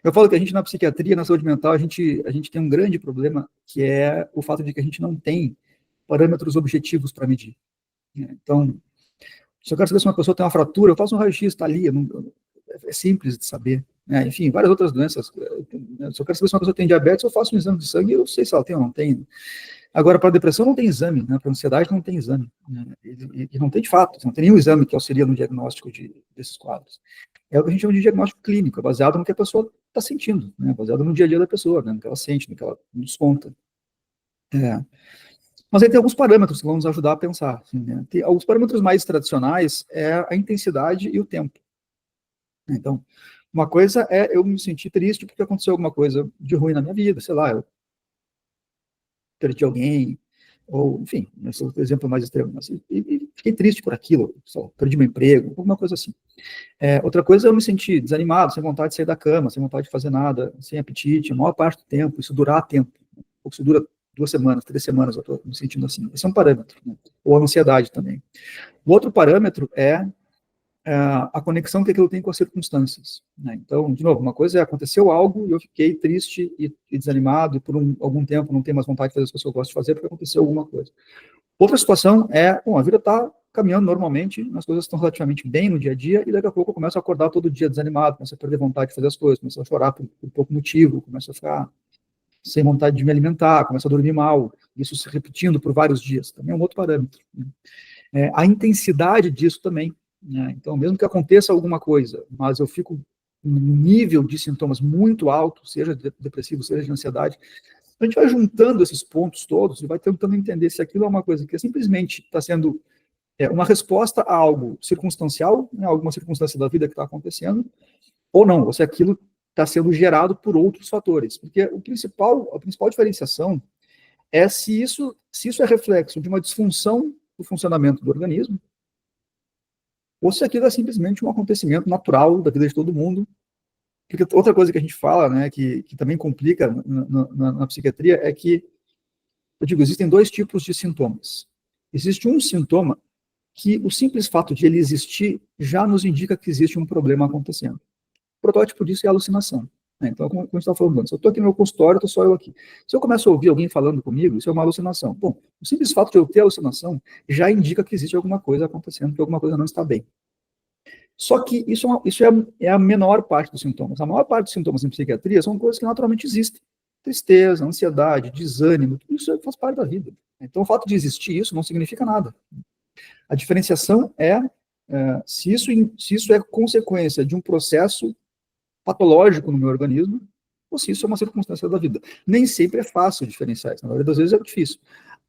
B: eu falo que a gente na psiquiatria, na saúde mental, a gente tem um grande problema, que é o fato de que a gente não tem parâmetros objetivos para medir, né? Então, se eu quero saber se uma pessoa tem uma fratura, eu faço um raio-x, está ali, é simples de saber, né? Enfim, várias outras doenças. Se eu quero saber se uma pessoa tem diabetes, eu faço um exame de sangue e eu sei se ela tem ou não tem. Agora, para depressão não tem exame, né? Para ansiedade não tem exame, né? E não tem de fato, não tem nenhum exame que auxilia no diagnóstico desses quadros. É o que a gente chama de diagnóstico clínico, é baseado no que a pessoa está sentindo, né? Baseado no dia a dia da pessoa, né? No que ela sente, no que ela desconta. É. Mas aí tem alguns parâmetros que vão nos ajudar a pensar. Assim, né? Tem alguns parâmetros mais tradicionais é a intensidade e o tempo. Então, uma coisa é eu me sentir triste porque aconteceu alguma coisa de ruim na minha vida, sei lá, eu perdi alguém, ou, enfim, esse é o exemplo mais extremo, mas, e fiquei triste por aquilo, só, perdi meu emprego, alguma coisa assim. Outra coisa é eu me sentir desanimado, sem vontade de sair da cama, sem vontade de fazer nada, sem apetite, a maior parte do tempo, isso durar tempo, ou isso dura 2 semanas, 3 semanas, eu estou me sentindo assim. Esse é um parâmetro, né? Ou a ansiedade também. O outro parâmetro é a conexão que aquilo tem com as circunstâncias, né? Então, de novo, uma coisa é aconteceu algo e eu fiquei triste e desanimado, e por algum tempo não tenho mais vontade de fazer as coisas que eu gosto de fazer porque aconteceu alguma coisa. Outra situação é, bom, a vida está caminhando normalmente, as coisas estão relativamente bem no dia a dia, e daqui a pouco eu começo a acordar todo dia desanimado, começo a perder vontade de fazer as coisas, começo a chorar por pouco motivo, começo a ficar sem vontade de me alimentar, começo a dormir mal, isso se repetindo por vários dias, também é um outro parâmetro, né? A intensidade disso também, né? Então, mesmo que aconteça alguma coisa, mas eu fico num nível de sintomas muito alto, seja depressivo, seja de ansiedade, a gente vai juntando esses pontos todos e vai tentando entender se aquilo é uma coisa que simplesmente está sendo uma resposta a algo circunstancial, né, alguma circunstância da vida que está acontecendo, ou não, ou se aquilo está sendo gerado por outros fatores. Porque a principal diferenciação é se isso é reflexo de uma disfunção do funcionamento do organismo, ou se aquilo é simplesmente um acontecimento natural da vida de todo mundo. Porque outra coisa que a gente fala, né, que também complica na psiquiatria, é que, eu digo, existem dois tipos de sintomas. Existe um sintoma que o simples fato de ele existir já nos indica que existe um problema acontecendo. O protótipo disso é a alucinação, né? Então, como a gente está falando antes, eu estou aqui no meu consultório, estou só eu aqui. Se eu começo a ouvir alguém falando comigo, isso é uma alucinação. Bom, o simples fato de eu ter alucinação já indica que existe alguma coisa acontecendo, que alguma coisa não está bem. Só que isso é a menor parte dos sintomas. A maior parte dos sintomas em psiquiatria são coisas que naturalmente existem. Tristeza, ansiedade, desânimo, tudo isso faz parte da vida. Então, o fato de existir isso não significa nada. A diferenciação se isso é consequência de um processo patológico no meu organismo, ou se isso é uma circunstância da vida. Nem sempre é fácil diferenciar isso, na maioria das vezes é difícil.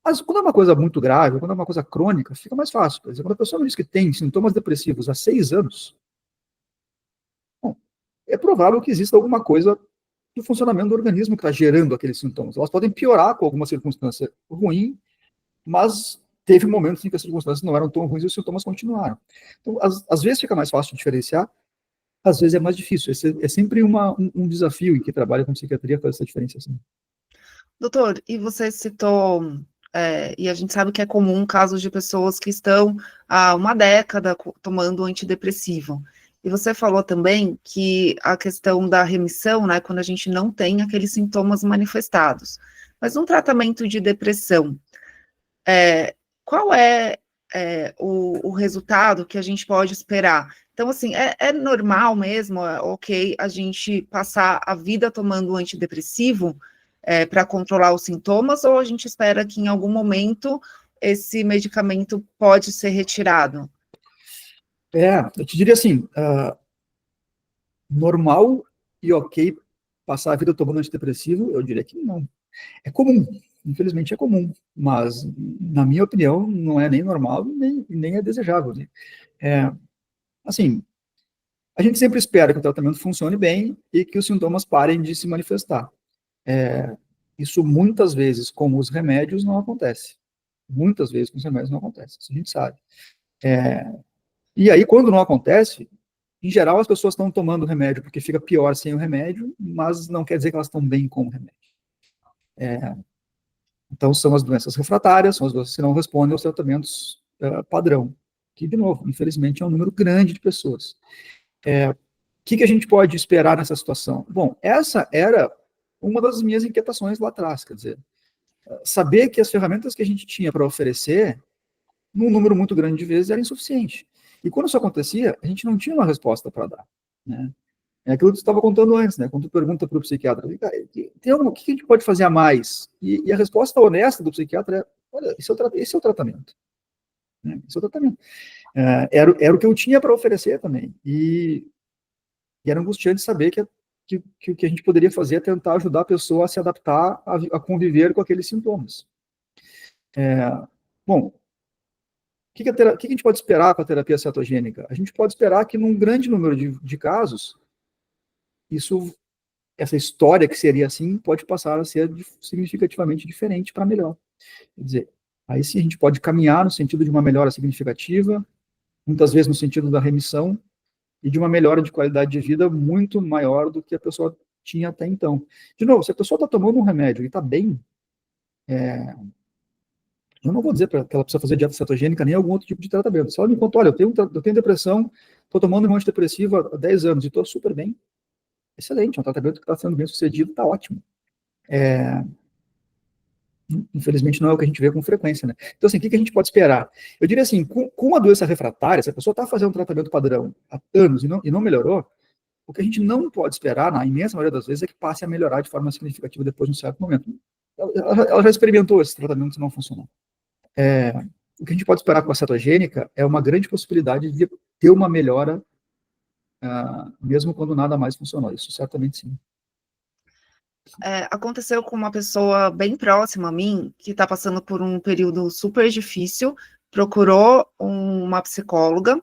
B: Mas quando é uma coisa muito grave, quando é uma coisa crônica, fica mais fácil. Por exemplo, quando a pessoa me diz que tem sintomas depressivos há 6 anos, bom, é provável que exista alguma coisa do funcionamento do organismo que está gerando aqueles sintomas. Elas podem piorar com alguma circunstância ruim, mas teve momentos em que as circunstâncias não eram tão ruins e os sintomas continuaram. Então, às vezes fica mais fácil de diferenciar, às vezes é mais difícil. Esse é sempre um desafio em que trabalha com psiquiatria fazer essa diferenciação.
A: Doutor, e você citou, e a gente sabe que é comum casos de pessoas que estão há uma década tomando antidepressivo. E você falou também que a questão da remissão, né, quando a gente não tem aqueles sintomas manifestados. Mas no tratamento de depressão, qual o resultado que a gente pode esperar? Então, assim, é normal mesmo, ok, a gente passar a vida tomando antidepressivo para controlar os sintomas, ou a gente espera que em algum momento esse medicamento pode ser retirado?
B: Eu te diria assim, normal e ok passar a vida tomando antidepressivo, eu diria que não. É comum, infelizmente é comum, mas, na minha opinião, não é nem normal, nem é desejável, né? Assim, a gente sempre espera que o tratamento funcione bem e que os sintomas parem de se manifestar. Isso muitas vezes com os remédios não acontece. Muitas vezes com os remédios não acontece, isso a gente sabe. E aí, quando não acontece, em geral as pessoas estão tomando o remédio porque fica pior sem o remédio, mas não quer dizer que elas estão bem com o remédio. Então, são as doenças refratárias, são as doenças que não respondem aos tratamentos padrão. que, de novo, infelizmente é um número grande de pessoas. O que a gente pode esperar nessa situação? Bom, essa era uma das minhas inquietações lá atrás, quer dizer, saber que as ferramentas que a gente tinha para oferecer, num número muito grande de vezes, era insuficiente. E quando isso acontecia, a gente não tinha uma resposta para dar, né? É aquilo que você estava contando antes, né? Quando tu pergunta para o psiquiatra, tem o que a gente pode fazer a mais? E a resposta honesta do psiquiatra é, olha, esse é o tratamento. Né? Esse é o tratamento. Era o que eu tinha para oferecer também. E era angustiante saber que o que a gente poderia fazer é tentar ajudar a pessoa a se adaptar, a conviver com aqueles sintomas. Bom, o que a gente pode esperar com a terapia cetogênica? A gente pode esperar que, num grande número de casos, essa história que seria assim pode passar a ser significativamente diferente para melhor. Quer dizer, aí sim a gente pode caminhar no sentido de uma melhora significativa, muitas vezes no sentido da remissão, e de uma melhora de qualidade de vida muito maior do que a pessoa tinha até então. De novo, se a pessoa está tomando um remédio e está bem, eu não vou dizer que ela precisa fazer dieta cetogênica nem algum outro tipo de tratamento. Se ela me conta, olha, eu tenho depressão, estou tomando um antidepressivo há 10 anos e estou super bem, excelente, é um tratamento que está sendo bem sucedido, está ótimo. Infelizmente não é o que a gente vê com frequência, né? Então, assim, o que a gente pode esperar? Eu diria assim, com a doença refratária, se a pessoa está fazendo um tratamento padrão há anos e não melhorou, o que a gente não pode esperar, na imensa maioria das vezes, é que passe a melhorar de forma significativa depois de um certo momento. Ela já experimentou esse tratamento e não funcionou. O que a gente pode esperar com a cetogênica é uma grande possibilidade de ter uma melhora, mesmo quando nada mais funcionou. Isso certamente sim.
A: Aconteceu com uma pessoa bem próxima a mim, que está passando por um período super difícil, procurou uma psicóloga,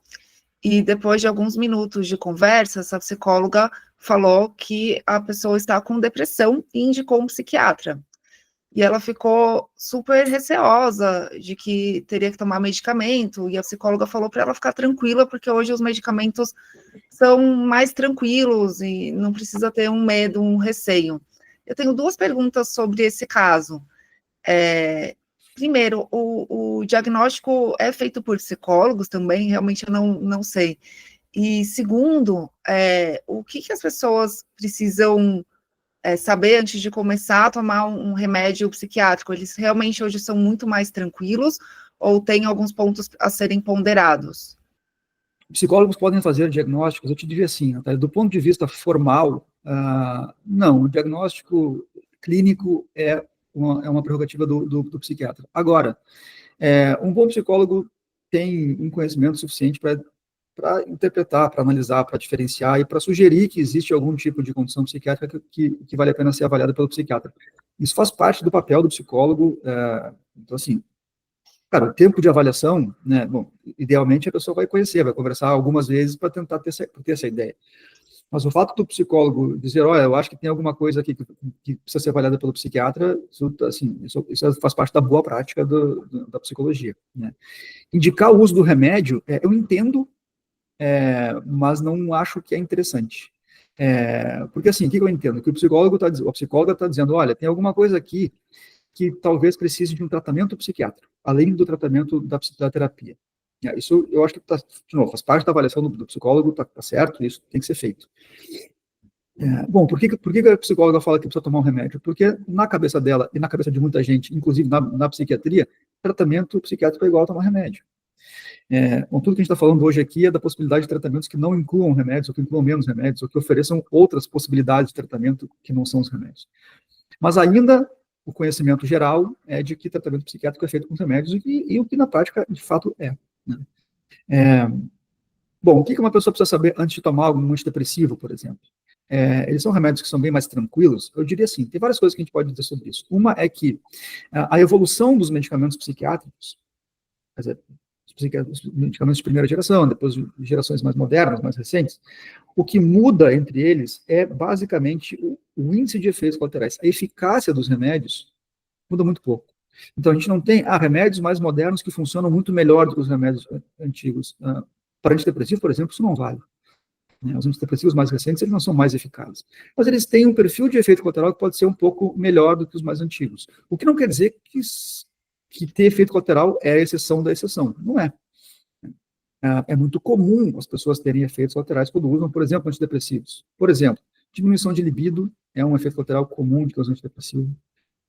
A: e depois de alguns minutos de conversa, essa psicóloga falou que a pessoa está com depressão e indicou um psiquiatra. E ela ficou super receosa de que teria que tomar medicamento, e a psicóloga falou para ela ficar tranquila, porque hoje os medicamentos são mais tranquilos e não precisa ter um medo, um receio. Eu tenho duas perguntas sobre esse caso. Primeiro, o diagnóstico é feito por psicólogos também? Realmente eu não sei. E segundo, o que as pessoas precisam saber antes de começar a tomar um remédio psiquiátrico? Eles realmente hoje são muito mais tranquilos ou tem alguns pontos a serem ponderados?
B: Psicólogos podem fazer diagnósticos, eu te diria assim, tá? Do ponto de vista formal, não, o diagnóstico clínico é uma prerrogativa do psiquiatra. Agora, um bom psicólogo tem um conhecimento suficiente para interpretar, para analisar, para diferenciar e para sugerir que existe algum tipo de condição psiquiátrica que vale a pena ser avaliada pelo psiquiatra. Isso faz parte do papel do psicólogo. Então, assim, cara, o tempo de avaliação, né, bom, idealmente a pessoa vai conhecer, vai conversar algumas vezes para tentar ter essa ideia. Mas o fato do psicólogo dizer, olha, eu acho que tem alguma coisa aqui que precisa ser avaliada pelo psiquiatra, isso faz parte da boa prática da psicologia, né? Indicar o uso do remédio, eu entendo, mas não acho que é interessante. Porque assim, o que eu entendo? Que a psicóloga está dizendo, olha, tem alguma coisa aqui que talvez precise de um tratamento psiquiátrico, além do tratamento da terapia. Isso eu acho que, de novo, faz parte da avaliação do psicólogo, está certo, isso tem que ser feito. Bom, por que a psicóloga fala que precisa tomar um remédio? Porque na cabeça dela e na cabeça de muita gente, inclusive na psiquiatria, tratamento psiquiátrico é igual a tomar remédio. Bom, tudo que a gente está falando hoje aqui é da possibilidade de tratamentos que não incluam remédios, ou que incluam menos remédios, ou que ofereçam outras possibilidades de tratamento que não são os remédios. Mas ainda o conhecimento geral é de que tratamento psiquiátrico é feito com remédios e o que na prática, de fato, é. Né? Bom, o que uma pessoa precisa saber antes de tomar algum antidepressivo, por exemplo? Eles são remédios que são bem mais tranquilos? Eu diria assim, tem várias coisas que a gente pode dizer sobre isso. Uma é que a evolução dos medicamentos psiquiátricos, quer dizer, os medicamentos de primeira geração, depois de gerações mais modernas, mais recentes, o que muda entre eles é basicamente o índice de efeitos colaterais. A eficácia dos remédios muda muito pouco. Então, a gente não tem remédios mais modernos que funcionam muito melhor do que os remédios antigos. Para antidepressivo, por exemplo, isso não vale. Os antidepressivos mais recentes, eles não são mais eficazes. Mas eles têm um perfil de efeito colateral que pode ser um pouco melhor do que os mais antigos. O que não quer dizer que ter efeito colateral é a exceção da exceção. Não é. É muito comum as pessoas terem efeitos colaterais quando usam, por exemplo, antidepressivos. Por exemplo, diminuição de libido é um efeito colateral comum de que usa antidepressivo.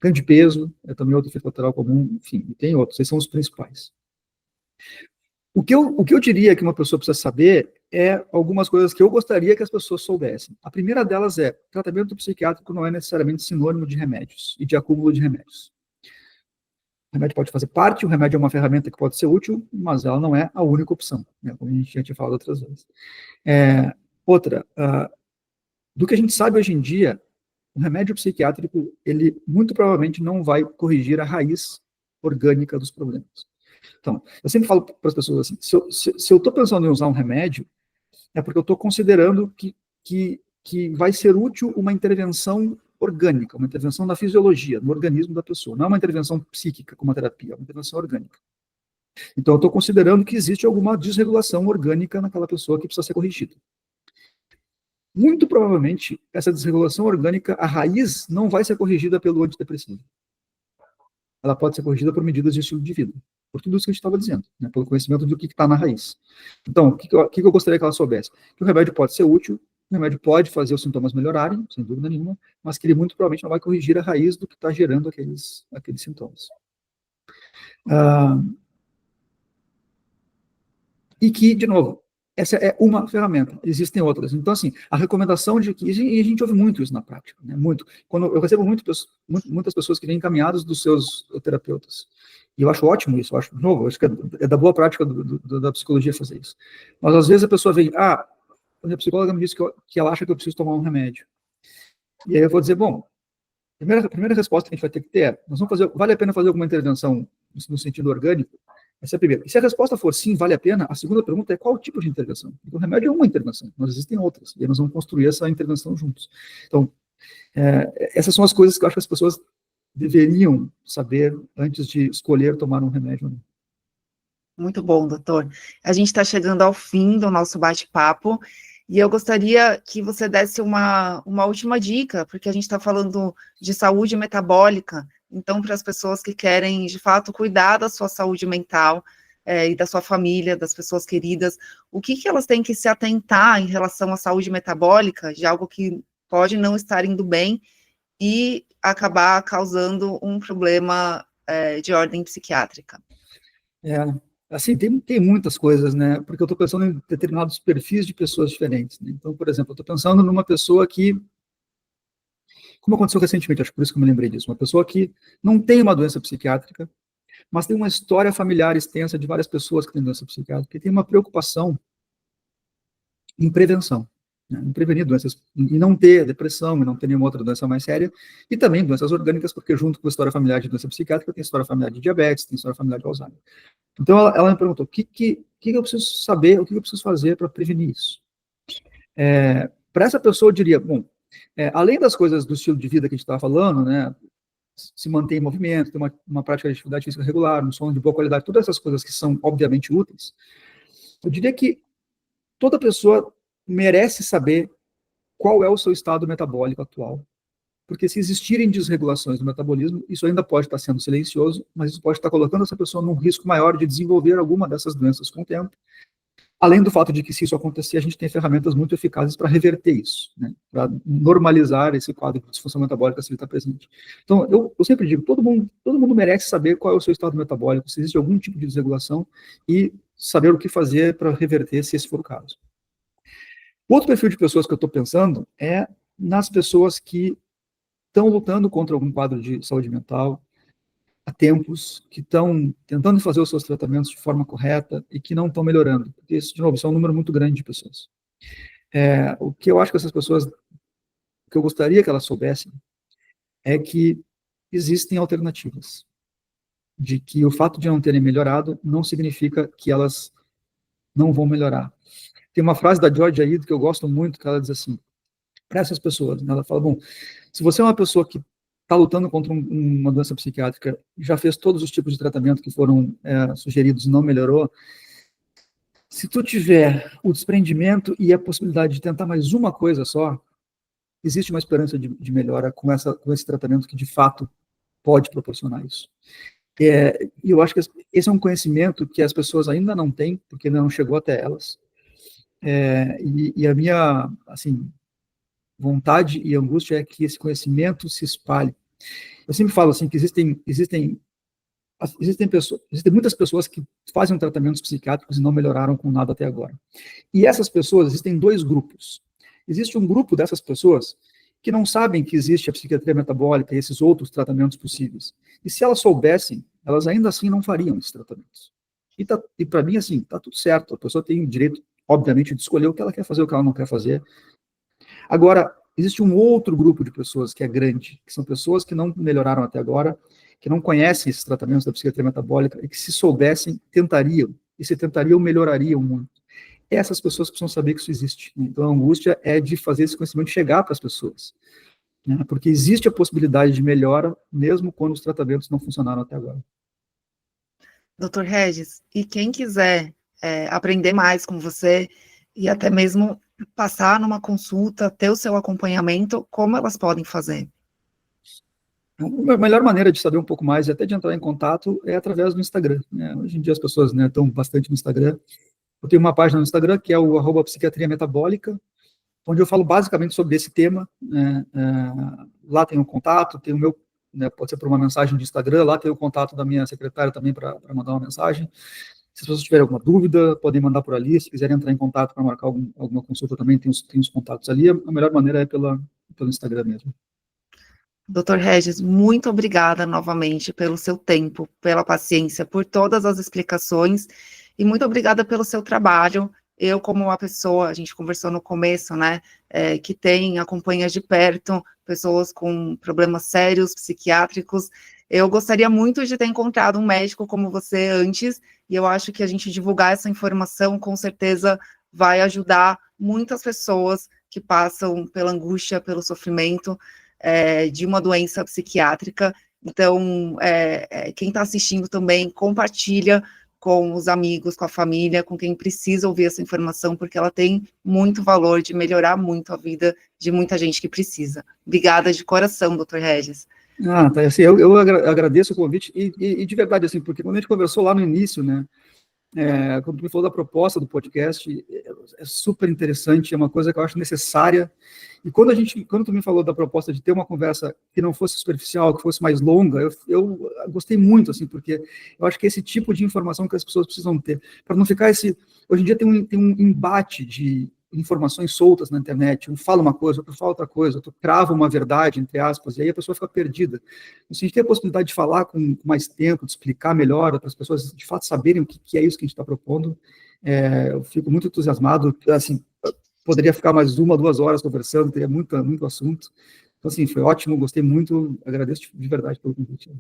B: Ganho de peso é também outro efeito colateral comum, enfim, e tem outros, esses são os principais. O que eu diria que uma pessoa precisa saber é algumas coisas que eu gostaria que as pessoas soubessem. A primeira delas é, tratamento psiquiátrico não é necessariamente sinônimo de remédios e de acúmulo de remédios. O remédio pode fazer parte, o remédio é uma ferramenta que pode ser útil, mas ela não é a única opção, né, como a gente já tinha falado outras vezes. Outra, do que a gente sabe hoje em dia, o remédio psiquiátrico, ele muito provavelmente não vai corrigir a raiz orgânica dos problemas. Então, eu sempre falo para as pessoas assim, se eu estou pensando em usar um remédio, é porque eu estou considerando que vai ser útil uma intervenção orgânica, uma intervenção na fisiologia, no organismo da pessoa. Não é uma intervenção psíquica, como a terapia, é uma intervenção orgânica. Então, eu estou considerando que existe alguma desregulação orgânica naquela pessoa que precisa ser corrigida. Muito provavelmente, essa desregulação orgânica, a raiz, não vai ser corrigida pelo antidepressivo. Ela pode ser corrigida por medidas de estilo de vida, por tudo isso que a gente estava dizendo, né, pelo conhecimento do que está na raiz. Então, o que eu gostaria que ela soubesse? Que o remédio pode ser útil, o remédio pode fazer os sintomas melhorarem, sem dúvida nenhuma, mas que ele muito provavelmente não vai corrigir a raiz do que está gerando aqueles sintomas. E que, de novo, essa é uma ferramenta, existem outras. Então, assim, a recomendação de que, e a gente ouve muito isso na prática, né, muito. Quando eu recebo muitas pessoas que vêm encaminhadas dos seus terapeutas, e eu acho ótimo isso, eu acho, de novo, eu acho que é da boa prática da psicologia fazer isso. Mas, às vezes, a pessoa vem, a psicóloga me disse que ela acha que eu preciso tomar um remédio. E aí eu vou dizer, bom, a primeira resposta que a gente vai ter que ter é, vale a pena fazer alguma intervenção no sentido orgânico? Essa é a primeira. E se a resposta for sim, vale a pena, a segunda pergunta é qual tipo de intervenção? Porque o remédio é uma intervenção, mas existem outras, e aí nós vamos construir essa intervenção juntos. Então, essas são as coisas que eu acho que as pessoas deveriam saber antes de escolher tomar um remédio ou não.
A: Muito bom, doutor. A gente está chegando ao fim do nosso bate-papo, e eu gostaria que você desse uma última dica, porque a gente está falando de saúde metabólica, então, para as pessoas que querem, de fato, cuidar da sua saúde mental e da sua família, das pessoas queridas, o que elas têm que se atentar em relação à saúde metabólica, de algo que pode não estar indo bem e acabar causando um problema de ordem psiquiátrica?
B: Assim, tem muitas coisas, né? Porque eu estou pensando em determinados perfis de pessoas diferentes, né? Então, por exemplo, eu estou pensando numa pessoa que, como aconteceu recentemente, acho que por isso que eu me lembrei disso, uma pessoa que não tem uma doença psiquiátrica, mas tem uma história familiar extensa de várias pessoas que têm doença psiquiátrica, e tem uma preocupação em prevenção, né? Em prevenir doenças, em não ter depressão, em não ter nenhuma outra doença mais séria, e também doenças orgânicas, porque junto com a história familiar de doença psiquiátrica, tem história familiar de diabetes, tem história familiar de Alzheimer. Então, ela me perguntou, o que eu preciso saber, o que eu preciso fazer para prevenir isso? Para essa pessoa, eu diria, bom, além das coisas do estilo de vida que a gente estava falando, né, se manter em movimento, ter uma prática de atividade física regular, um sono de boa qualidade, todas essas coisas que são, obviamente, úteis, eu diria que toda pessoa merece saber qual é o seu estado metabólico atual, porque se existirem desregulações do metabolismo, isso ainda pode estar sendo silencioso, mas isso pode estar colocando essa pessoa num risco maior de desenvolver alguma dessas doenças com o tempo, além do fato de que, se isso acontecer, a gente tem ferramentas muito eficazes para reverter isso, né, para normalizar esse quadro de disfunção metabólica se ele está presente. Então, eu sempre digo, todo mundo merece saber qual é o seu estado metabólico, se existe algum tipo de desregulação, e saber o que fazer para reverter, se esse for o caso. Outro perfil de pessoas que eu estou pensando é nas pessoas que estão lutando contra algum quadro de saúde mental há tempos, que estão tentando fazer os seus tratamentos de forma correta e que não estão melhorando. Porque isso, de novo, isso é um número muito grande de pessoas. O que eu acho que essas pessoas, o que eu gostaria que elas soubessem, é que existem alternativas. De que o fato de não terem melhorado não significa que elas não vão melhorar. Tem uma frase da George Aid que eu gosto muito, que ela diz assim, para essas pessoas, né, ela fala, bom, se você é uma pessoa que está lutando contra uma doença psiquiátrica, já fez todos os tipos de tratamento que foram sugeridos e não melhorou, se tu tiver o desprendimento e a possibilidade de tentar mais uma coisa só, existe uma esperança de melhora com esse tratamento que, de fato, pode proporcionar isso. E eu acho que esse é um conhecimento que as pessoas ainda não têm, porque ainda não chegou até elas. E a minha, assim, vontade e angústia é que esse conhecimento se espalhe. Eu sempre falo assim que existem muitas pessoas que fazem tratamentos psiquiátricos e não melhoraram com nada até agora. E essas pessoas, existem dois grupos. Existe um grupo dessas pessoas que não sabem que existe a psiquiatria metabólica e esses outros tratamentos possíveis. E se elas soubessem, elas ainda assim não fariam esses tratamentos. E para mim, assim, tá tudo certo. A pessoa tem o direito, obviamente, de escolher o que ela quer fazer, o que ela não quer fazer. Agora, existe um outro grupo de pessoas que é grande, que são pessoas que não melhoraram até agora, que não conhecem esses tratamentos da psiquiatria metabólica e que, se soubessem, tentariam. E se tentariam, melhorariam muito. Essas pessoas precisam saber que isso existe. Então, a angústia é de fazer esse conhecimento chegar para as pessoas, né? Porque existe a possibilidade de melhora, mesmo quando os tratamentos não funcionaram até agora.
A: Doutor Regis, e quem quiser aprender mais com você e até mesmo passar numa consulta, ter o seu acompanhamento, como elas podem fazer?
B: A melhor maneira de saber um pouco mais e até de entrar em contato é através do Instagram, né? Hoje em dia as pessoas, né, estão bastante no Instagram. Eu tenho uma página no Instagram que é o @psiquiatria metabólica, onde eu falo basicamente sobre esse tema, né? Lá tem o contato, tem o meu, né, pode ser por uma mensagem de Instagram, lá tem o contato da minha secretária também para mandar uma mensagem. Se as pessoas tiverem alguma dúvida, podem mandar por ali. Se quiserem entrar em contato para marcar alguma consulta também, tem os contatos ali. A melhor maneira é pelo Instagram mesmo.
A: Doutor Regis, muito obrigada novamente pelo seu tempo, pela paciência, por todas as explicações e muito obrigada pelo seu trabalho. Eu, como uma pessoa, a gente conversou no começo, né, que acompanha de perto pessoas com problemas sérios, psiquiátricos, eu gostaria muito de ter encontrado um médico como você antes, e eu acho que a gente divulgar essa informação, com certeza, vai ajudar muitas pessoas que passam pela angústia, pelo sofrimento, de uma doença psiquiátrica. Então, quem está assistindo também, compartilha com os amigos, com a família, com quem precisa ouvir essa informação, porque ela tem muito valor de melhorar muito a vida de muita gente que precisa. Obrigada de coração, doutor Regis.
B: Tá, assim, eu agradeço o convite e de verdade, assim, porque quando a gente conversou lá no início, né, quando tu me falou da proposta do podcast, é super interessante, é uma coisa que eu acho necessária. E quando tu me falou da proposta de ter uma conversa que não fosse superficial, que fosse mais longa, eu gostei muito, assim, porque eu acho que é esse tipo de informação que as pessoas precisam ter, para não ficar hoje em dia tem um embate de informações soltas na internet, um fala uma coisa, outro fala outra coisa, outro crava uma verdade, entre aspas, e aí a pessoa fica perdida. Se a gente tem a possibilidade de falar com mais tempo, de explicar melhor, para as pessoas de fato saberem o que é isso que a gente está propondo, eu fico muito entusiasmado, assim, poderia ficar mais 1, 2 horas conversando, teria muito assunto. Então, assim, foi ótimo, gostei muito, agradeço de verdade pelo convite.